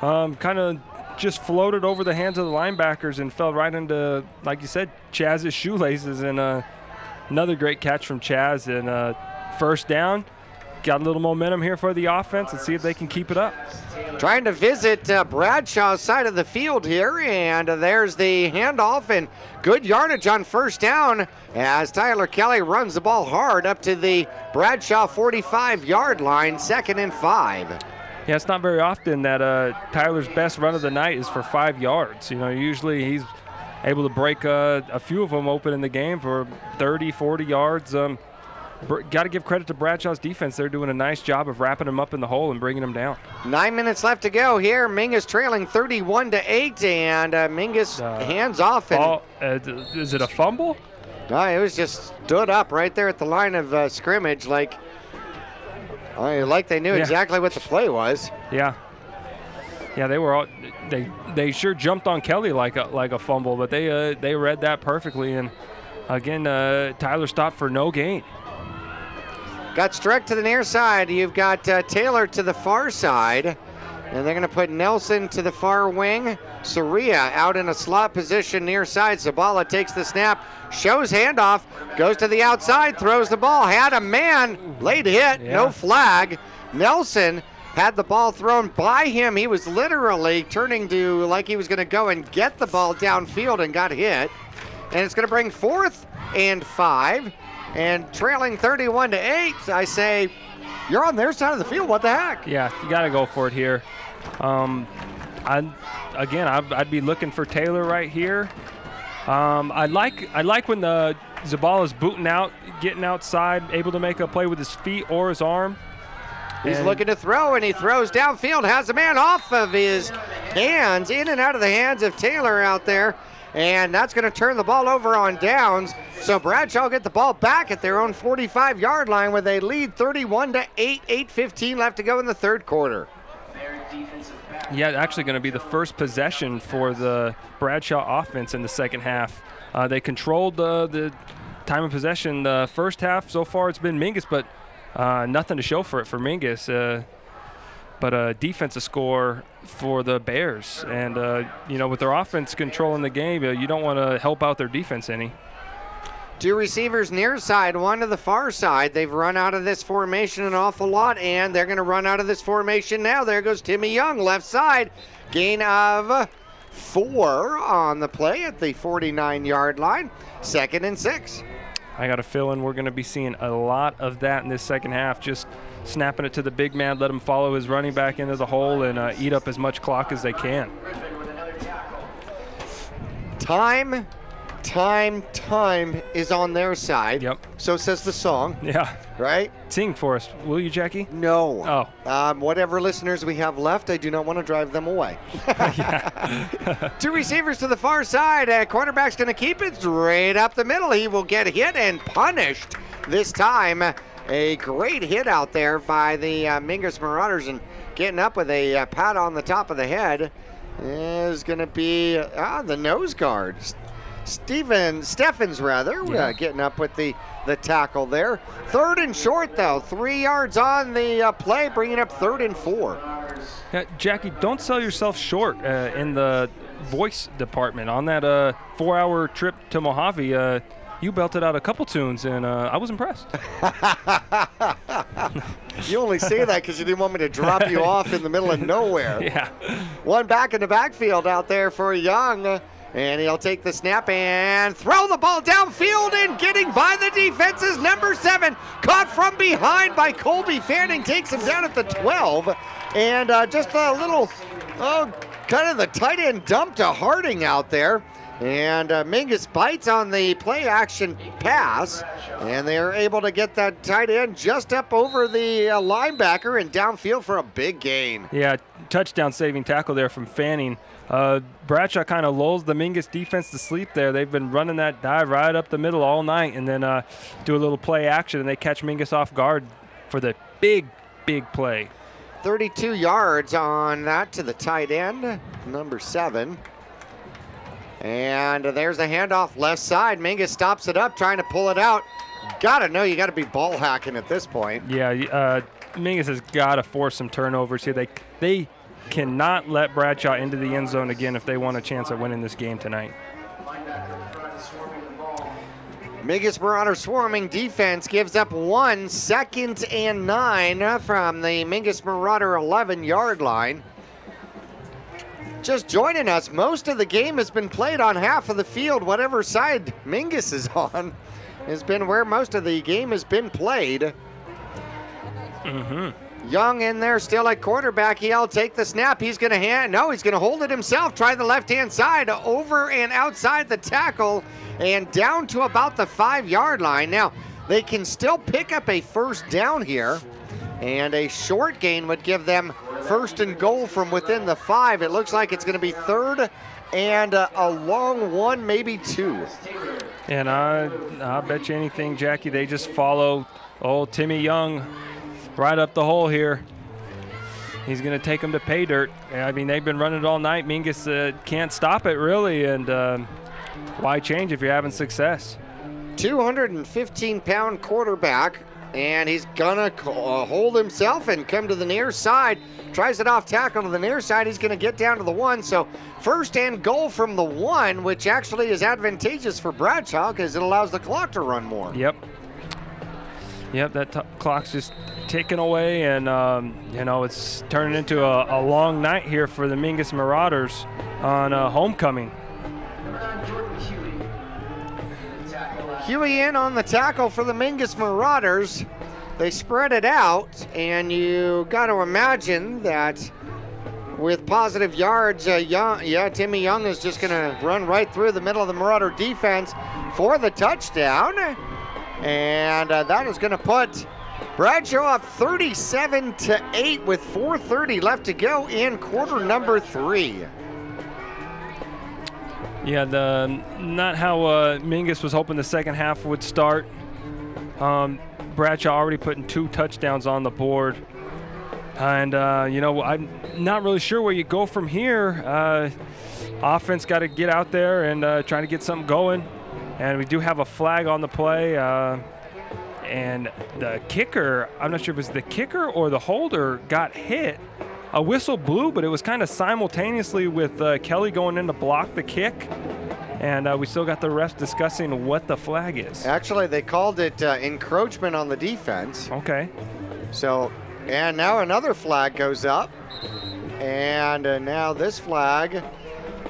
Kind of just floated over the hands of the linebackers and fell right into, like you said, Chaz's shoelaces. And another great catch from Chaz. And first down. Got a little momentum here for the offense and see if they can keep it up. Trying to visit Bradshaw's side of the field here, and there's the handoff and good yardage on first down as Tyler Kelly runs the ball hard up to the Bradshaw 45-yard line, 2nd and 5. Yeah, it's not very often that Tyler's best run of the night is for 5 yards. Usually he's able to break a few of them open in the game for 30, 40 yards. Got to give credit to Bradshaw's defense. They're doing a nice job of wrapping them up in the hole and bringing them down. 9 minutes left to go here. Mingus trailing 31-8, and Mingus hands off. And is it a fumble? No, it was just stood up right there at the line of scrimmage, like they knew exactly what the play was. Yeah. Yeah, they were all they sure jumped on Kelly like a fumble, but they read that perfectly. And again, Tyler stopped for no gain. Got Streck to the near side. You've got Taylor to the far side. And they're going to put Nelson to the far wing. Saria out in a slot position near side. Zabala takes the snap, shows handoff, goes to the outside, throws the ball. Had a man, late hit, no flag. Nelson had the ball thrown by him. He was literally turning to like he was going to go and get the ball downfield and got hit. And it's going to bring 4th and 5. And trailing 31-8, I say, you're on their side of the field. What the heck? Yeah, you got to go for it here. I'd be looking for Taylor right here. I like when the Zabala's booting out, getting outside, able to make a play with his feet or his arm. He's looking to throw, and he throws downfield, has a man off of his hands, in and out of the hands of Taylor out there. and that's going to turn the ball over on downs. So Bradshaw get the ball back at their own 45-yard line with a lead 31-8, 8:15 left to go in the third quarter. Yeah, actually going to be the first possession for the Bradshaw offense in the second half. They controlled the time of possession. The first half so far it's been Mingus, but nothing to show for it for Mingus. But a defensive score for the Bears. And, with their offense controlling the game, you don't want to help out their defense any. Two receivers near side, one to the far side. They've run out of this formation an awful lot, and they're going to run out of this formation now. There goes Timmy Young, left side. Gain of 4 on the play at the 49-yard line. 2nd and 6. I got a feeling we're going to be seeing a lot of that in this second half, just snapping it to the big man, let him follow his running back into the hole and eat up as much clock as they can. Time is on their side. Yep. So says the song. Yeah. Right? Sing for us, will you, Jackie? No. Oh. Whatever listeners we have left, I do not want to drive them away. Two receivers to the far side. Quarterback's going to keep it straight up the middle. He will get hit and punished this time. A great hit out there by the Mingus Marauders, and getting up with a pat on the top of the head is going to be the nose guard. Steffens, Yeah. getting up with the tackle there. 3rd and short, though. 3 yards on the play, bringing up 3rd and 4. Yeah, Jackie, don't sell yourself short in the voice department. On that 4-hour trip to Mojave, you belted out a couple tunes, and I was impressed. You only say that because you didn't want me to drop you off in the middle of nowhere. Yeah. One back in the backfield out there for Young. And he'll take the snap and throw the ball downfield, and getting by the defense is number 7. Caught from behind by Colby Fanning, takes him down at the 12. And just a little, kind of the tight end dump to Harding out there. And Mingus bites on the play action pass, and they're able to get that tight end just up over the linebacker and downfield for a big gain. Yeah, touchdown saving tackle there from Fanning. Bradshaw kind of lulls the Mingus defense to sleep there. They've been running that dive right up the middle all night, and then do a little play action, and they catch Mingus off guard for the big play. 32 yards on that to the tight end, number 7. And there's a handoff left side. Mingus stops it up, trying to pull it out. Gotta know you gotta be ball hacking at this point. Yeah, Mingus has got to force some turnovers here. They cannot let Bradshaw into the end zone again if they want a chance at winning this game tonight. Mingus Marauder swarming defense gives up 1, 2nd and 9 from the Mingus Marauder 11-yard line. Just joining us, most of the game has been played on half of the field. Whatever side Mingus is on has been where most of the game has been played. Young in there still at quarterback. He'll take the snap. He's going to he's going to hold it himself. Try the left-hand side, over and outside the tackle and down to about the 5-yard line. Now, they can still pick up a first down here, and a short gain would give them 1st and goal from within the 5. It looks like it's going to be 3rd and a long 1, maybe 2. And I'll bet you anything, Jackie, they just follow old Timmy Young right up the hole here. He's going to take them to pay dirt. I mean, they've been running it all night. Mingus can't stop it, really, and why change if you're having success? 215-pound quarterback, and he's going to hold himself and come to the near side. Tries it off tackle to the near side. He's going to get down to the 1. So 1st and goal from the 1, which actually is advantageous for Bradshaw because it allows the clock to run more. Yep, that clock's just ticking away, and it's turning into a long night here for the Mingus Marauders on homecoming. Huey in on the tackle for the Mingus Marauders. They spread it out, and you got to imagine that with positive yards, Timmy Young is just going to run right through the middle of the Marauder defense for the touchdown. And that is going to put Bradshaw up 37-8 with 4:30 left to go in quarter number 3. Yeah, not how Mingus was hoping the second half would start. Bradshaw already putting 2 touchdowns on the board. And, I'm not really sure where you go from here. Offense got to get out there and trying to get something going. And we do have a flag on the play. And the kicker, I'm not sure if it was the kicker or the holder, got hit. A whistle blew, but it was kind of simultaneously with Kelly going in to block the kick. And we still got the refs discussing what the flag is. Actually, they called it encroachment on the defense. Okay. So, and now another flag goes up. And now this flag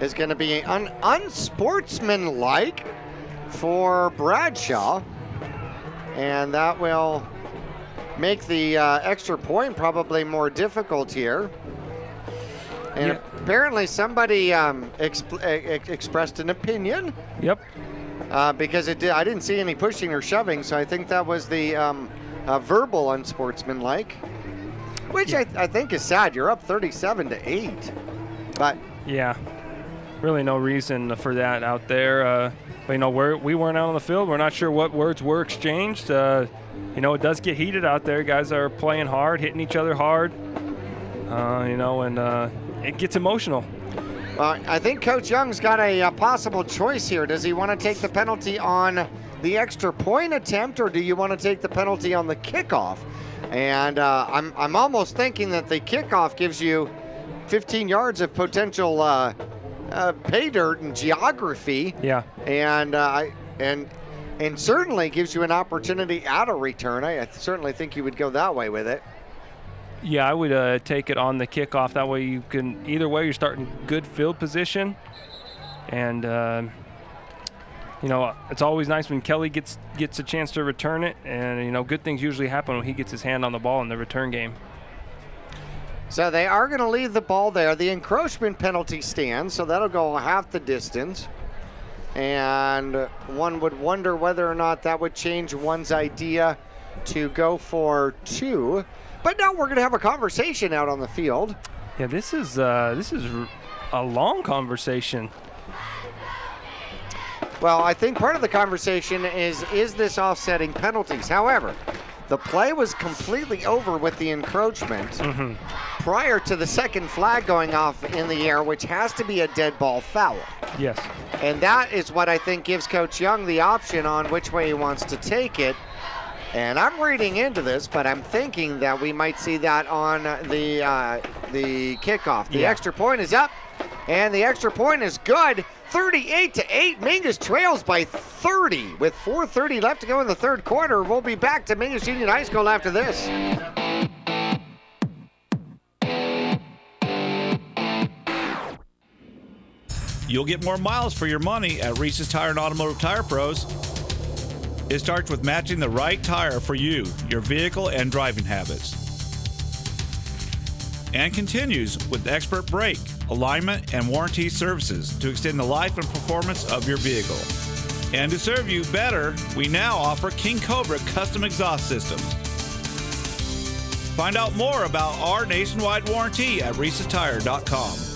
is going to be unsportsmanlike for Bradshaw. And that will make the extra point probably more difficult here. And apparently somebody expressed an opinion. Yep. Because I didn't see any pushing or shoving, so I think that was the verbal unsportsmanlike, which I think is sad. You're up 37-8, but yeah, really no reason for that out there. But we weren't out on the field. We're not sure what words were exchanged. It does get heated out there. Guys are playing hard, hitting each other hard. And it gets emotional. Well, I think Coach Young's got a possible choice here. Does he want to take the penalty on the extra point attempt, or do you want to take the penalty on the kickoff? And I'm almost thinking that the kickoff gives you 15 yards of potential pay dirt and geography. Yeah. And certainly gives you an opportunity at a return. I certainly think you would go that way with it. Yeah, I would take it on the kickoff. That way you can, either way, you're starting good field position. And, it's always nice when Kelly gets a chance to return it. And, good things usually happen when he gets his hand on the ball in the return game. So they are going to leave the ball there. The encroachment penalty stands, so that'll go half the distance. And one would wonder whether or not that would change one's idea to go for 2. But now we're going to have a conversation out on the field. Yeah, this is a long conversation. Well, I think part of the conversation is this offsetting penalties? However, the play was completely over with the encroachment prior to the second flag going off in the air, which has to be a dead ball foul. Yes. And that is what I think gives Coach Young the option on which way he wants to take it. And I'm reading into this, but I'm thinking that we might see that on the kickoff. The extra point is up, and the extra point is good. 38-8. Mingus trails by 30 with 4:30 left to go in the third quarter. We'll be back to Mingus Union High School after this. You'll get more miles for your money at Reese's Tire and Automotive Tire Pros. It starts with matching the right tire for you, your vehicle, and driving habits. And continues with expert brake, alignment, and warranty services to extend the life and performance of your vehicle. And to serve you better, we now offer King Cobra custom exhaust systems. Find out more about our nationwide warranty at Reese'sTire.com.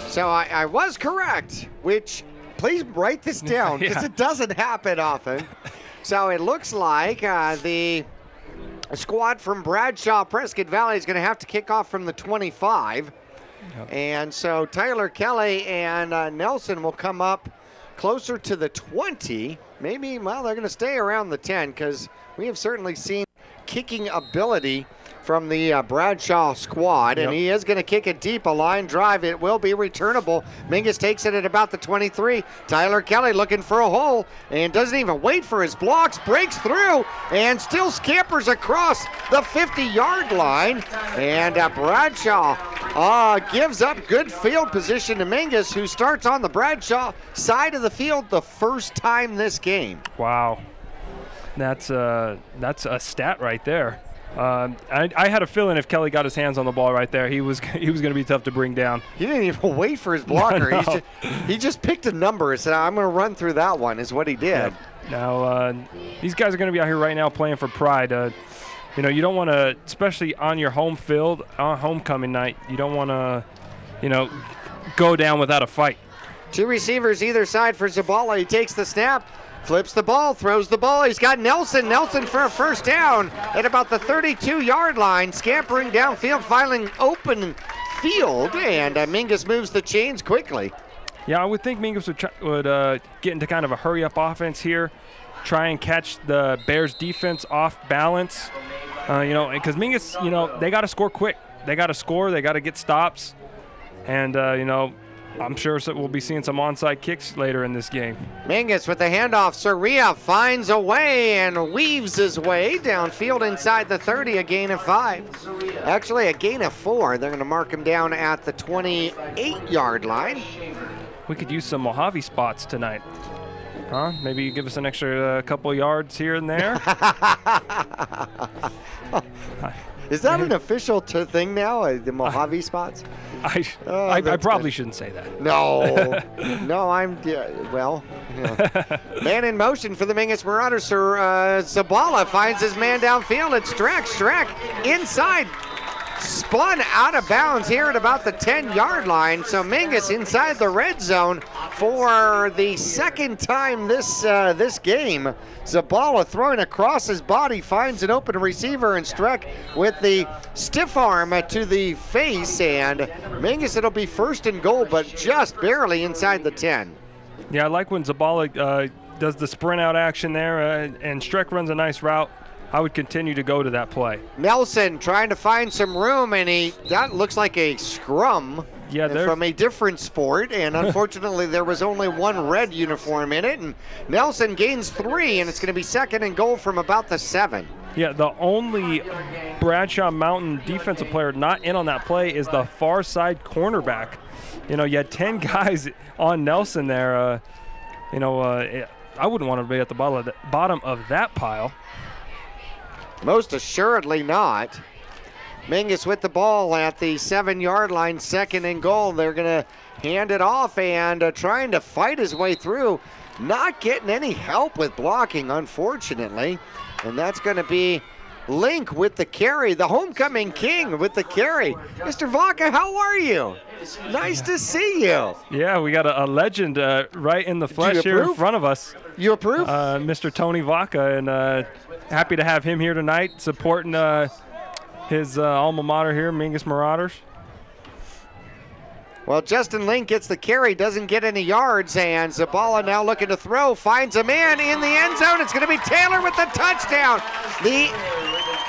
So I was correct, which, please write this down because it doesn't happen often. So it looks like the squad from Bradshaw Prescott Valley is going to have to kick off from the 25. Yep. And so Tyler Kelly and Nelson will come up closer to the 20. Maybe, well, they're going to stay around the 10 because we have certainly seen kicking ability from the Bradshaw squad, and he is going to kick it deep, a line drive. It will be returnable. Mingus takes it at about the 23. Tyler Kelly looking for a hole and doesn't even wait for his blocks, breaks through, and still scampers across the 50-yard line. And Bradshaw gives up good field position to Mingus, who starts on the Bradshaw side of the field the first time this game. Wow. That's a stat right there. I had a feeling if Kelly got his hands on the ball right there, he was going to be tough to bring down. He didn't even wait for his blocker. No. He just picked a number and said, I'm going to run through that one, is what he did. Yep. Now, these guys are going to be out here right now playing for pride. You know, you don't want to, especially on your home field, on homecoming night, you don't want to, you know, go down without a fight. 2 receivers either side for Zabala. He takes the snap, flips the ball, throws the ball. He's got Nelson. Nelson for a first down at about the 32-yard line, scampering downfield, filing open field, and Mingus moves the chains quickly. Yeah, I would think Mingus would get into kind of a hurry-up offense here, try and catch the Bears defense off balance. You know, because Mingus, you know, they got to score quick. They got to score. They got to get stops. And, you know, I'm sure we'll be seeing some onside kicks later in this game. Mingus with the handoff. Soria finds a way and weaves his way downfield inside the 30, a gain of 5. Actually, a gain of 4. They're going to mark him down at the 28-yard line. We could use some Mojave spots tonight. Huh? Maybe give us an extra couple yards here and there. Is that an official thing now, the Mojave spots? I probably shouldn't say that. No. No, well. Yeah. Man in motion for the Mingus Marauders. Zabala finds his man downfield. It's Streck. Streck inside. Spun out of bounds here at about the 10-yard line. So Mingus inside the red zone for the second time this game. Zabala throwing across his body, finds an open receiver, and Streck with the stiff arm to the face. And Mingus, it'll be 1st and goal, but just barely inside the 10. Yeah, I like when Zabala does the sprint out action there, and Streck runs a nice route. I would continue to go to that play. Nelson trying to find some room, and that looks like a scrum from a different sport, and unfortunately there was only one red uniform in it, and Nelson gains 3, and it's going to be 2nd and goal from about the 7. Yeah, the only Bradshaw Mountain defensive player not in on that play is the far side cornerback. You know, you had 10 guys on Nelson there. You know, I wouldn't want to be at the bottom of that pile. Most assuredly not. Mingus with the ball at the 7-yard line, 2nd and goal. They're going to hand it off and trying to fight his way through. Not getting any help with blocking, unfortunately. And that's going to be Link with the carry, the homecoming king with the carry. Mr. Vaca, how are you? Nice to see you. Yeah, we got a legend right in the flesh here in front of us. You approve? Mr. Tony Vaca, and happy to have him here tonight supporting his alma mater here, Mingus Marauders. Well, Justin Link gets the carry, doesn't get any yards, and Zabala now looking to throw, finds a man in the end zone. It's going to be Taylor with the touchdown. The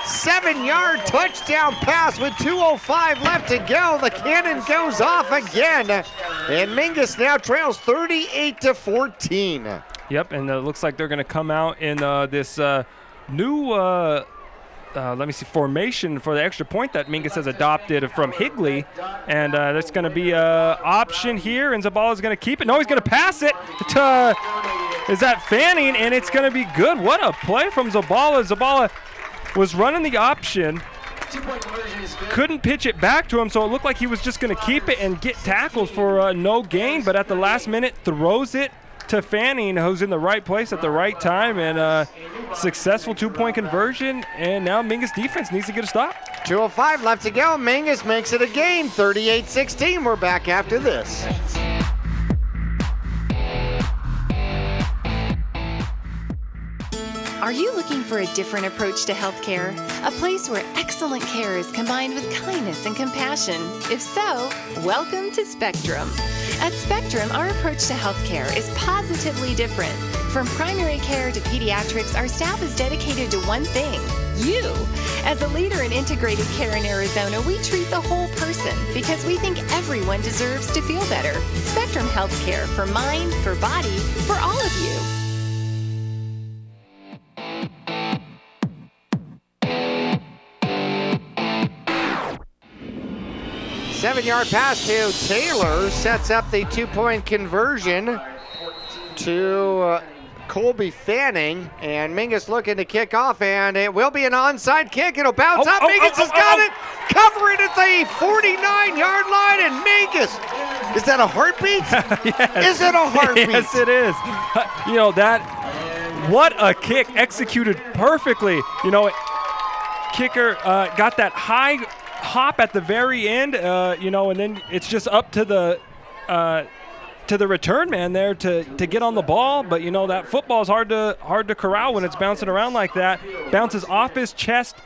7-yard touchdown pass with 2:05 left to go. The cannon goes off again, and Mingus now trails 38-14. Yep, and it looks like they're going to come out in this new formation for the extra point that Mingus has adopted from Higley. And there's going to be an option here, and Zabala's going to keep it. No, he's going to pass it to, is that Fanning, and it's going to be good. What a play from Zabala. Zabala was running the option, couldn't pitch it back to him, so it looked like he was just going to keep it and get tackled for no gain, but at the last minute throws it to Fanning, who's in the right place at the right time, and successful 2-point conversion, and now Mingus defense needs to get a stop. 2:05 left to go. Mingus makes it a game, 38-16. We're back after this. Are you looking for a different approach to healthcare? A place where excellent care is combined with kindness and compassion? If so, welcome to Spectrum. At Spectrum, our approach to healthcare is positively different. From primary care to pediatrics, our staff is dedicated to one thing: you. As a leader in integrated care in Arizona, we treat the whole person because we think everyone deserves to feel better. Spectrum Healthcare, for mind, for body, for all of you. 7-yard pass to Taylor sets up the 2-point conversion to Colby Fanning, and Mingus looking to kick off, and it will be an onside kick. It'll bounce up. Mingus has got it, covering at the 49-yard line, and Mingus, is that a heartbeat? Yes. Is it a heartbeat? Yes, it is. You know, that what a kick, executed perfectly. You know, kicker got that high hop at the very end, you know, and then it's just up to the return man there to get on the ball. But you know, that football's hard to corral when it's bouncing around like that. Bounces off his chest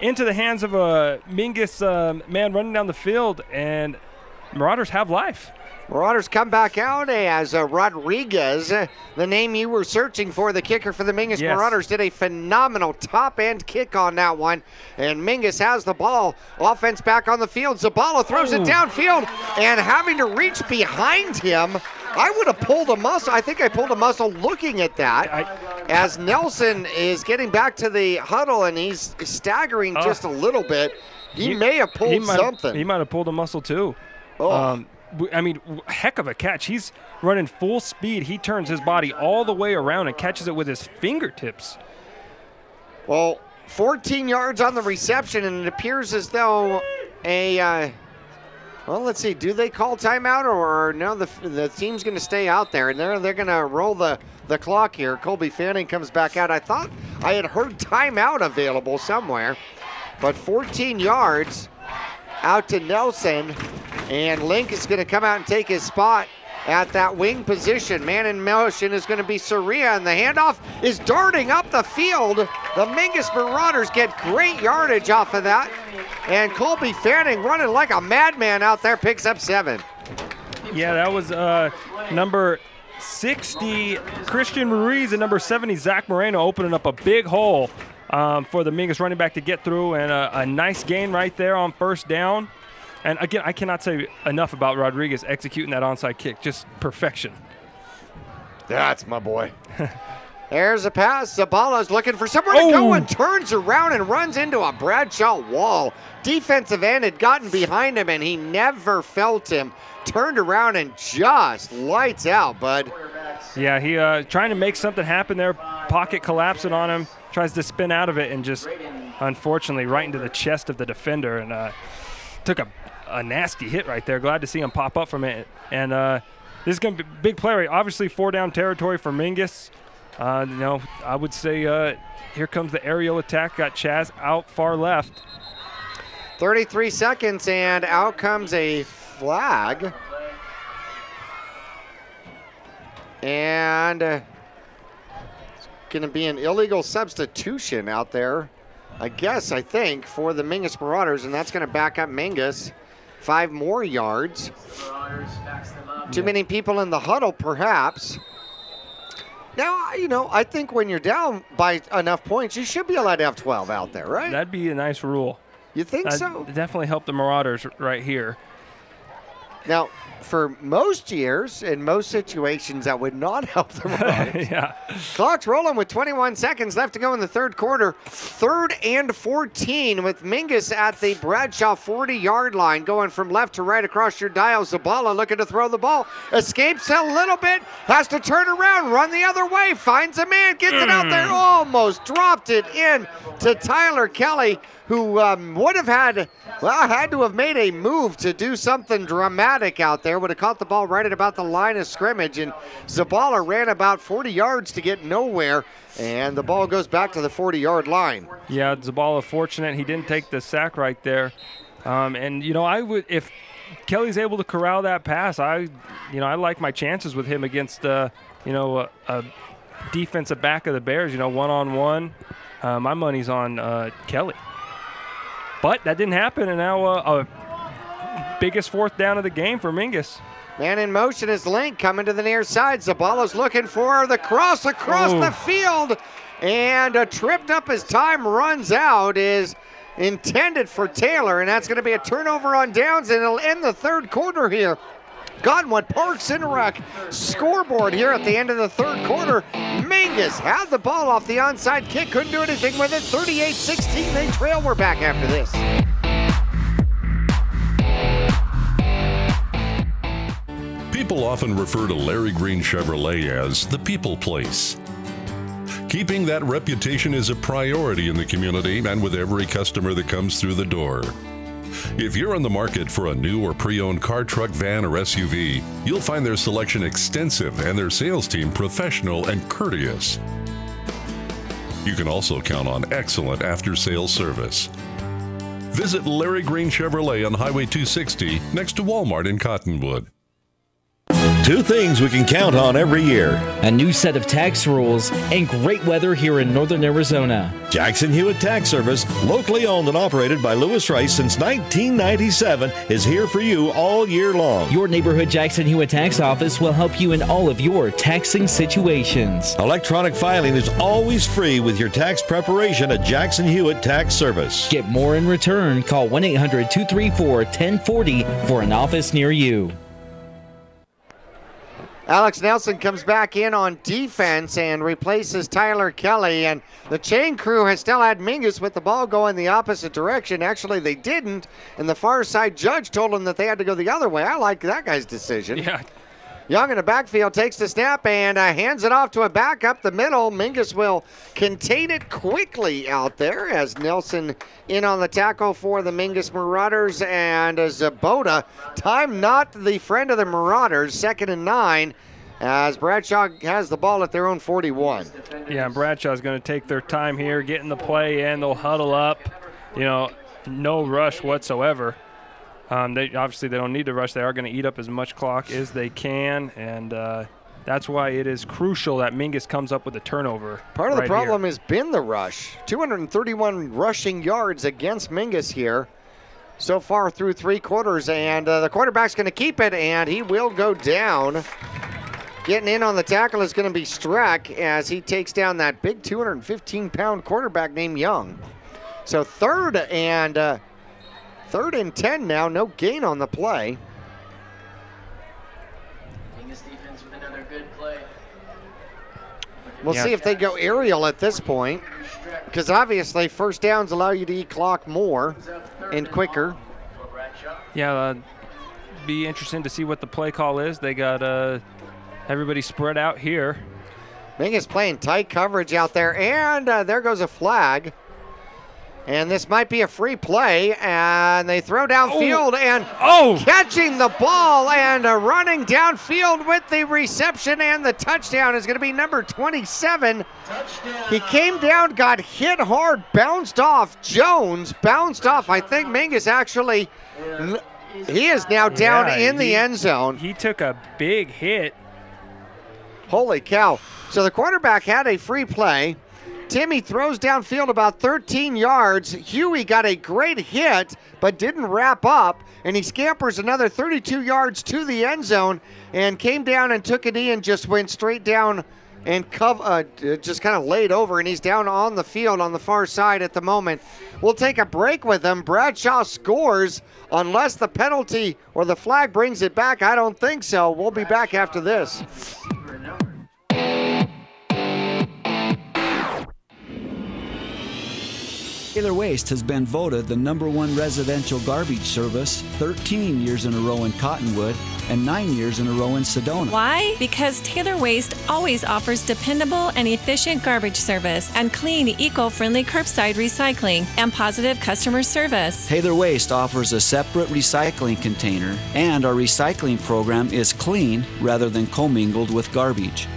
into the hands of a Mingus man running down the field, and Marauders have life. Marauders come back out as Rodriguez, the name you were searching for, the kicker for the Mingus Marauders, did a phenomenal top-end kick on that one. And Mingus has the ball. Offense back on the field. Zabala throws it downfield, and having to reach behind him, I would have pulled a muscle. I think I pulled a muscle looking at that. As Nelson is getting back to the huddle, and he's staggering just a little bit. He may have pulled something. He might have pulled a muscle too. I mean, heck of a catch. He's running full speed. He turns his body all the way around and catches it with his fingertips. Well, 14 yards on the reception, and it appears as though well, let's see. Do they call timeout, or no? The team's going to stay out there, and they're going to roll the clock here. Colby Fanning comes back out. I thought I had heard timeout available somewhere, but 14 yards out to Nelson. And Link is going to come out and take his spot at that wing position. Man in motion is going to be Soria, and the handoff is darting up the field. The Mingus Marauders get great yardage off of that. And Colby Fanning running like a madman out there picks up 7. Yeah, that was number 60, Christian Ruiz, and number 70, Zach Moreno, opening up a big hole for the Mingus running back to get through, and a nice gain right there on first down. And again, I cannot say enough about Rodriguez executing that onside kick. Just perfection. That's my boy. There's a pass. Zabala's looking for somewhere to go and turns around and runs into a Bradshaw wall. Defensive end had gotten behind him, and he never felt him. Turned around and just lights out, bud. Yeah, he trying to make something happen there. Pocket collapsing on him. Tries to spin out of it and just, unfortunately, right into the chest of the defender. And took a nasty hit right there. Glad to see him pop up from it. And this is going to be a big play. Obviously, 4-down territory for Mingus. You know, I would say here comes the aerial attack. Got Chaz out far left. 33 seconds, and out comes a flag. And it's going to be an illegal substitution out there, I think, for the Mingus Marauders, and that's going to back up Mingus 5 more yards. Too many people in the huddle, perhaps. Now, you know, I think when you're down by enough points, you should be allowed to have 12 out there, right? That'd be a nice rule. You think so? Definitely help the Marauders right here. Now, for most years, in most situations, that would not help the Marauders. Yeah. Clock's rolling with 21 seconds left to go in the third quarter. 3rd and 14 with Mingus at the Bradshaw 40-yard line, going from left to right across your dial. Zabala looking to throw the ball. Escapes a little bit. Has to turn around, run the other way. Finds a man, gets it out there. Almost dropped it in to Tyler Kelly, who would have had to have made a move to do something dramatic out there. Would have caught the ball right at about the line of scrimmage, and Zabala ran about 40 yards to get nowhere, and the ball goes back to the 40-yard line. Yeah, Zabala fortunate he didn't take the sack right there. And, you know, I would, if Kelly's able to corral that pass, I like my chances with him against, a defensive back of the Bears, you know, one-on-one. My money's on Kelly. But that didn't happen, and now biggest 4th down of the game for Mingus. Man in motion is Link coming to the near side. Zabala's looking for the cross across the field, and tripped up as time runs out is intended for Taylor, and that's going to be a turnover on downs, and it'll end the third quarter here. Godwin Parks Interact scoreboard here at the end of the third quarter. Mingus had the ball off the onside kick, couldn't do anything with it. 38-16, they trail. We're back after this. People often refer to Larry Green Chevrolet as the people place. Keeping that reputation is a priority in the community and with every customer that comes through the door. If you're on the market for a new or pre-owned car, truck, van, or SUV, you'll find their selection extensive and their sales team professional and courteous. You can also count on excellent after-sales service. Visit Larry Green Chevrolet on Highway 260 next to Walmart in Cottonwood. 2 things we can count on every year: a new set of tax rules and great weather here in northern Arizona. Jackson Hewitt Tax Service, locally owned and operated by Lewis Rice since 1997, is here for you all year long. Your neighborhood Jackson Hewitt Tax Office will help you in all of your taxing situations. Electronic filing is always free with your tax preparation at Jackson Hewitt Tax Service. Get more in return. Call 1-800-234-1040 for an office near you. Alex Nelson comes back in on defense and replaces Tyler Kelly. And the chain crew has still had Mingus with the ball going the opposite direction. Actually, they didn't. And the far side judge told them that they had to go the other way. I like that guy's decision. Yeah. Young in the backfield takes the snap and hands it off to a back up the middle. Mingus will contain it quickly out there as Nelson in on the tackle for the Mingus Marauders. And Zabota, time not the friend of the Marauders, 2nd and 9, as Bradshaw has the ball at their own 41. Yeah, and Bradshaw's going to take their time here, getting the play in. They'll huddle up, no rush whatsoever. They don't need to rush. They are going to eat up as much clock as they can, and that's why it is crucial that Mingus comes up with a turnover. Part of the problem has been the rush. 231 rushing yards against Mingus here so far through 3 quarters, and the quarterback's going to keep it, and he will go down. Getting in on the tackle is going to be Strack as he takes down that big 215-pound quarterback named Young. So third and 10 now, no gain on the play. Mingus defense with another good play. We'll see if they go aerial at this point, because obviously first downs allow you to eat clock more and quicker. Yeah, be interesting to see what the play call is. They got everybody spread out here. Mingus playing tight coverage out there, and there goes a flag. And this might be a free play, and they throw downfield, and catching the ball and running downfield with the reception and the touchdown is going to be number 27. Touchdown. He came down, got hit hard, bounced off. Jones bounced off. I think Mingus actually, he is now down in the end zone. He took a big hit. Holy cow. So the quarterback had a free play. Timmy throws downfield about 13 yards. Huey got a great hit, but didn't wrap up, and he scampers another 32 yards to the end zone and came down and took it in, just went straight down and just kind of laid over, and he's down on the field on the far side at the moment. We'll take a break with him. Bradshaw scores unless the penalty or the flag brings it back. I don't think so. We'll be back after this. Taylor Waste has been voted the #1 residential garbage service 13 years in a row in Cottonwood and 9 years in a row in Sedona. Why? Because Taylor Waste always offers dependable and efficient garbage service and clean, eco-friendly curbside recycling and positive customer service. Taylor Waste offers a separate recycling container, and our recycling program is clean rather than commingled with garbage.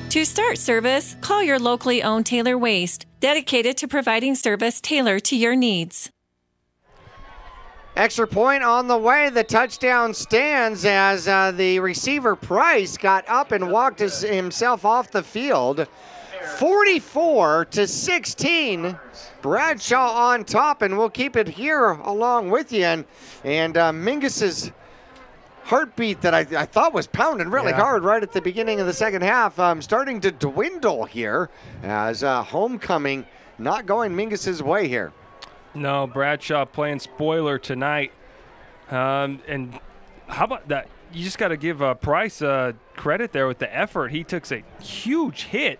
To start service, call your locally owned Taylor Waste, dedicated to providing service tailored to your needs. Extra point on the way. The touchdown stands as the receiver Price got up and walked himself off the field. 44-16. Bradshaw on top, and we'll keep it here along with you. And Mingus's heartbeat that I thought was pounding really hard right at the beginning of the second half, starting to dwindle here as homecoming not going Mingus's way here. No, Bradshaw playing spoiler tonight. And how about that? You just got to give Price credit there with the effort. He took a huge hit.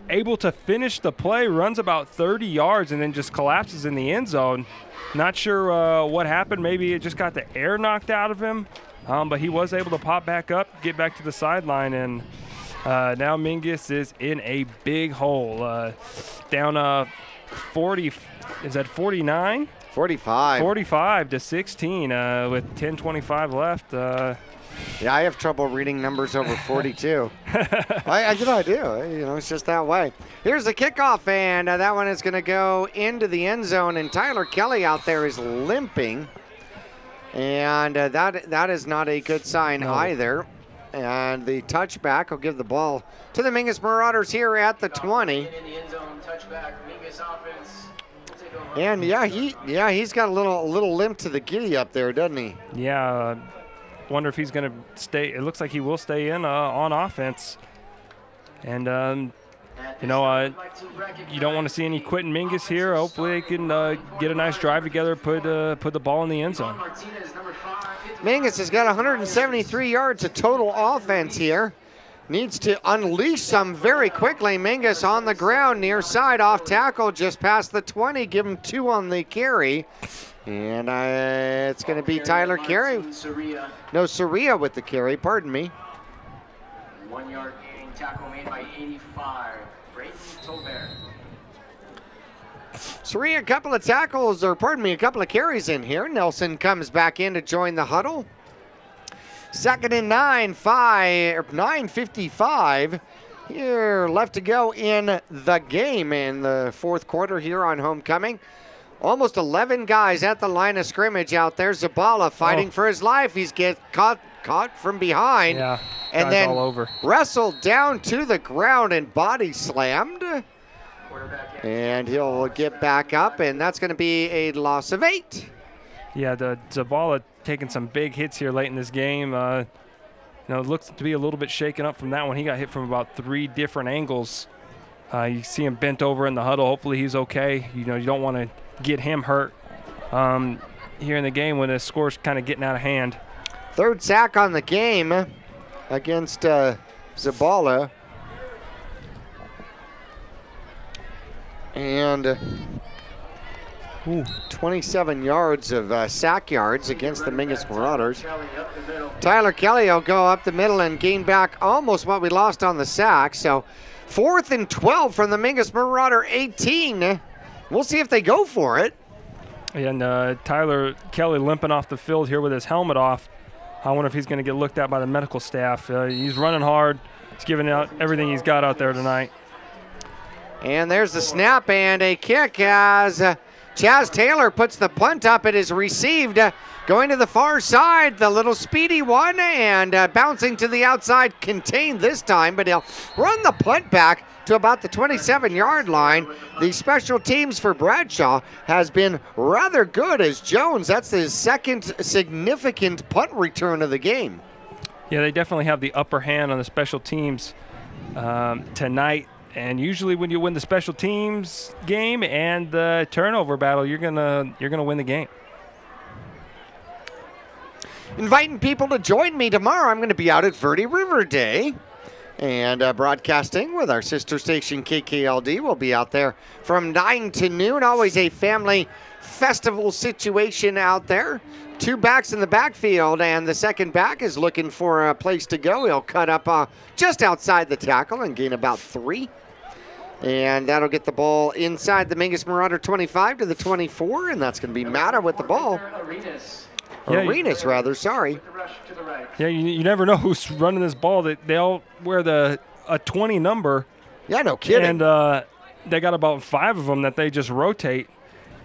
Able to finish the play, runs about 30 yards, and then just collapses in the end zone. Not sure what happened. Maybe it just got the air knocked out of him. But he was able to pop back up, get back to the sideline, and now Mingus is in a big hole. Down 40, is that 49? 45. 45-16 with 10:25 left. Yeah, I have trouble reading numbers over 42. I do. It's just that way. Here's the kickoff, and that one is going to go into the end zone, and Tyler Kelly out there is limping, and that is not a good sign either. And the touchback will give the ball to the Mingus Marauders here at the 20. And he's got a little limp to the giddy up there, doesn't he? Yeah. Wonder if he's going to stay. It looks like he will stay in on offense. And you don't want to see any quitting Mingus here. Hopefully they can get a nice drive together, put the ball in the end zone. Mingus has got 173 yards of total offense here. Needs to unleash some very quickly. Mingus on the ground, near side, off tackle, just past the 20. Give him 2 on the carry. And it's going to be Tyler Carey. No, Soria with the carry, pardon me. 1 yard gain, tackle made by 85. Brayton Tolbert. Soria, a couple of carries in here. Nelson comes back in to join the huddle. 2nd and 9:55 here left to go in the game in the 4th quarter here on homecoming. Almost 11 guys at the line of scrimmage out there. Zabala fighting for his life. He's caught from behind. Yeah, and then all over. Wrestled down to the ground and body slammed. And he'll get back up, and that's going to be a loss of 8. Yeah, the Zabala taking some big hits here late in this game. It looks to be a little bit shaken up from that one. He got hit from about 3 different angles. You see him bent over in the huddle. Hopefully he's okay. You don't want to get him hurt here in the game when the score's kind of getting out of hand. 3rd sack on the game against Zabala. And 27 yards of sack yards against the Mingus Marauders. Tyler Kelly will go up the middle and gain back almost what we lost on the sack. So 4th and 12 from the Mingus Marauder 18. We'll see if they go for it. And Tyler Kelly limping off the field here with his helmet off. I wonder if he's going to get looked at by the medical staff. He's running hard. He's giving out everything he's got out there tonight. And there's the snap and a kick as Chaz Taylor puts the punt up. It is received. Going to the far side, the little speedy one, and bouncing to the outside, contained this time, but he'll run the punt back to about the 27-yard line. The special teams for Bradshaw has been rather good as Jones. That's his 2nd significant punt return of the game. Yeah, they definitely have the upper hand on the special teams tonight. And usually when you win the special teams game and the turnover battle, you're gonna win the game. Inviting people to join me tomorrow. I'm going to be out at Verde River Day and broadcasting with our sister station KKLD. We'll be out there from 9 to noon. Always a family festival situation out there. 2 backs in the backfield, and the 2nd back is looking for a place to go. He'll cut up just outside the tackle and gain about 3. And that'll get the ball inside the Mingus Marauder 25 to the 24, and that's going to be Matta with the ball. Arenas, sorry. Yeah, you never know who's running this ball. They all wear a 20 number. Yeah, no kidding. And they got about 5 of them that they just rotate.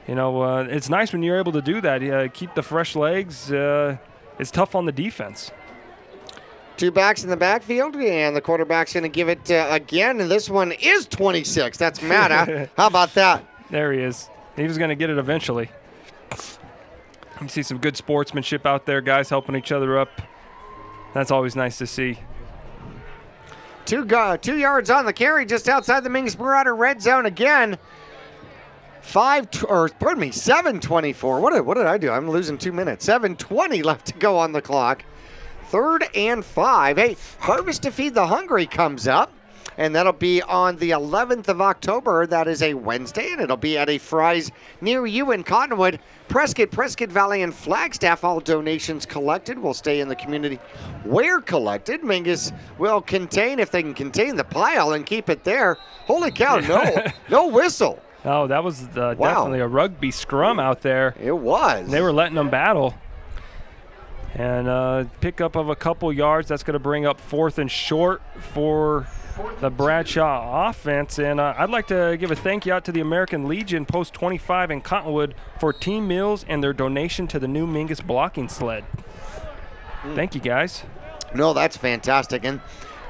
It's nice when you're able to do that. Keep the fresh legs. It's tough on the defense. 2 backs in the backfield, and the quarterback's going to give it again, and this one is 26. That's Matta. How about that? There he is. He was going to get it eventually. You see some good sportsmanship out there, guys helping each other up. That's always nice to see. 2 yards on the carry just outside the Mingus Marauder red zone again. 7:24. What did I do? I'm losing 2 minutes. 7:20 left to go on the clock. 3rd and 5. Hey, Harvest to Feed the Hungry comes up, and that'll be on the 11th of October. That is a Wednesday, and it'll be at a Fry's near you in Cottonwood. Prescott Valley, and Flagstaff. All donations collected will stay in the community where collected. Mingus will contain, if they can contain the pile and keep it there. Holy cow, no whistle. Oh, that was definitely a rugby scrum out there. It was. And they were letting them battle. And pickup of a couple yards. That's going to bring up 4th and short for the Bradshaw offense. And I'd like to give a thank you out to the American Legion Post 25 in Cottonwood for team meals and their donation to the new Mingus blocking sled. Thank you, guys. No, that's fantastic. And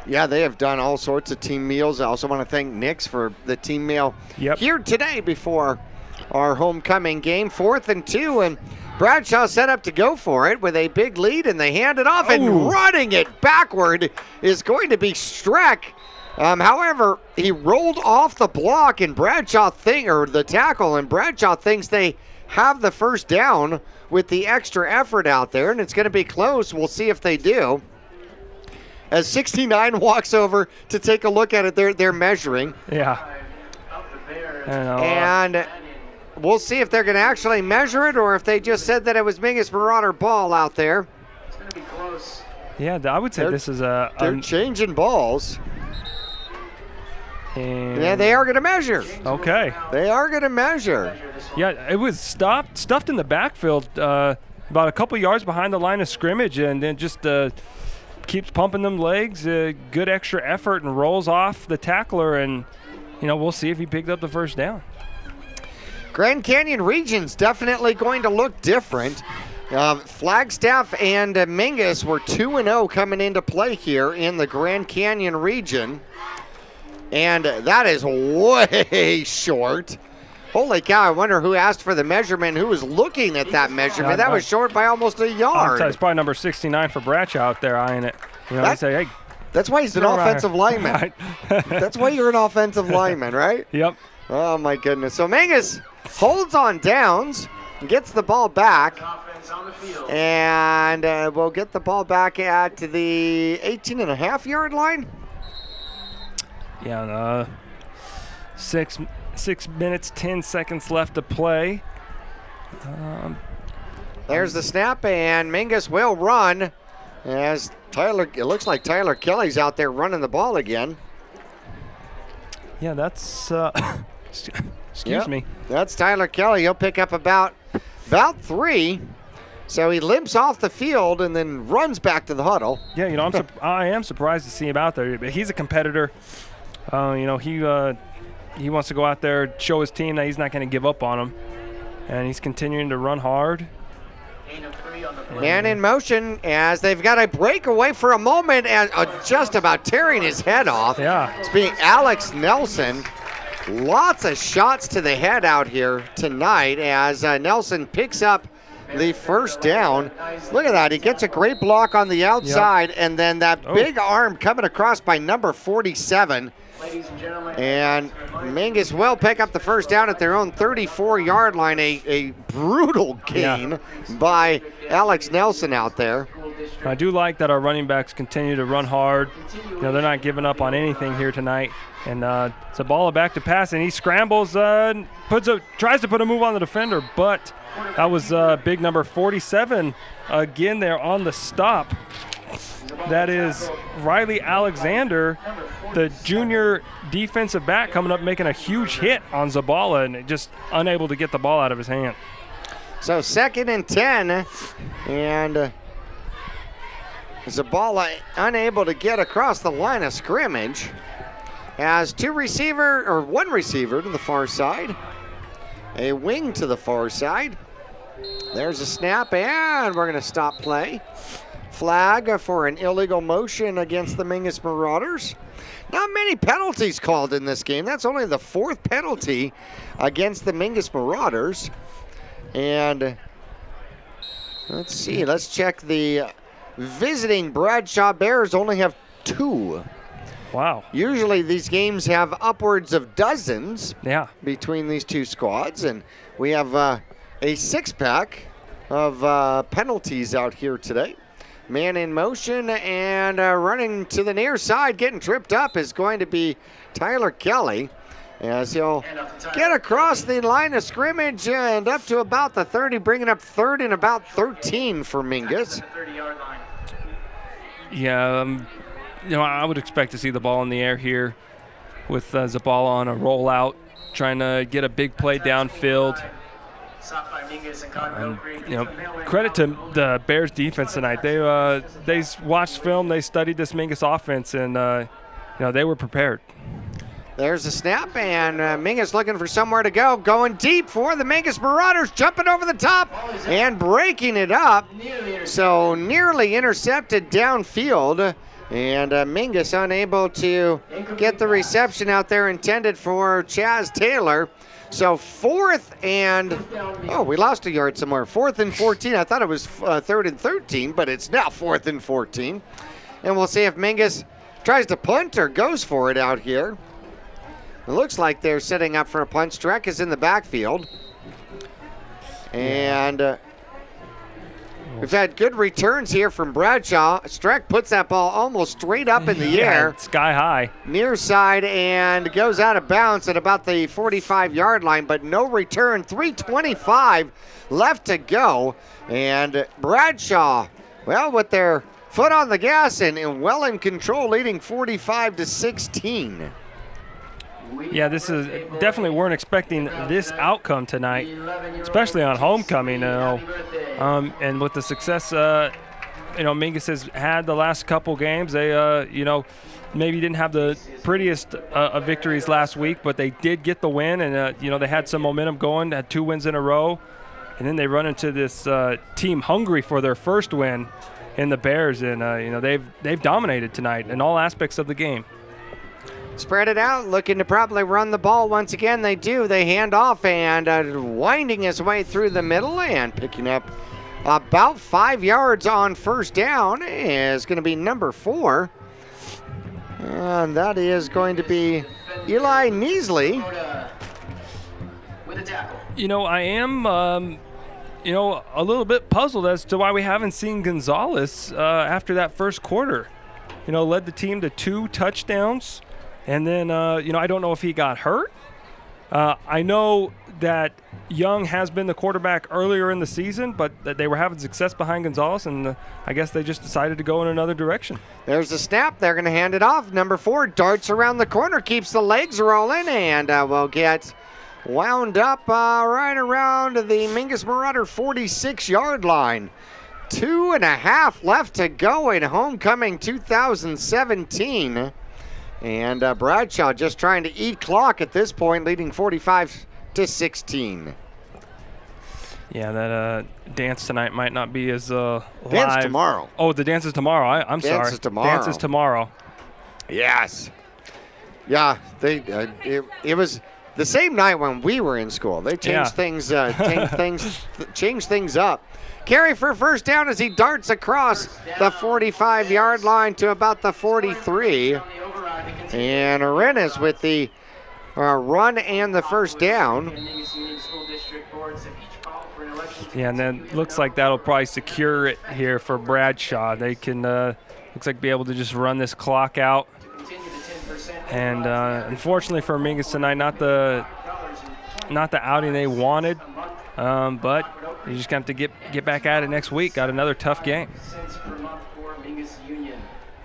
yeah, they have done all sorts of team meals. I also want to thank Nick's for the team meal here today before our homecoming game. 4th and 2, and Bradshaw set up to go for it with a big lead, and they hand it off, and running it backward is going to be Streck. However, he rolled off the block, and the tackle, and Bradshaw thinks they have the first down with the extra effort out there, and it's going to be close. We'll see if they do. As 69 walks over to take a look at it, they're measuring. Yeah. And we'll see if they're going to actually measure it or if they just said that it was Mingus Marauder ball out there. It's going to be close. Yeah, I would say this is They're changing balls. And yeah, they are going to measure. Okay. They are going to measure. Yeah, it was stuffed in the backfield about a couple yards behind the line of scrimmage, and then just keeps pumping them legs, good extra effort, and rolls off the tackler, and we'll see if he picked up the first down. Grand Canyon region's definitely going to look different. Flagstaff and Mingus were 2-0 coming into play here in the Grand Canyon region, and that is way short. Holy cow, I wonder who asked for the measurement, who was looking at that measurement. That was short by almost a yard. It's probably number 69 for Bradshaw out there eyeing it. They say, hey. That's why he's an offensive lineman. Right. That's why you're an offensive lineman, right? Yep. Oh, my goodness. So Mingus holds on downs, gets the ball back, and we'll get the ball back at the 18.5-yard line. Yeah, 6 minutes, 10 seconds left to play. There's the snap, and Mingus will run as it looks like Tyler Kelly's out there running the ball again. Yeah, that's, excuse me. That's Tyler Kelly. He'll pick up about 3. So he limps off the field and then runs back to the huddle. Yeah, I am surprised to see him out there. But he's a competitor. He wants to go out there, show his team that he's not going to give up on them. And he's continuing to run hard. Man in motion as they've got a breakaway for a moment and just about tearing his head off. Yeah. It's being Alex Nelson. Lots of shots to the head out here tonight as Nelson picks up the first down. Look at that. He gets a great block on the outside, and then that big arm coming across by number 47. And Mingus will pick up the first down at their own 34-yard line. A brutal gain by Alex Nelson out there. I do like that our running backs continue to run hard. They're not giving up on anything here tonight. And it's a ball back to pass, and he scrambles, tries to put a move on the defender, but that was big number 47 again there on the stop. That is Riley Alexander, the junior defensive back, coming up making a huge hit on Zabala and just unable to get the ball out of his hand. So 2nd and 10, and Zabala unable to get across the line of scrimmage. Has one receiver to the far side, a wing to the far side. There's a snap, and we're going to stop play. Flag for an illegal motion against the Mingus Marauders. Not many penalties called in this game. That's only the 4th penalty against the Mingus Marauders. And let's see, let's check the visiting Bradshaw Bears only have 2. Wow. Usually these games have upwards of dozens between these two squads, and we have a 6-pack of penalties out here today. Man in motion and running to the near side, getting tripped up is going to be Tyler Kelly as he'll get across the line of scrimmage and up to about the 30, bringing up 3rd and about 13 for Mingus. Yeah, I would expect to see the ball in the air here with Zabala on a rollout, trying to get a big play downfield. Stopped by Mingus and Cottonville Creek. You know, credit to the Bears defense tonight. They watched film, they studied this Mingus offense, and you know, they were prepared. There's a snap, and Mingus looking for somewhere to go. Going deep for the Mingus Marauders, jumping over the top and breaking it up. So nearly intercepted downfield, and Mingus unable to get the reception out there intended for Chaz Taylor. So fourth and, oh, we lost a yard somewhere. 4th and 14. I thought it was 3rd and 13, but it's now 4th and 14. And we'll see if Mingus tries to punt or goes for it out here. It looks like they're setting up for a punt. Streck is in the backfield. And we've had good returns here from Bradshaw. Streck puts that ball almost straight up in the air. Sky high. Near side, and goes out of bounds at about the 45-yard line, but no return. 3:25 left to go. And Bradshaw, well, with their foot on the gas and well in control, leading 45-16. Yeah, this is definitely weren't expecting this outcome tonight, especially on homecoming. You know, and with the success, you know, Mingus has had the last couple games. They, you know, maybe didn't have the prettiest of victories last week, but they did get the win, and you know, they had some momentum going. Had 2 wins in a row, and then they run into this team hungry for their first win in the Bears, and you know, they've dominated tonight in all aspects of the game. Spread it out, looking to probably run the ball once again. They do. They hand off, and winding his way through the middle and picking up about 5 yards on first down is going to be number 4. And that is going to be Eli Neasley. You know, I am, you know, a little bit puzzled as to why we haven't seen Gonzalez after that first quarter. You know, led the team to 2 touchdowns. And then, you know, I don't know if he got hurt. I know that Young has been the quarterback earlier in the season, but that they were having success behind Gonzalez, and I guess they just decided to go in another direction. There's a snap. They're going to hand it off. Number 4 darts around the corner, keeps the legs rolling, and will get wound up right around the Mingus Marauder 46-yard line. 2.5 left to go in homecoming 2017. And Bradshaw just trying to eat clock at this point, leading 45-16. Yeah, that dance tonight might not be as live. Dance tomorrow. Oh, the dance is tomorrow. I'm sorry. Dance is tomorrow. Dance is tomorrow. Yes. Yeah, they it was the same night when we were in school. They changed things, changed things up. Carry for first down as he darts across the 45-yard line to about the 43. And Arenas with the run and the first down. Yeah, and then looks like that'll probably secure it here for Bradshaw. They can, looks like, be able to just run this clock out. And unfortunately for Mingus tonight, not the outing they wanted, but you just have to get back at it next week. Got another tough game.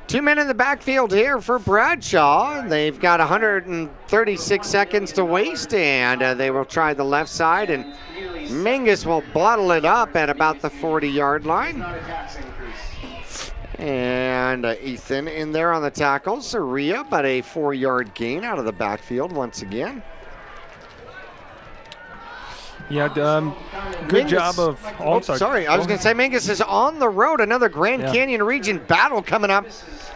2 men in the backfield here for Bradshaw. They've got 136 seconds to waste, and they will try the left side, and Mingus will bottle it up at about the 40-yard line. And Ethan in there on the tackle. Saria, but a 4-yard gain out of the backfield once again. Yeah, good job of. Oh, I'm sorry. I was going to say Mingus is on the road. Another Grand Canyon region battle coming up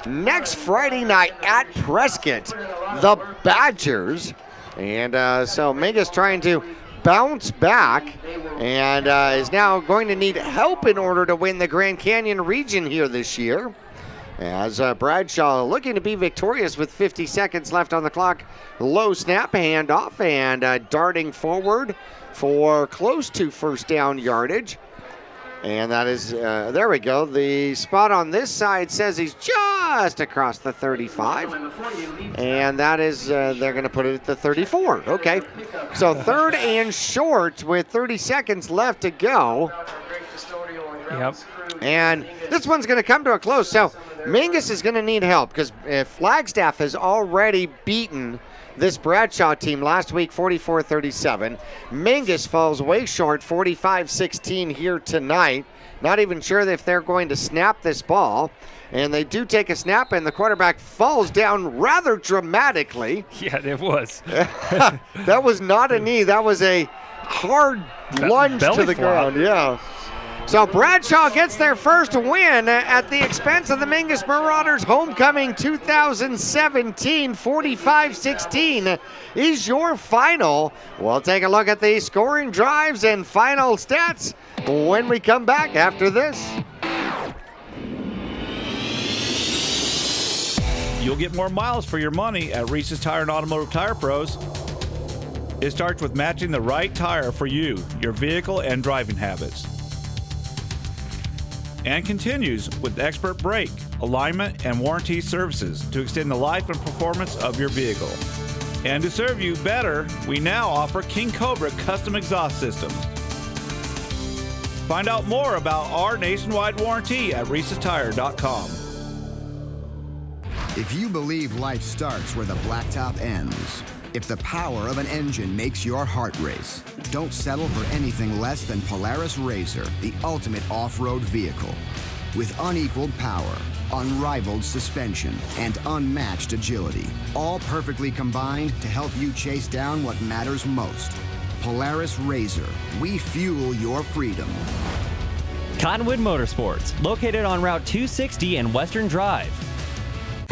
next Friday night at Prescott. The Badgers. And so Mingus trying to bounce back and is now going to need help in order to win the Grand Canyon region here this year. As Bradshaw looking to be victorious with 50 seconds left on the clock. Low snap, handoff, and darting forward for close to first down yardage. And that is, there we go. The spot on this side says he's just across the 35. And that is, they're going to put it at the 34. Okay. So 3rd and short with 30 seconds left to go. Yep. And this one's going to come to a close. So Mingus is going to need help because Flagstaff has already beaten this Bradshaw team last week 44-37. Mingus falls way short 45-16 here tonight. Not even sure if they're going to snap this ball. And they do take a snap, and the quarterback falls down rather dramatically. Yeah, it was. That was not a knee. That was a hard lunge to the ground. Yeah. So Bradshaw gets their first win at the expense of the Mingus Marauders. Homecoming 2017, 45-16 is your final. We'll take a look at the scoring drives and final stats when we come back after this. You'll get more miles for your money at Reese's Tire and Automotive Tire Pros. It starts with matching the right tire for you, your vehicle, and driving habits. And continues with expert brake, alignment, and warranty services to extend the life and performance of your vehicle. And to serve you better, we now offer King Cobra custom exhaust systems. Find out more about our nationwide warranty at Reese'sTire.com. If you believe life starts where the blacktop ends, if the power of an engine makes your heart race, don't settle for anything less than Polaris RZR, the ultimate off-road vehicle. With unequaled power, unrivaled suspension, and unmatched agility, all perfectly combined to help you chase down what matters most. Polaris RZR, we fuel your freedom. Cottonwood Motorsports, located on Route 260 and Western Drive.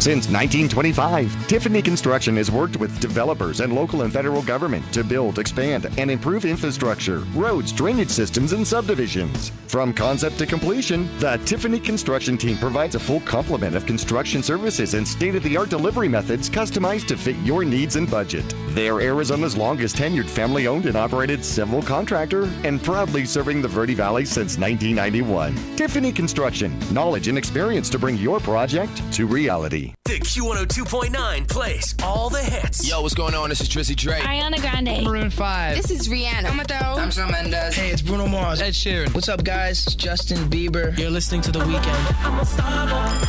Since 1925, Tiffany Construction has worked with developers and local and federal government to build, expand, and improve infrastructure, roads, drainage systems, and subdivisions. From concept to completion, the Tiffany Construction team provides a full complement of construction services and state-of-the-art delivery methods customized to fit your needs and budget. They're Arizona's longest tenured family-owned and operated civil contractor and proudly serving the Verde Valley since 1991. Tiffany Construction, knowledge and experience to bring your project to reality. The Q102.9 plays all the hits. Yo, what's going on? This is Drizzy Drake. Ariana Grande. Maroon 5. This is Rihanna. I'm Shawn Mendes. Hey, it's Bruno Mars. Ed Sheeran. What's up, guys? It's Justin Bieber. You're listening to The Weeknd.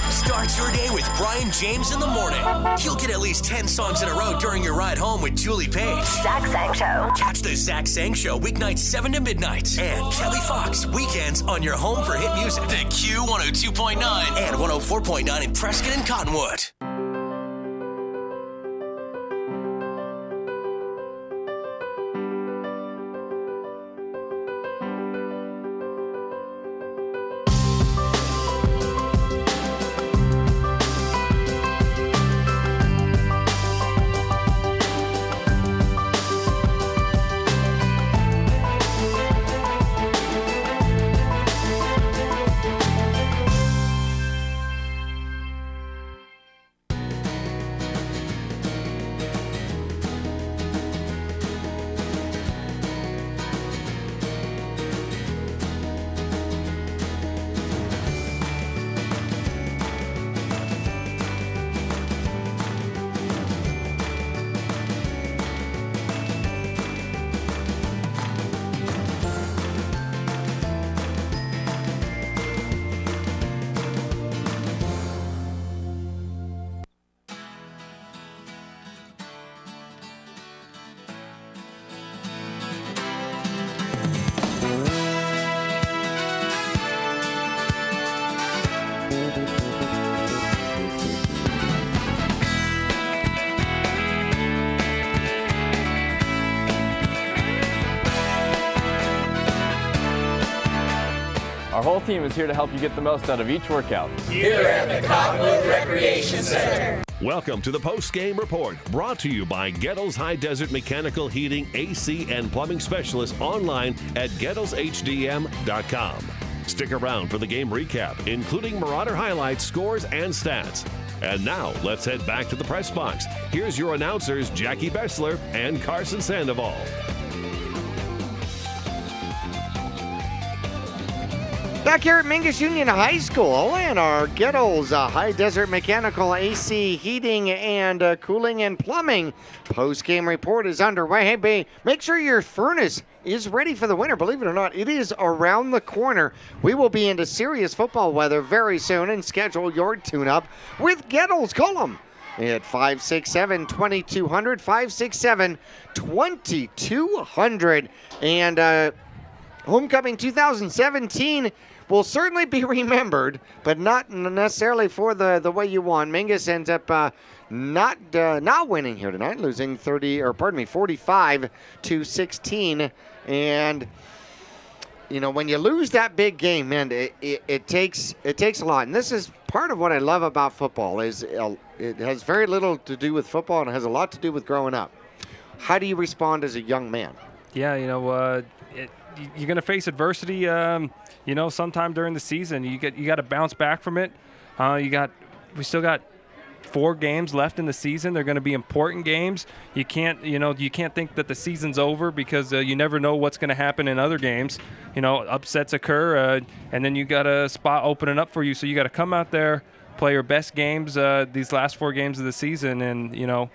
Start your day with Brian James in the morning. You'll get at least 10 songs in a row during your ride home with Julie Page. Zach Sang Show. Catch the Zach Sang Show weeknights 7 to midnight. And Kelly Fox weekends on your home for hit music. The Q102.9 and 104.9 in Prescott and Cottonwood. Our whole team is here to help you get the most out of each workout. Here at the Cottonwood Recreation Center. Welcome to the post-game report, brought to you by Gettles High Desert Mechanical Heating, AC, and Plumbing Specialists online at GettlesHDM.com. Stick around for the game recap, including Marauder highlights, scores, and stats. And now, let's head back to the press box. Here's your announcers, Jackie Bessler and Carson Sandoval. Back here at Mingus Union High School and our Gettles High Desert Mechanical AC Heating and Cooling and Plumbing post-game report is underway. Hey, make sure your furnace is ready for the winter. Believe it or not, it is around the corner. We will be into serious football weather very soon, and schedule your tune-up with Gettles. Call them at 567-2200, 567-2200. And homecoming 2017 will certainly be remembered, but not necessarily for the way you won. Mingus ends up not winning here tonight, losing 45-16. And when you lose that big game, man, it takes a lot. And this is part of what I love about football. Is it has very little to do with football, and it has a lot to do with growing up. How do you respond as a young man? Yeah, you're going to face adversity. Sometime during the season, you got to bounce back from it. We still got 4 games left in the season. They're going to be important games. You can't think that the season's over, because you never know what's going to happen in other games. Upsets occur, and then you got a spot opening up for you. So you got to come out there, play your best games these last 4 games of the season, and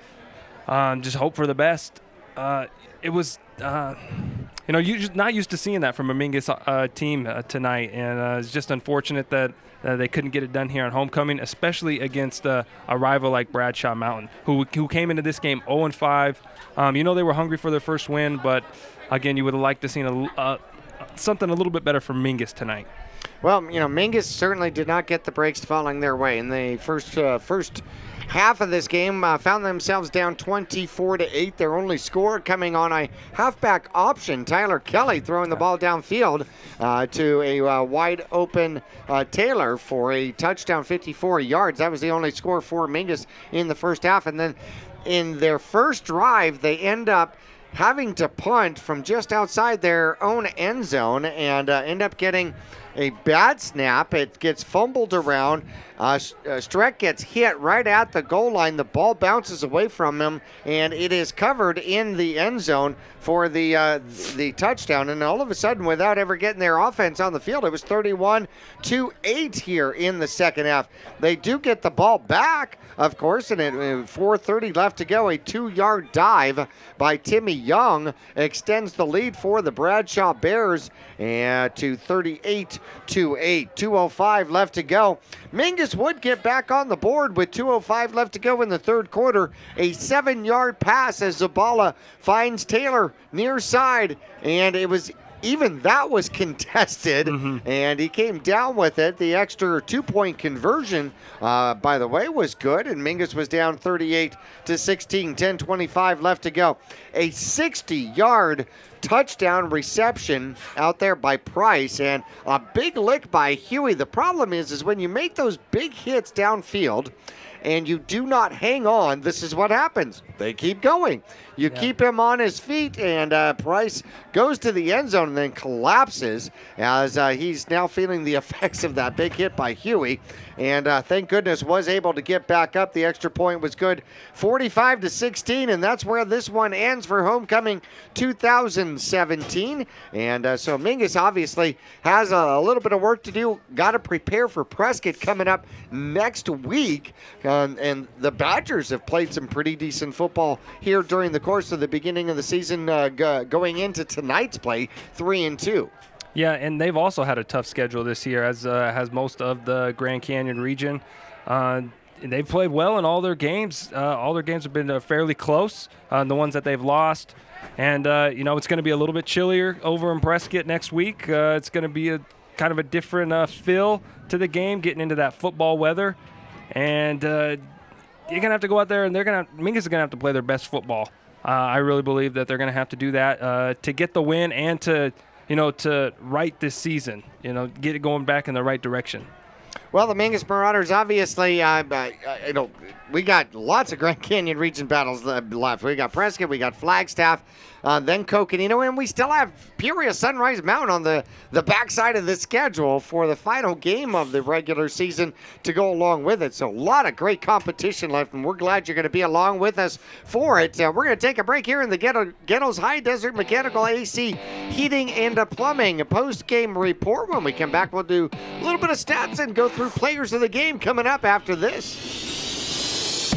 just hope for the best. It was. You're just not used to seeing that from a Mingus team tonight, and it's just unfortunate that they couldn't get it done here on homecoming, especially against a rival like Bradshaw Mountain, who came into this game 0-5. They were hungry for their first win, but again, you would have liked to seen something a little bit better from Mingus tonight. Well, Mingus certainly did not get the breaks falling their way in the first half of this game. Found themselves down 24-8. Their only score coming on a halfback option. Tyler Kelly throwing the ball downfield to a wide open Taylor for a touchdown, 54 yards. That was the only score for Mingus in the first half. And then in their first drive, they end up having to punt from just outside their own end zone and end up getting a bad snap. It gets fumbled around. Streck gets hit right at the goal line. The ball bounces away from him, and it is covered in the end zone for the touchdown. And all of a sudden, without ever getting their offense on the field, it was 31-8 here in the second half. They do get the ball back, of course, and at 4:30 left to go, a 2-yard dive by Timmy Young extends the lead for the Bradshaw Bears to 38-8. 2:05 left to go. Mingus would get back on the board with 2:05 left to go in the third quarter. A 7-yard pass as Zabala finds Taylor near side, and even that was contested, and he came down with it. The extra 2-point conversion, by the way, was good, and Mingus was down 38-16, 10:25 left to go. A 60-yard touchdown reception out there by Price, and a big lick by Huey. The problem is when you make those big hits downfield and you do not hang on, this is what happens. They keep going. You keep him on his feet, and Price goes to the end zone and then collapses as he's now feeling the effects of that big hit by Huey. And thank goodness was able to get back up. The extra point was good, 45-16, and that's where this one ends for homecoming 2017. And so Mingus obviously has a little bit of work to do. Got to prepare for Prescott coming up next week. And the Badgers have played some pretty decent football here during the course of the beginning of the season, going into tonight's play, 3-2. Yeah, and they've also had a tough schedule this year, as has most of the Grand Canyon region. They've played well in all their games. All their games have been fairly close, the ones that they've lost. And, it's going to be a little bit chillier over in Prescott next week. It's going to be a kind of a different feel to the game, getting into that football weather. And you're going to have to go out there, and Mingus is going to have to play their best football. I really believe that they're going to have to do that to get the win and to right this season, get it going back in the right direction. Well, the Mingus Marauders, obviously, we got lots of Grand Canyon region battles left. We got Prescott, we got Flagstaff, then Coconino, and we still have Peoria Sunrise Mountain on the backside of the schedule for the final game of the regular season to go along with it. So a lot of great competition left, and we're glad you're going to be along with us for it. We're going to take a break here in the Ghetto's High Desert Mechanical AC Heating and Plumbing post-game report. When we come back, we'll do a little bit of stats and go through players of the game coming up after this.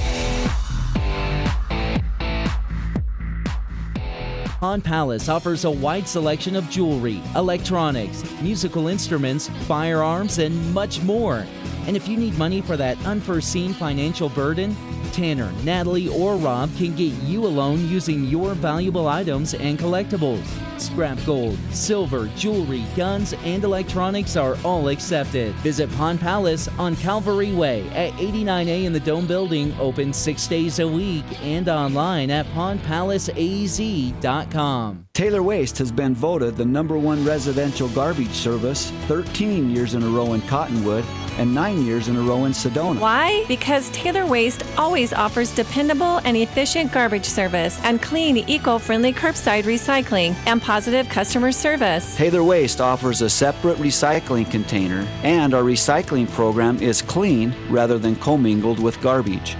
Pawn Palace offers a wide selection of jewelry, electronics, musical instruments, firearms, and much more. And if you need money for that unforeseen financial burden, Tanner, Natalie, or Rob can get you a loan using your valuable items and collectibles. Scrap gold, silver, jewelry, guns, and electronics are all accepted. Visit Pawn Palace on Calvary Way at 89A in the Dome Building, open 6 days a week, and online at pawnpalaceaz.com. Taylor Waste has been voted the #1 residential garbage service 13 years in a row in Cottonwood and 9 years in a row in Sedona. Why? Because Taylor Waste always offers dependable and efficient garbage service and clean, eco-friendly curbside recycling and positive customer service. Taylor Waste offers a separate recycling container, and our recycling program is clean rather than commingled with garbage.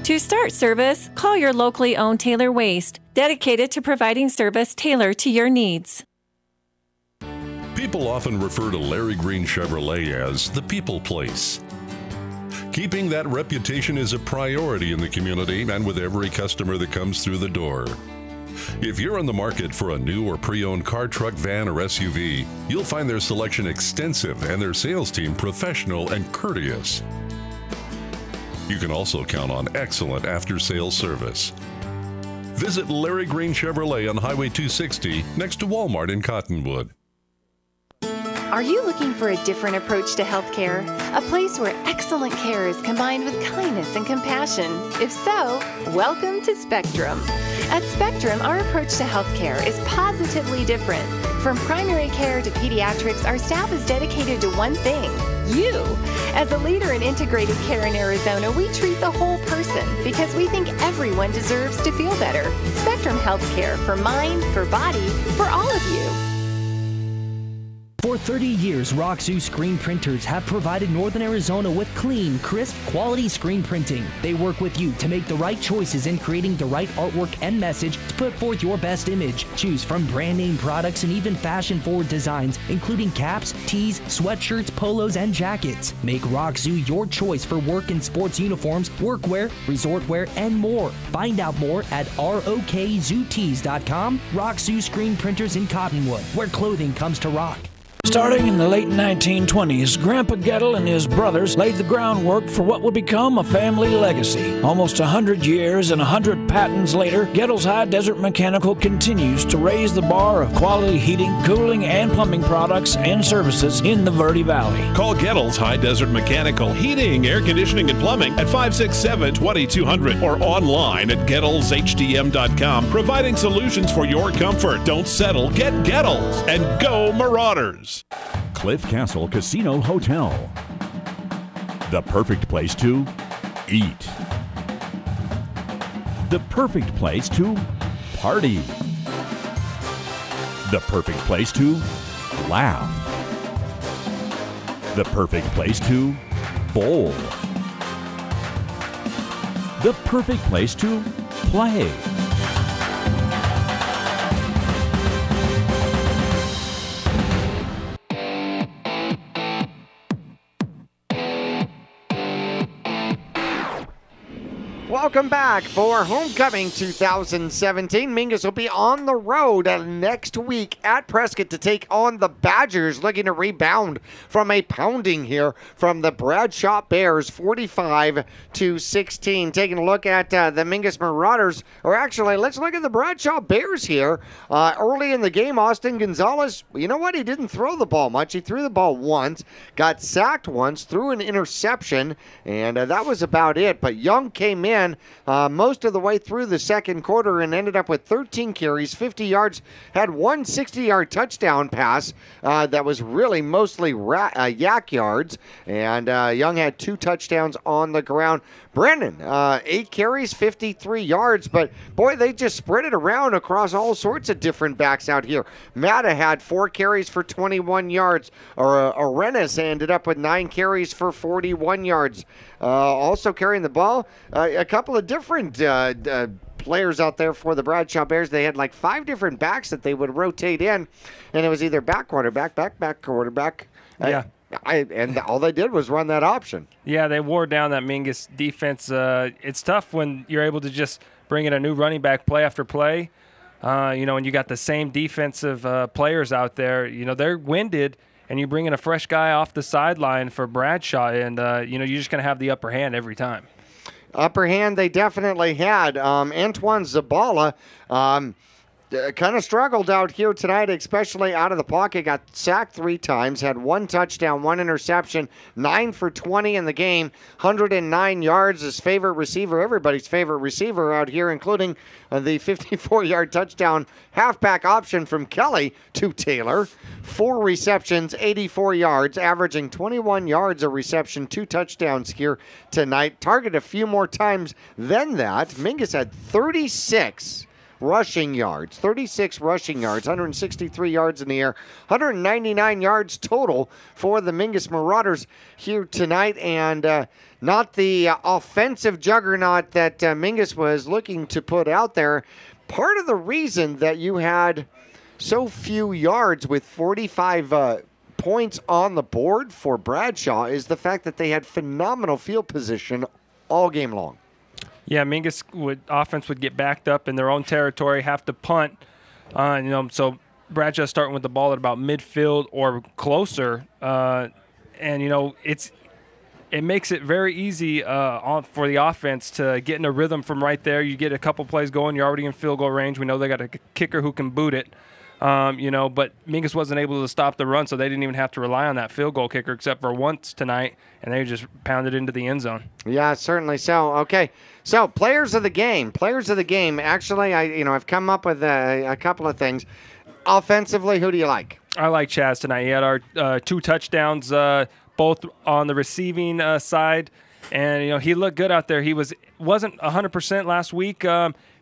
To start service, call your locally owned Taylor Waste, dedicated to providing service tailored to your needs. People often refer to Larry Green Chevrolet as the people place. Keeping that reputation is a priority in the community and with every customer that comes through the door. If you're on the market for a new or pre-owned car, truck, van, or SUV, you'll find their selection extensive and their sales team professional and courteous. You can also count on excellent after-sales service. Visit Larry Green Chevrolet on Highway 260 next to Walmart in Cottonwood. Are you looking for a different approach to healthcare? A place where excellent care is combined with kindness and compassion? If so, welcome to Spectrum. At Spectrum, our approach to healthcare is positively different. From primary care to pediatrics, our staff is dedicated to one thing: you. As a leader in integrated care in Arizona, we treat the whole person because we think everyone deserves to feel better. Spectrum Healthcare, for mind, for body, for all of you. For 30 years, Roxu screen printers have provided Northern Arizona with clean, crisp, quality screen printing. They work with you to make the right choices in creating the right artwork and message to put forth your best image. Choose from brand name products and even fashion-forward designs, including caps, tees, sweatshirts, polos, and jackets. Make Roxu your choice for work and sports uniforms, workwear, resort wear, and more. Find out more at rokzootees.com. Roxu screen printers in Cottonwood, where clothing comes to rock. Starting in the late 1920s, Grandpa Gettle and his brothers laid the groundwork for what would become a family legacy. Almost 100 years and 100 patents later, Gettle's High Desert Mechanical continues to raise the bar of quality heating, cooling, and plumbing products and services in the Verde Valley. Call Gettle's High Desert Mechanical Heating, Air Conditioning, and Plumbing at 567-2200 or online at GettlesHDM.com, providing solutions for your comfort. Don't settle, get Gettles, and go Marauders! Cliff Castle Casino Hotel. The perfect place to eat. The perfect place to party. The perfect place to laugh. The perfect place to bowl. The perfect place to play. Welcome back for Homecoming 2017. Mingus will be on the road next week at Prescott to take on the Badgers, looking to rebound from a pounding here from the Bradshaw Bears, 45-16. Taking a look at the Mingus Marauders, or actually, let's look at the Bradshaw Bears here. Early in the game, Austin Gonzalez, you know what? He didn't throw the ball much. He threw the ball once, got sacked once, threw an interception, and that was about it. But Young came in most of the way through the second quarter and ended up with 13 carries, 50 yards, had one 60-yard touchdown pass that was really mostly yak yards, and Young had 2 touchdowns on the ground. Brennan, 8 carries, 53 yards, but boy, they just spread it around across all sorts of different backs out here. Matta had 4 carries for 21 yards. Arenas ended up with 9 carries for 41 yards. Also carrying the ball, a couple of different players out there for the Bradshaw Bears. They had like 5 different backs that they would rotate in, and it was either back quarterback, back quarterback. Yeah. And all they did was run that option. Yeah, they wore down that Mingus defense. It's tough when you're able to just bring in a new running back play after play. And you got the same defensive players out there. They're winded, and you bring in a fresh guy off the sideline for Bradshaw, and, you're just going to have the upper hand every time. Upper hand they definitely had. Antoine Zabala kind of struggled out here tonight, especially out of the pocket. Got sacked 3 times, had 1 touchdown, 1 interception, 9 for 20 in the game, 109 yards. His favorite receiver, everybody's favorite receiver out here, including the 54-yard touchdown halfback option from Kelly to Taylor. 4 receptions, 84 yards, averaging 21 yards a reception, 2 touchdowns here tonight. Target a few more times than that. Mingus had 36 rushing yards, 163 yards in the air, 199 yards total for the Mingus Marauders here tonight, and not the offensive juggernaut that Mingus was looking to put out there. Part of the reason that you had so few yards with 45 points on the board for Bradshaw is the fact that they had phenomenal field position all game long. Yeah, Mingus offense would get backed up in their own territory, have to punt. So Bradshaw starting with the ball at about midfield or closer, it makes it very easy for the offense to get in a rhythm from right there. You get a couple plays going, you're already in field goal range. We know they got a kicker who can boot it. But Mingus wasn't able to stop the run, so they didn't even have to rely on that field goal kicker except for once tonight, and they just pounded into the end zone. Yeah, certainly so. Okay, so players of the game. Actually, I've come up with a couple of things. Offensively, who do you like? I like Chaz tonight. He had our 2 touchdowns, both on the receiving side, and he looked good out there. He wasn't 100% last week.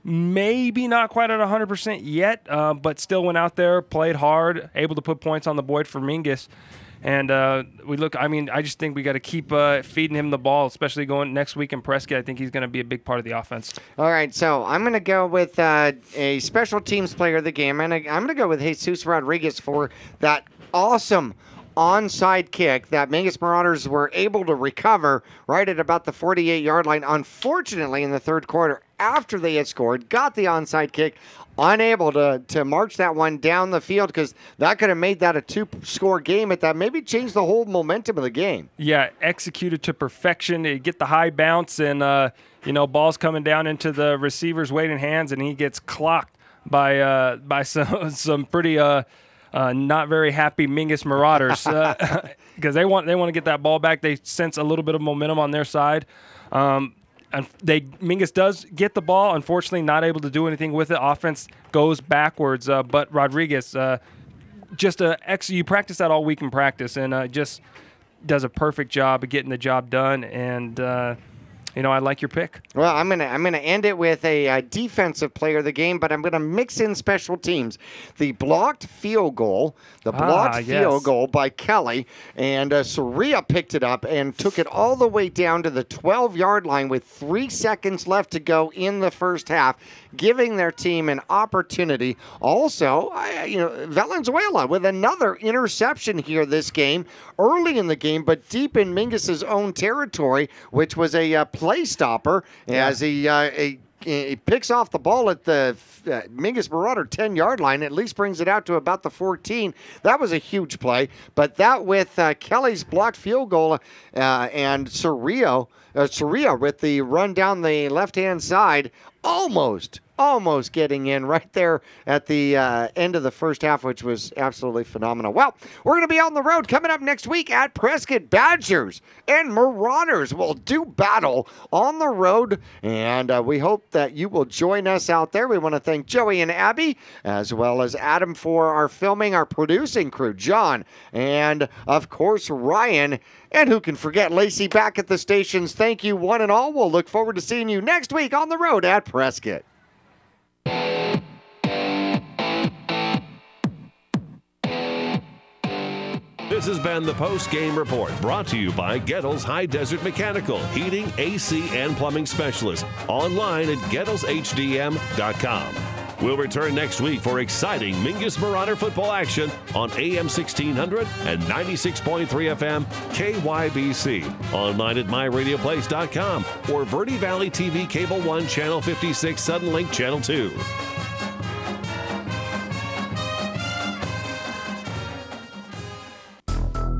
Maybe not quite at 100% yet, but still went out there, played hard, able to put points on the board for Mingus. And I just think we got to keep feeding him the ball, especially going next week in Prescott. I think he's going to be a big part of the offense. All right, so I'm going to go with a special teams player of the game, and I'm going to go with Jesus Rodriguez for that awesome onside kick that Mingus Marauders were able to recover right at about the 48-yard line. Unfortunately, in the third quarter, after they had scored, got the onside kick, unable to march that one down the field, because that could have made that a 2-score game at that, maybe changed the whole momentum of the game. Yeah, executed to perfection. You get the high bounce, and ball's coming down into the receiver's waiting hands, and he gets clocked by some pretty not very happy Mingus Marauders, because they want to get that ball back. They sense a little bit of momentum on their side. And Mingus does get the ball, unfortunately not able to do anything with it. Offense goes backwards, but Rodriguez, you practice that all week in practice, and just does a perfect job of getting the job done, and I like your pick. Well, I'm gonna end it with a defensive player of the game, but I'm gonna mix in special teams. The blocked field goal by Kelly, and Soria picked it up and took it all the way down to the 12-yard line with 3 seconds left to go in the first half, giving their team an opportunity. Also, Valenzuela with another interception here this game, early in the game, but deep in Mingus's own territory, which was a play stopper as he picks off the ball at the Mingus Marauder 10-yard line, at least brings it out to about the 14. That was a huge play, but that with Kelly's blocked field goal and Soria with the run down the left-hand side, almost getting in right there at the end of the first half, which was absolutely phenomenal. Well, we're going to be on the road coming up next week at Prescott. Badgers and Marauders will do battle on the road, and we hope that you will join us out there. We want to thank Joey and Abby, as well as Adam for our filming, our producing crew, John, and, of course, Ryan. And who can forget Lacey back at the stations. Thank you, one and all. We'll look forward to seeing you next week on the road at Prescott. This has been the post-game report, brought to you by Gettles High Desert Mechanical, heating, AC, and plumbing specialists. Online at GettlesHDM.com. We'll return next week for exciting Mingus Marauder football action on AM 1600 and 96.3 FM KYBC. Online at myradioplace.com or Verde Valley TV Cable 1 Channel 56 Suddenlink Channel 2.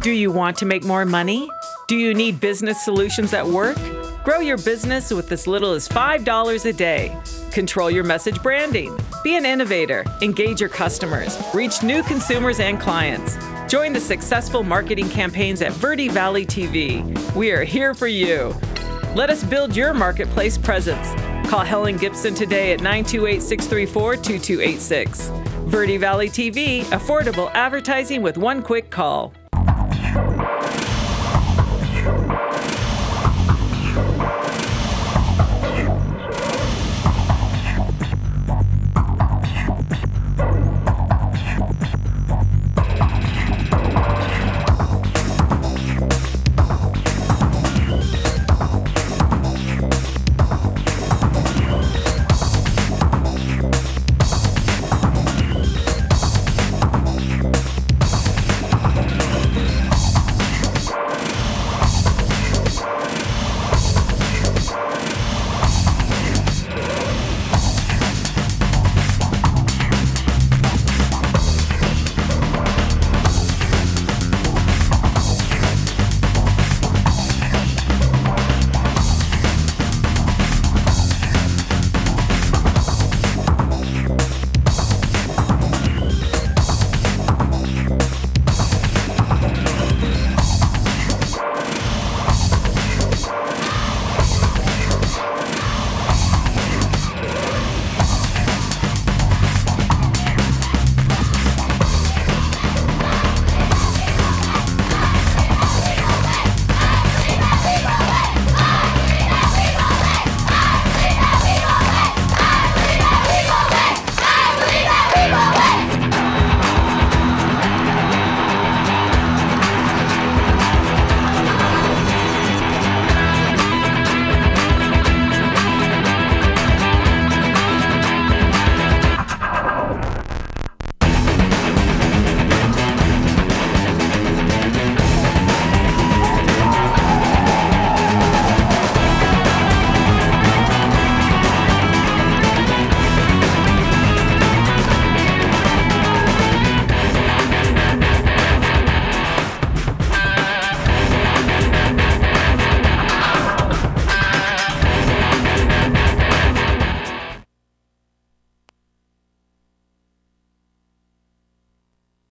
Do you want to make more money? Do you need business solutions at work? Grow your business with as little as $5 a day. Control your message branding. Be an innovator. Engage your customers. Reach new consumers and clients. Join the successful marketing campaigns at Verde Valley TV. We are here for you. Let us build your marketplace presence. Call Helen Gibson today at 928-634-2286. Verde Valley TV, affordable advertising with one quick call.